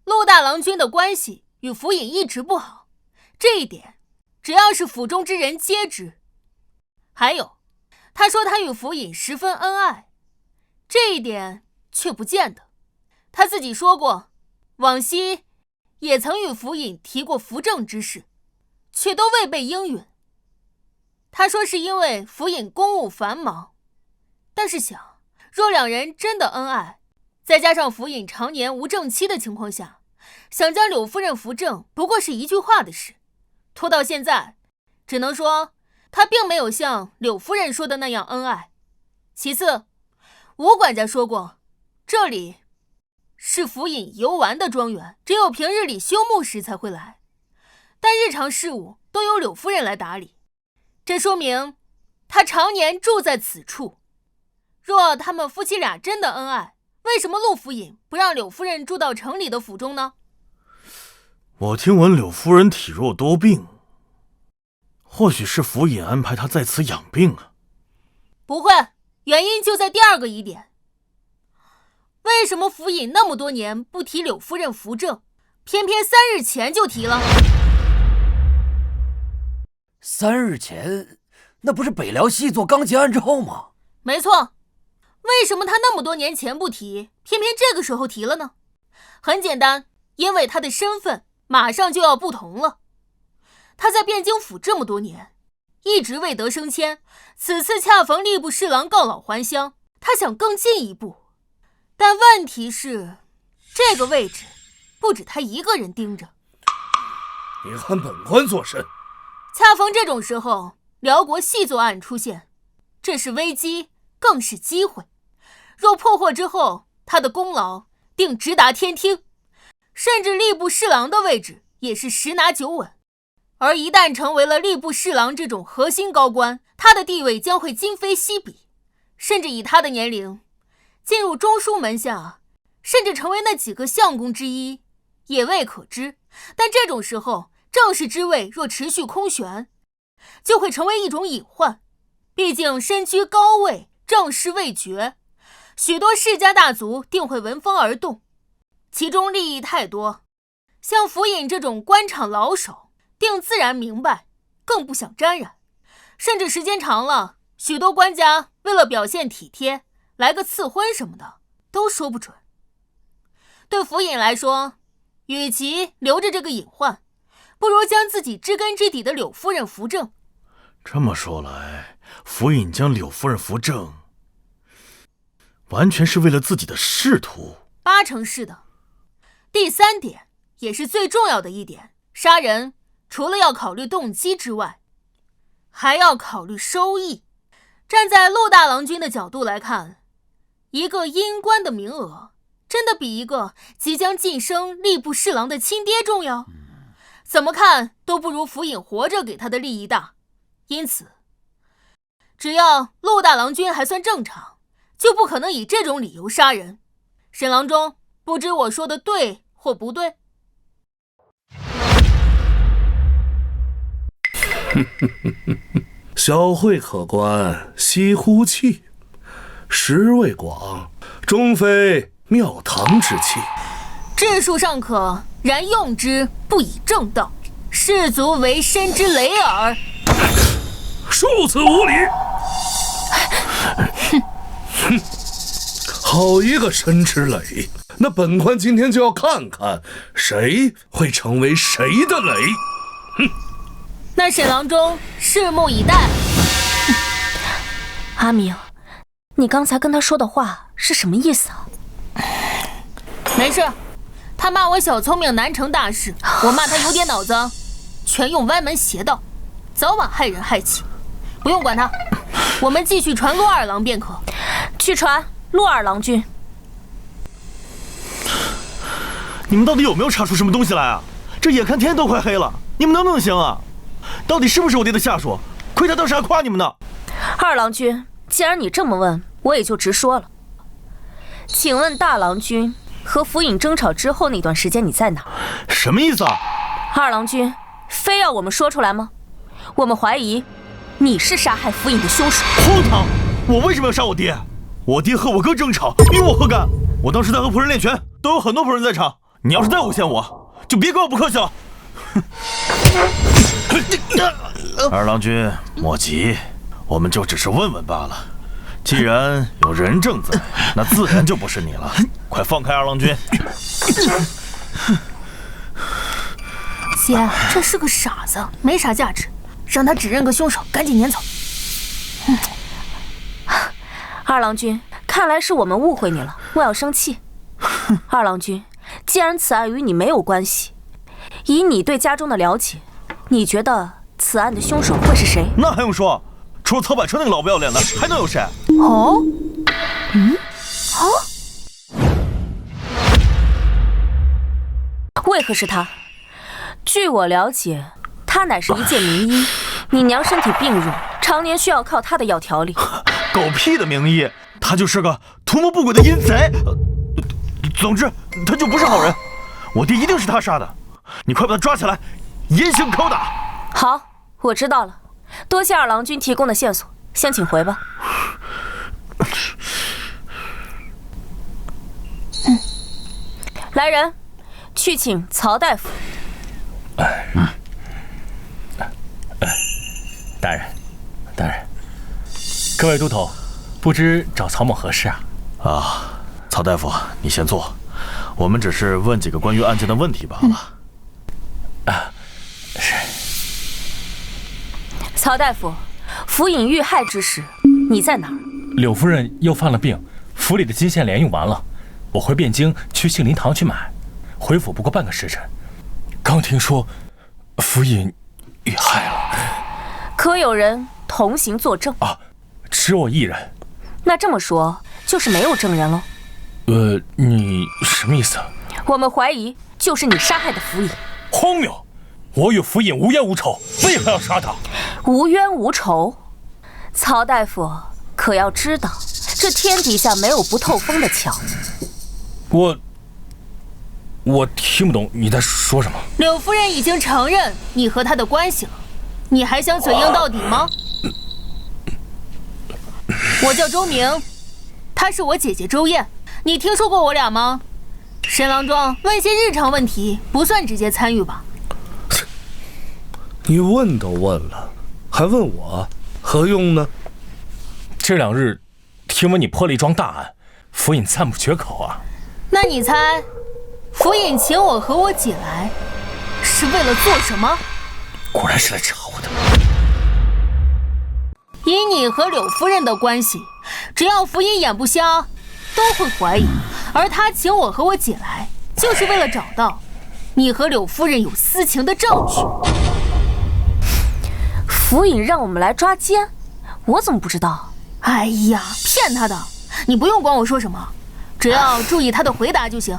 陆大郎君的关系与府尹一直不好，这一点只要是府中之人皆知。还有，他说他与府尹十分恩爱，这一点却不见得。他自己说过，往昔也曾与府尹提过扶正之事，却都未被应允。他说是因为府尹公务繁忙，但是想，若两人真的恩爱，再加上府尹常年无正妻的情况下，想将柳夫人扶正不过是一句话的事，拖到现在，只能说他并没有像柳夫人说的那样恩爱。其次，吴管家说过，这里是府尹游玩的庄园，只有平日里休沐时才会来，但日常事务都由柳夫人来打理，这说明他常年住在此处。若他们夫妻俩真的恩爱，为什么陆府尹不让柳夫人住到城里的府中呢？我听闻柳夫人体弱多病，或许是府尹安排她在此养病啊。不会，原因就在第2个疑点。为什么府尹那么多年不提柳夫人扶正，偏偏3日前就提了？3日前，那不是北辽细作刚结案之后吗？没错。为什么他那么多年前不提，偏偏这个时候提了呢？很简单，因为他的身份马上就要不同了。他在汴京府这么多年，一直未得升迁，此次恰逢吏部侍郎告老还乡，他想更进一步。但问题是，这个位置不止他一个人盯着。你喊本官做甚？恰逢这种时候，辽国细作案出现，这是危机，更是机会。若破获之后，他的功劳定直达天听，甚至吏部侍郎的位置也是十拿九稳。而一旦成为了吏部侍郎这种核心高官，他的地位将会今非昔比，甚至以他的年龄，进入中书门下，甚至成为那几个相公之一，也未可知。但这种时候，正式之位若持续空悬，就会成为一种隐患。毕竟身居高位，政事未决，许多世家大族定会闻风而动，其中利益太多，像府尹这种官场老手定自然明白，更不想沾染。甚至时间长了，许多官家为了表现体贴，来个赐婚什么的都说不准。对府尹来说，与其留着这个隐患，不如将自己知根知底的柳夫人扶正。这么说来，府尹将柳夫人扶正，完全是为了自己的仕途？8成是的。第3点，也是最重要的一点，杀人除了要考虑动机之外，还要考虑收益。站在陆大郎君的角度来看，一个阴官的名额，真的比一个即将晋升吏部侍郎的亲爹重要？怎么看都不如府尹活着给他的利益大。因此，只要陆大郎君还算正常，就不可能以这种理由杀人。沈郎中，不知我说的对或不对？小慧可观，惜乎气，时未广，终非庙堂之气。治术尚可，然用之不以正道，士卒为身之雷耳。恕此无礼！哼，好一个身之雷！那本官今天就要看看谁会成为谁的雷。哼！那沈郎中，拭目以待。阿明，你刚才跟他说的话是什么意思啊？没事，他骂我小聪明难成大事，我骂他有点脑子，全用歪门邪道，早晚害人害己。不用管他，我们继续传陆二郎便可。去传陆二郎君。你们到底有没有查出什么东西来啊？这眼看天都快黑了，你们能不能行啊？到底是不是我爹的下属？亏他当时还夸你们呢。二郎君，既然你这么问，我也就直说了。请问大郎君和府尹争吵之后那段时间你在哪？什么意思啊？二郎君，非要我们说出来吗？我们怀疑你是杀害府尹的凶手。荒唐！我为什么要杀我爹？我爹和我哥争吵，与我何干？我当时在和仆人练拳，都有很多仆人在场。你要是再诬陷我，就别怪我不客气了。二郎君，莫急，我们就只是问问罢了。既然有人证在，那自然就不是你了。快放开二郎君！姐，这是个傻子，没啥价值，让他指认个凶手，赶紧撵走。二郎君，看来是我们误会你了，莫要生气。二郎君，既然此案与你没有关系，以你对家中的了解，你觉得此案的凶手会是谁？那还用说？除了曹百川那个老不要脸的，还能有谁？哦，为何是他？据我了解，他乃是一介名医，你娘身体病弱，常年需要靠他的药调理。狗屁的名医，他就是个图谋不轨的阴贼。总之，他就不是好人。我爹一定是他杀的，你快把他抓起来，严刑拷打。好，我知道了，多谢二郎君提供的线索，先请回吧。来人，去请曹大夫。大人，各位都头，不知找曹某何事啊？啊，曹大夫，你先坐，我们只是问几个关于案件的问题罢了。是。曹大夫，府尹遇害之时，你在哪儿？柳夫人又犯了病，府里的金线莲用完了，我回汴京去杏林堂去买，回府不过半个时辰。刚听说府尹遇害了，可有人同行作证？啊，只我一人。那这么说，就是没有证人喽？你什么意思？我们怀疑就是你杀害的府尹。荒谬！我与府尹无冤无仇，为何要杀他？无冤无仇，曹大夫可要知道，这天底下没有不透风的墙。我听不懂你在说什么。柳夫人已经承认你和他的关系了，你还想嘴硬到底吗？我叫周明，她是我姐姐周燕，你听说过我俩吗？沈郎中问些日常问题，不算直接参与吧？你问都问了，还问我，何用呢？这2日听闻你破了一桩大案，府尹赞不绝口啊。那你猜，府尹请我和我姐来，是为了做什么？果然是来查我的。以你和柳夫人的关系，只要府尹眼不瞎，都会怀疑。而他请我和我姐来，就是为了找到你和柳夫人有私情的证据。府尹让我们来抓奸，我怎么不知道？哎呀，骗他的！你不用管我说什么，只要注意他的回答就行。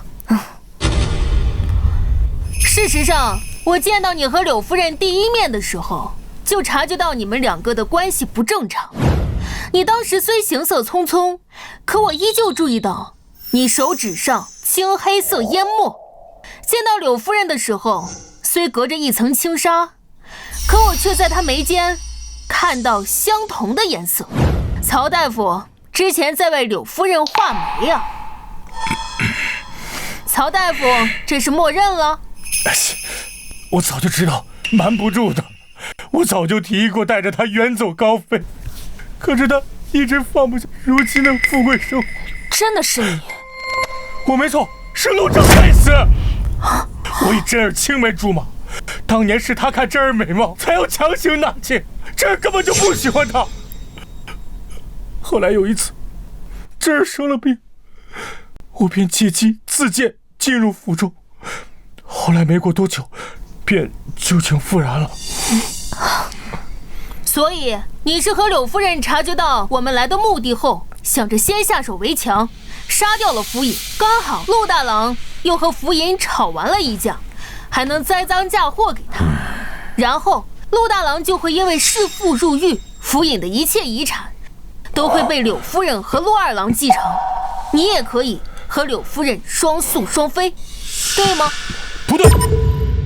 事实上，我见到你和柳夫人第一面的时候，就察觉到你们2个的关系不正常。你当时虽行色匆匆，可我依旧注意到你手指上青黑色烟墨。见到柳夫人的时候，虽隔着一层轻纱，可我却在她眉间看到相同的颜色。曹大夫之前在为柳夫人画眉啊。曹大夫，这是默认了？我早就知道瞒不住的，我早就提议过带着他远走高飞，可是他一直放不下如今的富贵生活。真的是你？我没错，是陆长该死！我以真儿青梅竹马，当年是他看真儿美貌，才要强行纳妾，真儿根本就不喜欢他。后来有一次，真儿生了病，我便借机自荐进入府中，后来没过多久，便旧情复燃了。所以你是和柳夫人察觉到我们来的目的后，想着先下手为强，杀掉了府尹，刚好陆大郎又和府尹吵完了一架，还能栽赃嫁祸给他，然后陆大郎就会因为弑父入狱，府尹的一切遗产都会被柳夫人和陆二郎继承，你也可以和柳夫人双宿双飞，对吗？不对，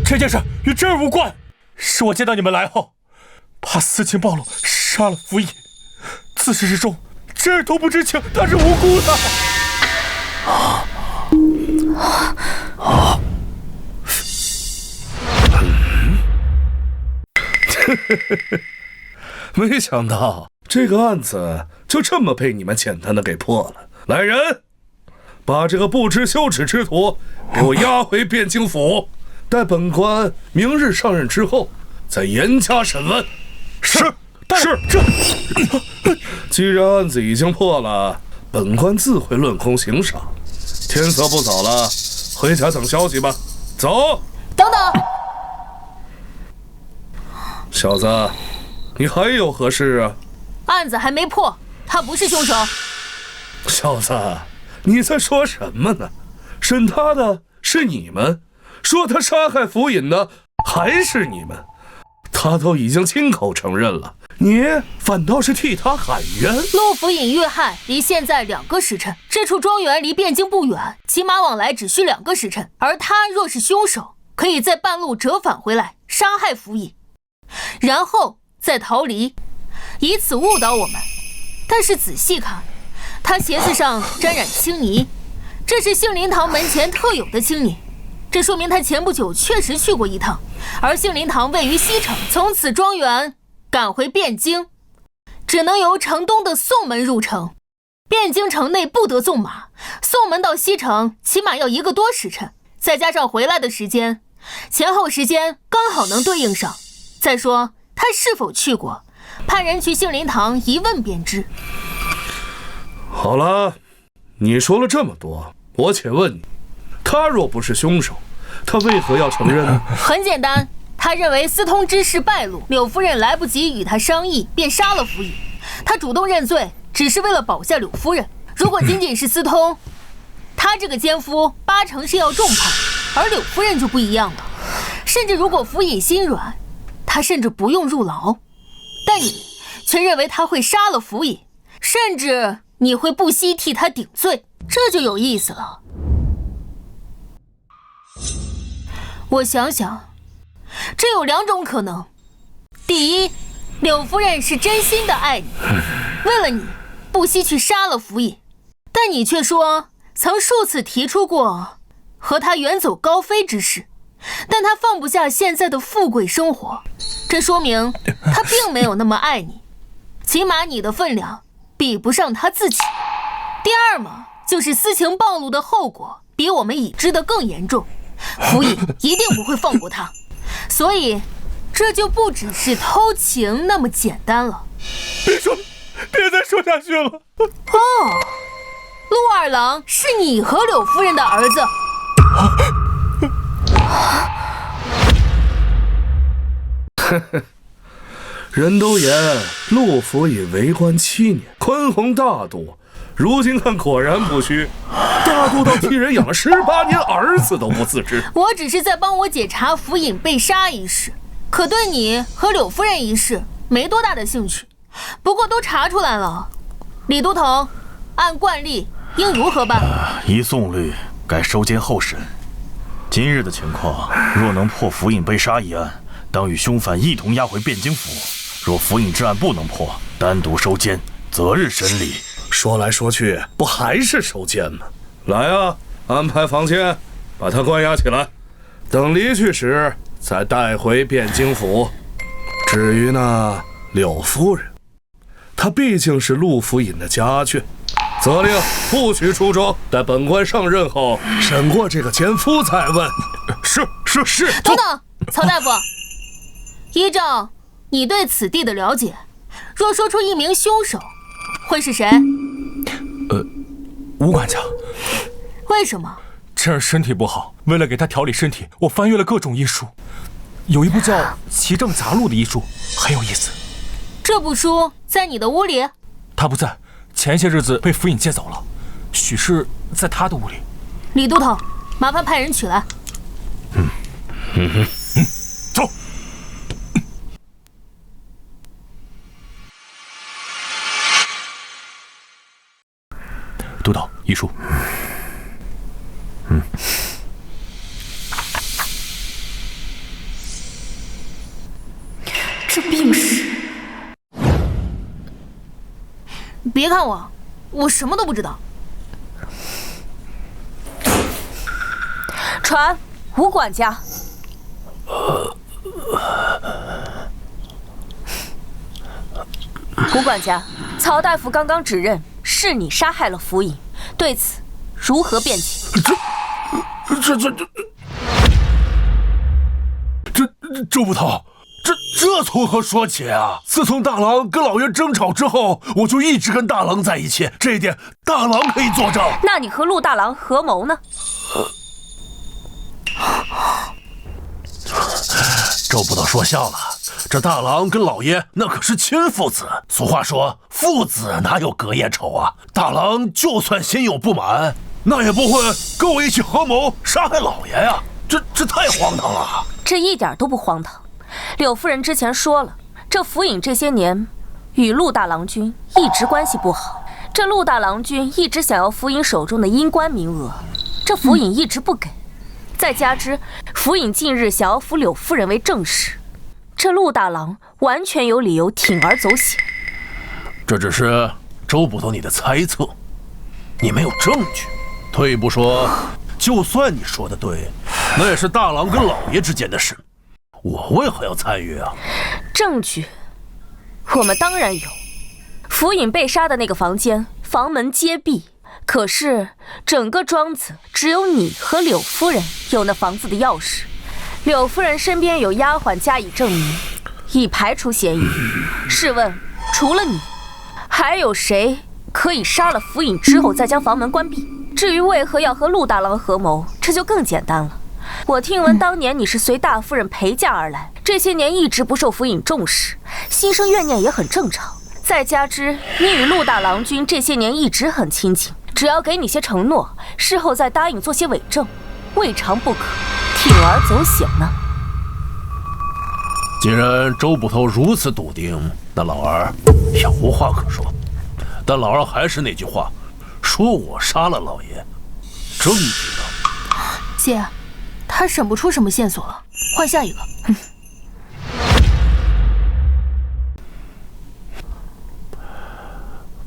这件事与真儿无关，是我见到你们来后，怕私情暴露，杀了府尹。自始至终，真儿都不知情，他是无辜的。没想到这个案子就这么被你们简单的给破了。来人，把这个不知羞耻之徒给我押回汴京府，待本官明日上任之后再严加审问。是。既然案子已经破了，本官自会论功行赏。天色不早了，回家等消息吧。走。等等，小子，你还有何事啊？案子还没破，他不是凶手。小子，你在说什么呢？审他的是你们，说他杀害府尹的还是你们。他都已经亲口承认了，你反倒是替他喊冤。陆府尹遇害离现在2个时辰，这处庄园离汴京不远，骑马往来只需2个时辰。而他若是凶手，可以在半路折返回来杀害府尹，然后再逃离，以此误导我们。但是仔细看，他鞋子上沾染青泥，这是杏林堂门前特有的青泥，这说明他前不久确实去过一趟。而杏林堂位于西城，从此庄园赶回汴京，只能由城东的宋门入城。汴京城内不得纵马，宋门到西城起码要1个多时辰，再加上回来的时间，前后时间刚好能对应上。再说他是否去过，派人去杏林堂一问便知。好了，你说了这么多，我且问你，他若不是凶手，他为何要承认呢？很简单，他认为私通之事败露，柳夫人来不及与他商议，便杀了府尹。他主动认罪，只是为了保下柳夫人。如果仅仅是私通，他这个奸夫8成是要重判，而柳夫人就不一样了。甚至如果府尹心软，他甚至不用入牢。但你却认为他会杀了府尹，甚至你会不惜替他顶罪，这就有意思了。我想想，这有2种可能。第一，柳夫人是真心的爱你，为了你不惜去杀了府尹，但你却说曾数次提出过和他远走高飞之事，但他放不下现在的富贵生活，这说明他并没有那么爱你，起码你的分量比不上他自己。第二嘛，就是私情暴露的后果比我们已知的更严重，府尹一定不会放过他，所以这就不只是偷情那么简单了。别再说下去了。哦，陆二郎是你和柳夫人的儿子。人都言陆府尹为官7年，宽宏大度，如今看果然不虚，大度到替人养了18年儿子都不自知。我只是在帮我解查府尹被杀一事，可对你和柳夫人一事没多大的兴趣。不过都查出来了，李都统，按惯例应如何办？依宋律，该收监候审。今日的情况，若能破府尹被杀一案，当与凶犯一同押回汴京府；若府尹之案不能破，单独收监，择日审理。说来说去，不还是收监吗？来啊，安排房间，把他关押起来，等离去时再带回汴京府。至于那柳夫人，她毕竟是陆府尹的家眷，责令不许出庄，待本官上任后审过这个奸夫再问。是。等等，曹大夫，依照你对此地的了解，若说出一名凶手，会是谁？吴管家。为什么？趁儿身体不好，为了给他调理身体，我翻阅了各种医书，有一部叫《奇症杂录》的医书，很有意思。这部书在你的屋里？他不在，前些日子被府尹借走了，许是在他的屋里。李都头，麻烦派人取来。走。督导，医书。这病史，别看我什么都不知道。传吴管家。吴管家，曹大夫刚刚指认是你杀害了府尹，对此如何辩解？周捕头，这从何说起啊？自从大郎跟老爷争吵之后，我就一直跟大郎在一起，这一点大郎可以作证。那你和陆大郎合谋呢？周捕头说笑了，这大郎跟老爷那可是亲父子，俗话说父子哪有隔夜仇啊？大郎就算心有不满，那也不会跟我一起合谋杀害老爷呀！这太荒唐了。这一点都不荒唐。柳夫人之前说了，这府尹这些年与陆大郎君一直关系不好，这陆大郎君一直想要府尹手中的阴官名额，这府尹一直不给。再加之府尹近日想要扶柳夫人为正室，这陆大郎完全有理由铤而走险。这只是周捕头你的猜测，你没有证据。退一步说，就算你说的对，那也是大郎跟老爷之间的事，我为何要参与啊？证据我们当然有，府尹被杀的那个房间房门皆闭，可是整个庄子只有你和柳夫人有那房子的钥匙，柳夫人身边有丫鬟加以证明，已排除嫌疑。试问除了你，还有谁可以杀了府尹之后再将房门关闭？至于为何要和陆大郎合谋，这就更简单了。我听闻当年你是随大夫人陪嫁而来，这些年一直不受府尹重视，心生怨念也很正常。再加之你与陆大郎君这些年一直很亲近，只要给你些承诺，事后再答应做些伪证，未尝不可铤而走险呢。既然周捕头如此笃定，那老儿也无话可说。但老儿还是那句话，说我杀了老爷，证据呢？姐，他审不出什么线索了，换下一个。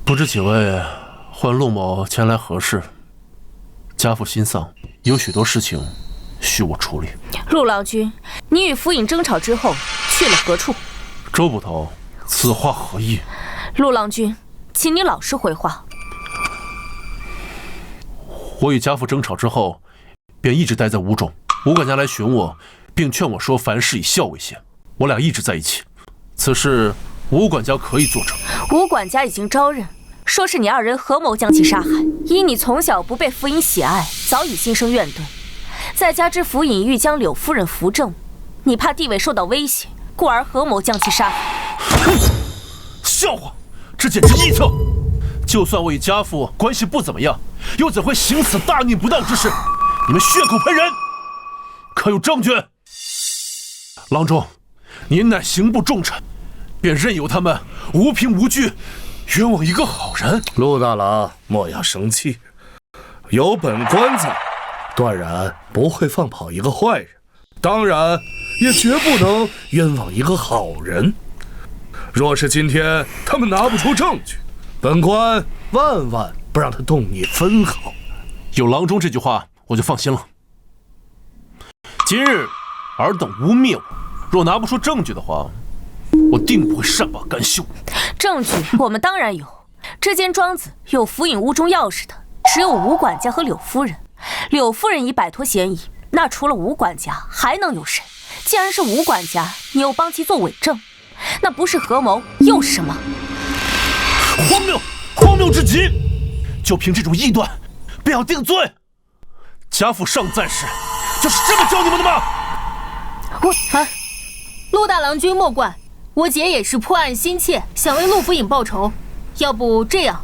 不知几位唤陆某前来何事？家父心丧，有许多事情需我处理。陆郎君，你与府尹争吵之后去了何处？周捕头，此话何意？陆郎君，请你老实回话。我与家父争吵之后，便一直待在屋中。吴管家来寻我，并劝我说凡事以孝为先，我俩一直在一起。此事吴管家可以作证。吴管家已经招认，说是你二人合谋将其杀害。依你从小不被府尹喜爱，早已心生怨怼，再加之府尹欲将柳夫人扶正，你怕地位受到威胁，故而合谋将其杀害。笑话，这简直臆测！就算我与家父关系不怎么样，又怎会行此大逆不道之事？你们血口喷人，可有证据？郎中，您乃刑部重臣，便任由他们无凭无据冤枉一个好人。陆大郎，莫要生气，有本官在，断然不会放跑一个坏人，当然也绝不能冤枉一个好人。若是今天他们拿不出证据，本官万万不让他动你分毫。有郎中这句话，我就放心了。今日尔等污蔑我，若拿不出证据的话，我定不会善罢甘休。证据我们当然有，这间庄子有府尹屋中钥匙的只有吴管家和柳夫人。柳夫人已摆脱嫌疑，那除了吴管家还能有谁？既然是吴管家，你又帮其做伪证，那不是合谋又是什么？荒谬，荒谬至极！就凭这种臆断，便要定罪？家父上暂时就是这么教你们的吗？陆大郎君莫怪，我姐也是破案心切，想为陆府尹报仇。要不这样，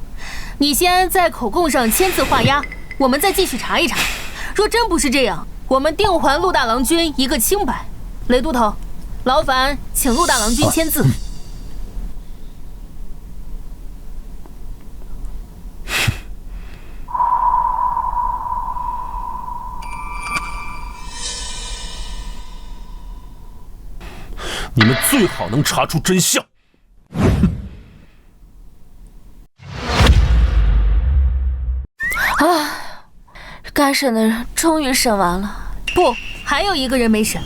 你先在口供上签字画押，我们再继续查一查。若真不是这样，我们定还陆大郎君一个清白。雷都头，劳烦请陆大郎君签字。你们最好能查出真相。该审的人终于审完了。不，还有一个人没审。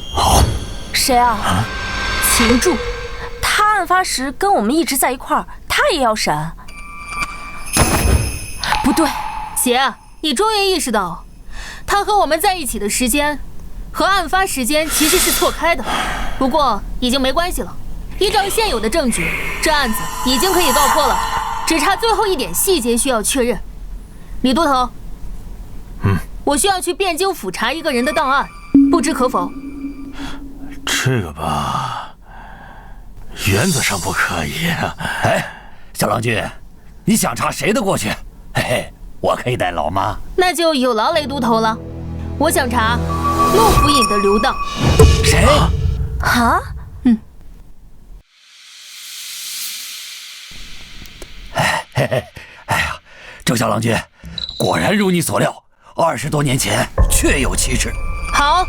谁啊？秦柱。他案发时跟我们一直在一块儿，他也要审？不对，姐，你终于意识到，他和我们在一起的时间和案发时间其实是错开的。不过已经没关系了，依照现有的证据，这案子已经可以告破了，只差最后一点细节需要确认。李都头，我需要去汴京府查一个人的档案，不知可否？这个吧，原则上不可以。哎，小郎君，你想查谁的过去？嘿嘿，我可以代劳吗？那就有劳雷都头了。我想查陆府尹的流当。谁？啊？哎呀，周小郎君，果然如你所料，20多年前确有其事。好，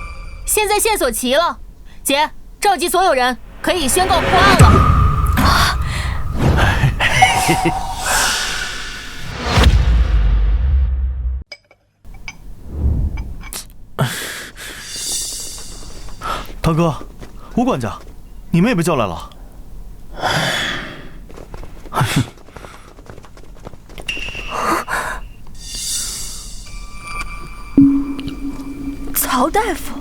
现在线索齐了，姐，召集所有人，可以宣告破案了。堂哥，吴管家，你们也被叫来了。曹大夫，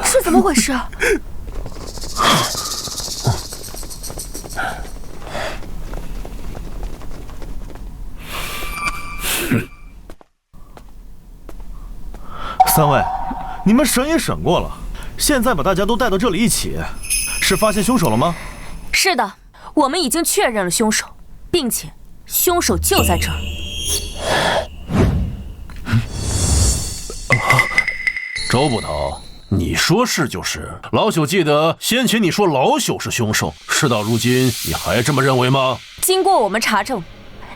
是怎么回事？三位，你们审也审过了，现在把大家都带到这里一起，是发现凶手了吗？是的，我们已经确认了凶手，并且凶手就在这儿。周捕头，你说是就是。老朽记得先前你说老朽是凶手，事到如今你还这么认为吗？经过我们查证，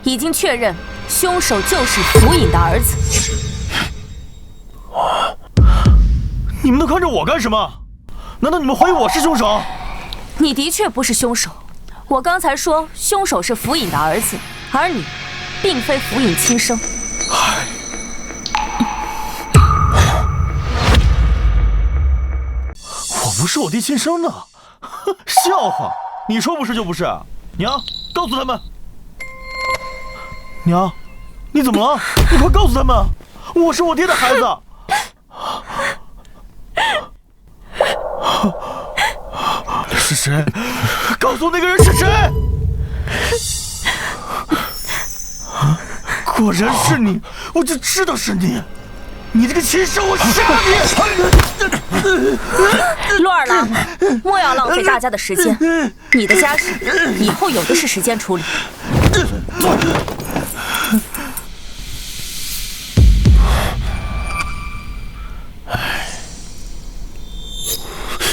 已经确认凶手就是府尹的儿子。你们都看着我干什么？难道你们怀疑我是凶手？你的确不是凶手。我刚才说凶手是府尹的儿子，而你并非府尹亲生。我不是我爹亲生的，笑话！你说不是就不是。娘，告诉他们。娘，你怎么了？你快告诉他们，我是我爹的孩子。是谁？告诉我那个人是谁！果然是你，我就知道是你！你这个禽兽，我杀你！陆二郎，莫要浪费大家的时间。你的家事以后有的是时间处理。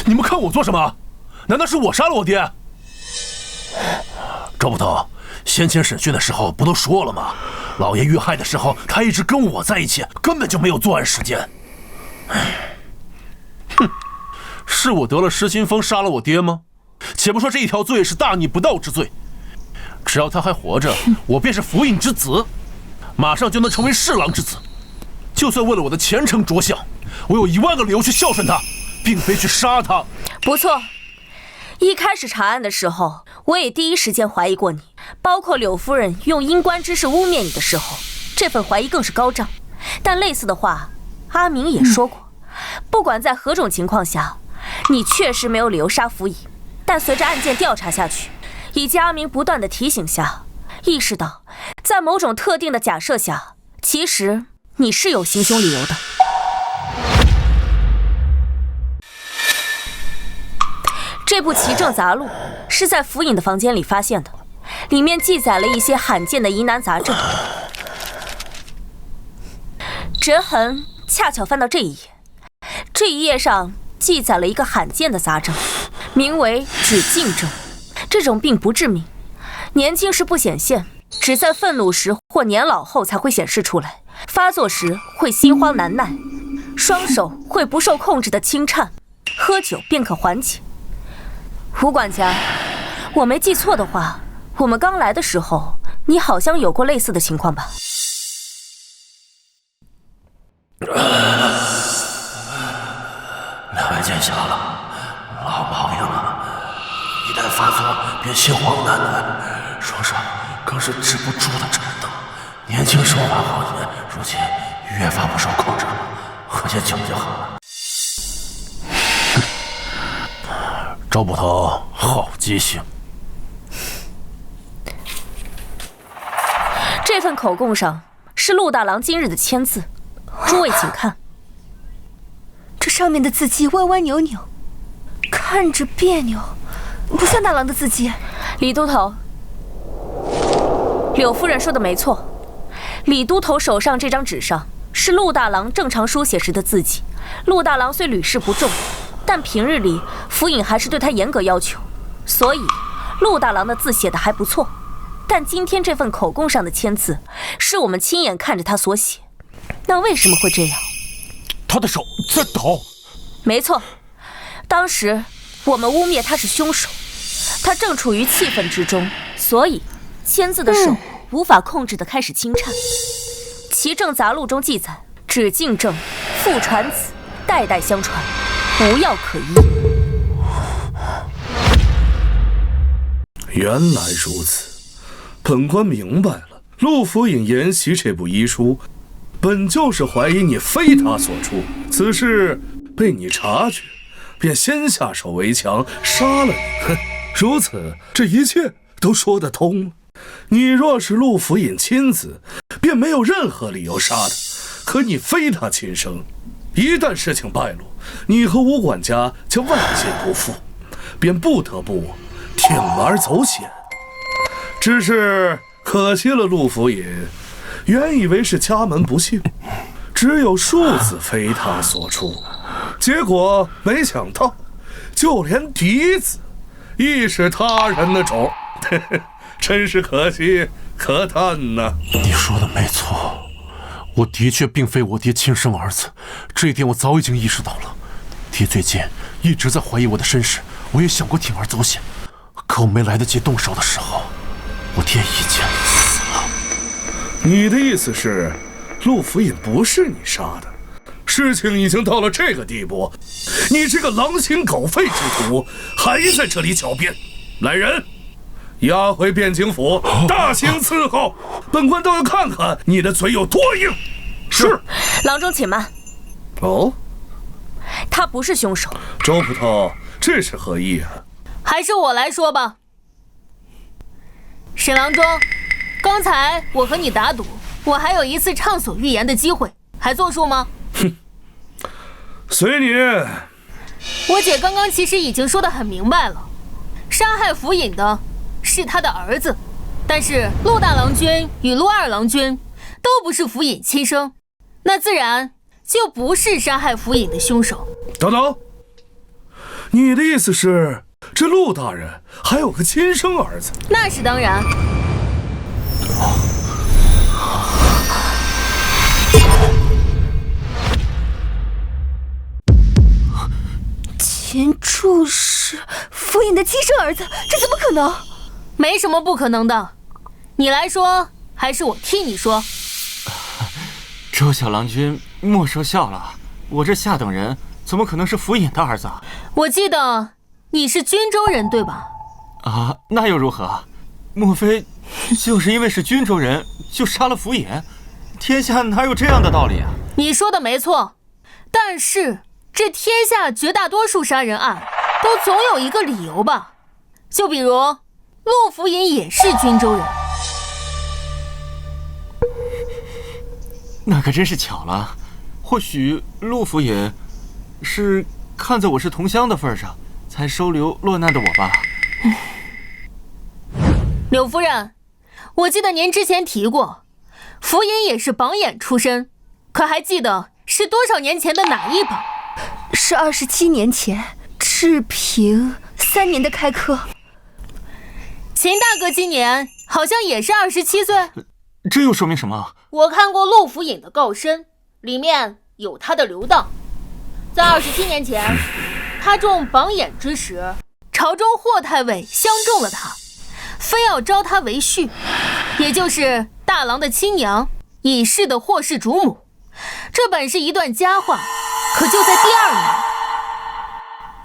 你们看我做什么？难道是我杀了我爹？周捕头，先前审讯的时候不都说了吗？老爷遇害的时候，他一直跟我在一起，根本就没有作案时间。哼，是我得了失心疯杀了我爹吗？且不说这一条罪是大逆不道之罪，只要他还活着，我便是府尹之子，马上就能成为侍郎之子。就算为了我的前程着想，我有1万个理由去孝顺他，并非去杀他。不错，一开始查案的时候，我也第一时间怀疑过你，包括柳夫人用阴官之事污蔑你的时候，这份怀疑更是高涨。但类似的话，阿明也说过，不管在何种情况下，你确实没有理由杀福尹。但随着案件调查下去，以及阿明不断的提醒下，意识到在某种特定的假设下，其实你是有行凶理由的。这部《奇正杂录》是在福尹的房间里发现的，里面记载了一些罕见的疑难杂症。折痕恰巧翻到这一页，这一页上记载了一个罕见的杂症，名为止静症。这种病不致命，年轻时不显现，只在愤怒时或年老后才会显示出来。发作时会心慌难耐，双手会不受控制的轻颤，喝酒便可缓解。吴管家，我没记错的话，我们刚来的时候，你好像有过类似的情况吧？两位见笑了，老毛病了，一旦发作便心慌难耐，双手更是止不住的颤抖。年轻时候还好些，如今越发不受控制了，喝些酒就好了。周捕头好记性。这份口供上是陆大郎今日的签字，诸位请看。这上面的字迹歪歪扭扭，看着别扭，不像大郎的字迹。李都头，柳夫人说的没错，李都头手上这张纸上是陆大郎正常书写时的字迹。陆大郎虽屡试不中，但平日里府尹还是对他严格要求，所以陆大郎的字写得还不错。但今天这份口供上的签字是我们亲眼看着他所写，那为什么会这样？他的手在抖。没错，当时我们污蔑他是凶手，他正处于气愤之中，所以签字的手无法控制地开始轻颤。《奇正杂录》中记载，止静症，父传子，代代相传，无药可医。原来如此，本官明白了。陆府尹研习这部医书，本就是怀疑你非他所出，此事被你察觉，便先下手为强，杀了你。哼，如此，这一切都说得通了。你若是陆府尹亲子，便没有任何理由杀他。可你非他亲生，一旦事情败露，你和吴管家将万劫不复，便不得不铤而走险。只是可惜了陆府尹，原以为是家门不幸，只有庶子非他所出，结果没想到，就连嫡子亦是他人的种，真是可惜可叹呐。你说的没错，我的确并非我爹亲生儿子，这一点我早已经意识到了。爹最近一直在怀疑我的身世，我也想过铤而走险，可我没来得及动手的时候，我爹已经死了。你的意思是，陆府尹不是你杀的？事情已经到了这个地步，你这个狼心狗肺之徒还在这里狡辩！来人，押回汴京府，大刑伺候。本官倒要看看你的嘴有多硬。是。郎中且慢。哦，他不是凶手。周捕头，这是何意啊？还是我来说吧。沈郎中，刚才我和你打赌，我还有一次畅所欲言的机会，还作数吗？哼，随你。我姐刚刚其实已经说得很明白了，杀害府尹的是他的儿子，但是陆大郎君与陆二郎君都不是府尹亲生，那自然就不是杀害府尹的凶手。等等，你的意思是，这陆大人还有个亲生儿子？那是当然。钱柱是府尹的亲生儿子，这怎么可能？没什么不可能的，你来说还是我替你说？周小郎君莫说笑了，我这下等人怎么可能是府尹的儿子啊？我记得你是均州人对吧？啊，那又如何？莫非就是因为是均州人就杀了府尹？天下哪有这样的道理啊？你说的没错，但是这天下绝大多数杀人案都总有一个理由吧？就比如陆府尹也是均州人。那可真是巧了，或许陆府尹是看在我是同乡的份上，才收留落难的我吧。柳夫人，我记得您之前提过，府尹也是榜眼出身，可还记得是多少年前的哪一榜？是27年前，治平3年的开科。秦大哥今年好像也是27岁。这又说明什么？我看过陆府尹的告申，里面有他的留档。在27年前，他中榜眼之时，朝中霍太尉相中了他，非要招他为婿，也就是大郎的亲娘，已逝的霍氏主母。这本是一段佳话，可就在第2年，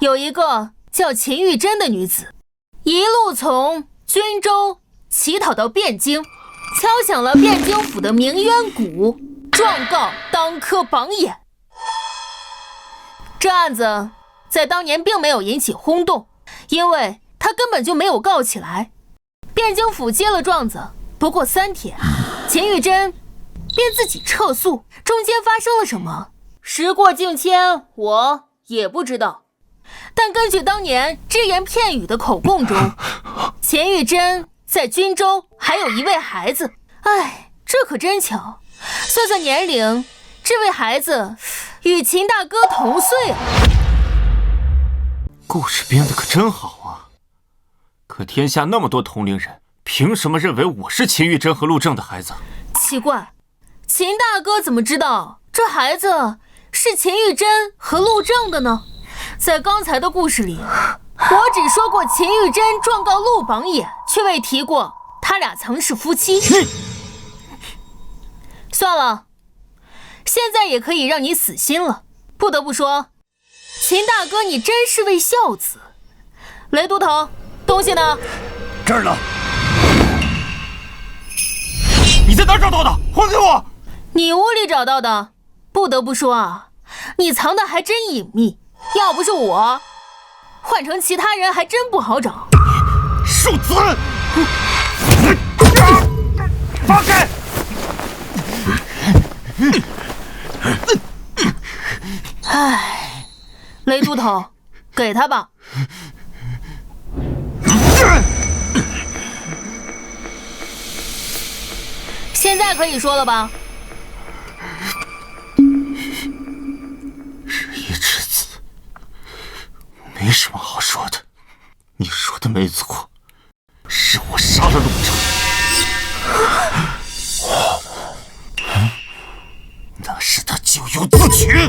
有一个叫秦玉珍的女子，一路从均州乞讨到汴京，敲响了汴京府的鸣冤鼓，状告当科榜眼。这案子在当年并没有引起轰动，因为他根本就没有告起来。汴京府接了状子，不过3天，秦玉珍便自己撤诉。中间发生了什么，时过境迁，我也不知道。但根据当年只言片语的口供中，秦玉珍在均州还有一位孩子。哎，这可真巧，算算年龄，这位孩子与秦大哥同岁啊。故事编得可真好啊！可天下那么多同龄人，凭什么认为我是秦玉珍和陆正的孩子？奇怪，秦大哥怎么知道这孩子是秦玉珍和陆正的呢？在刚才的故事里，我只说过秦玉珍状告陆榜眼，却未提过他俩曾是夫妻。算了，现在也可以让你死心了。不得不说，秦大哥你真是位孝子。雷都头，东西呢？这儿呢。你在哪儿找到的？还给我！你屋里找到的。不得不说啊，你藏的还真隐秘。要不是我，换成其他人还真不好找。庶子！放开！唉，雷都头，给他吧。现在可以说了吧？日一之子，没什么好说的。你说的没错，是我杀了陆正。那是他咎由自取。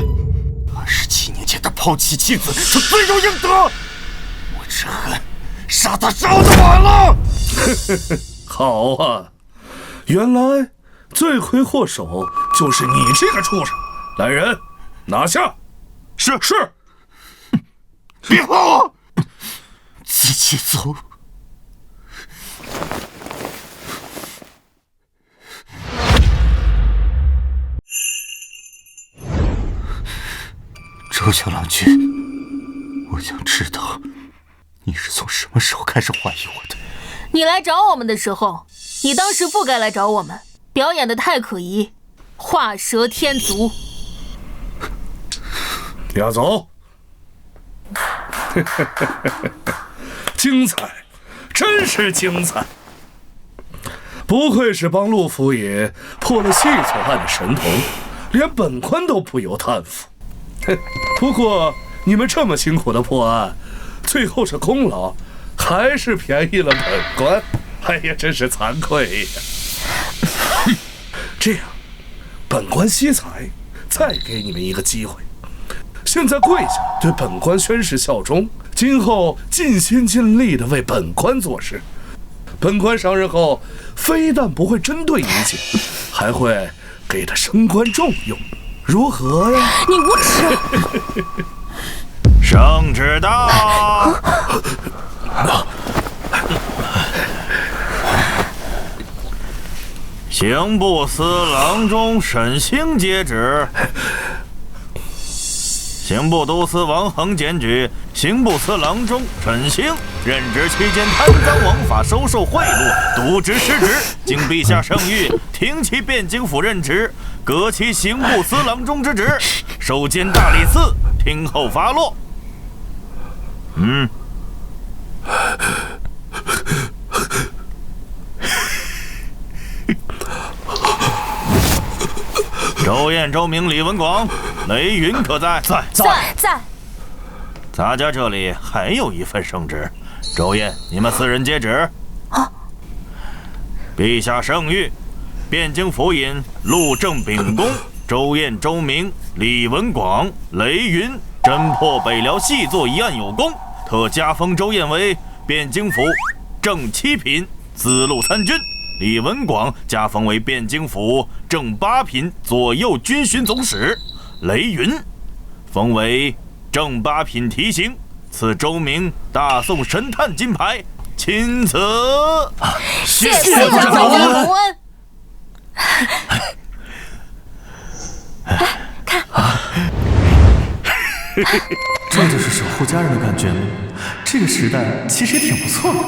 27年前他抛弃妻子，他罪有应得。我只恨杀他杀得晚了。好啊，原来罪魁祸首就是你这个畜生！来人，拿下！是。别碰我！自己走。周小郎君，我想知道你是从什么时候开始怀疑我的？你来找我们的时候，你当时不该来找我们，表演得太可疑，画蛇添足。押走。精彩，真是精彩！不愧是帮陆府尹破了细作案的神童，连本官都不由叹服。不过你们这么辛苦的破案，最后是功劳，还是便宜了本官。哎呀，真是惭愧呀！这样，本官惜才，再给你们一个机会。现在跪下，对本官宣誓效忠，今后尽心尽力地为本官做事。本官上任后，非但不会针对一切，还会给他升官重用，如何呀？你无耻！圣旨到。刑部司郎中沈星接旨。刑部都司王恒检举刑部司郎中沈星任职期间贪赃枉法、收受贿赂、渎职失职，经陛下圣谕，停其汴京府任职，革其刑部司郎中之职，授监大理寺，听候发落。周燕、周明、李文广、雷云可在？在。咱家这里还有一份圣旨，周燕，你们4人接旨。陛下圣谕，汴京府尹陆正秉公、周燕、周明、李文广、雷云侦破北辽细作一案有功，特加封周燕为汴京府正7品子路参军，李文广加封为汴京府正8品左右军巡总使，雷云封为正8品提刑，赐周明大宋神探金牌，钦此。谢长官隆恩。看，这就是守护家人的感觉吗？这个时代其实也挺不错的。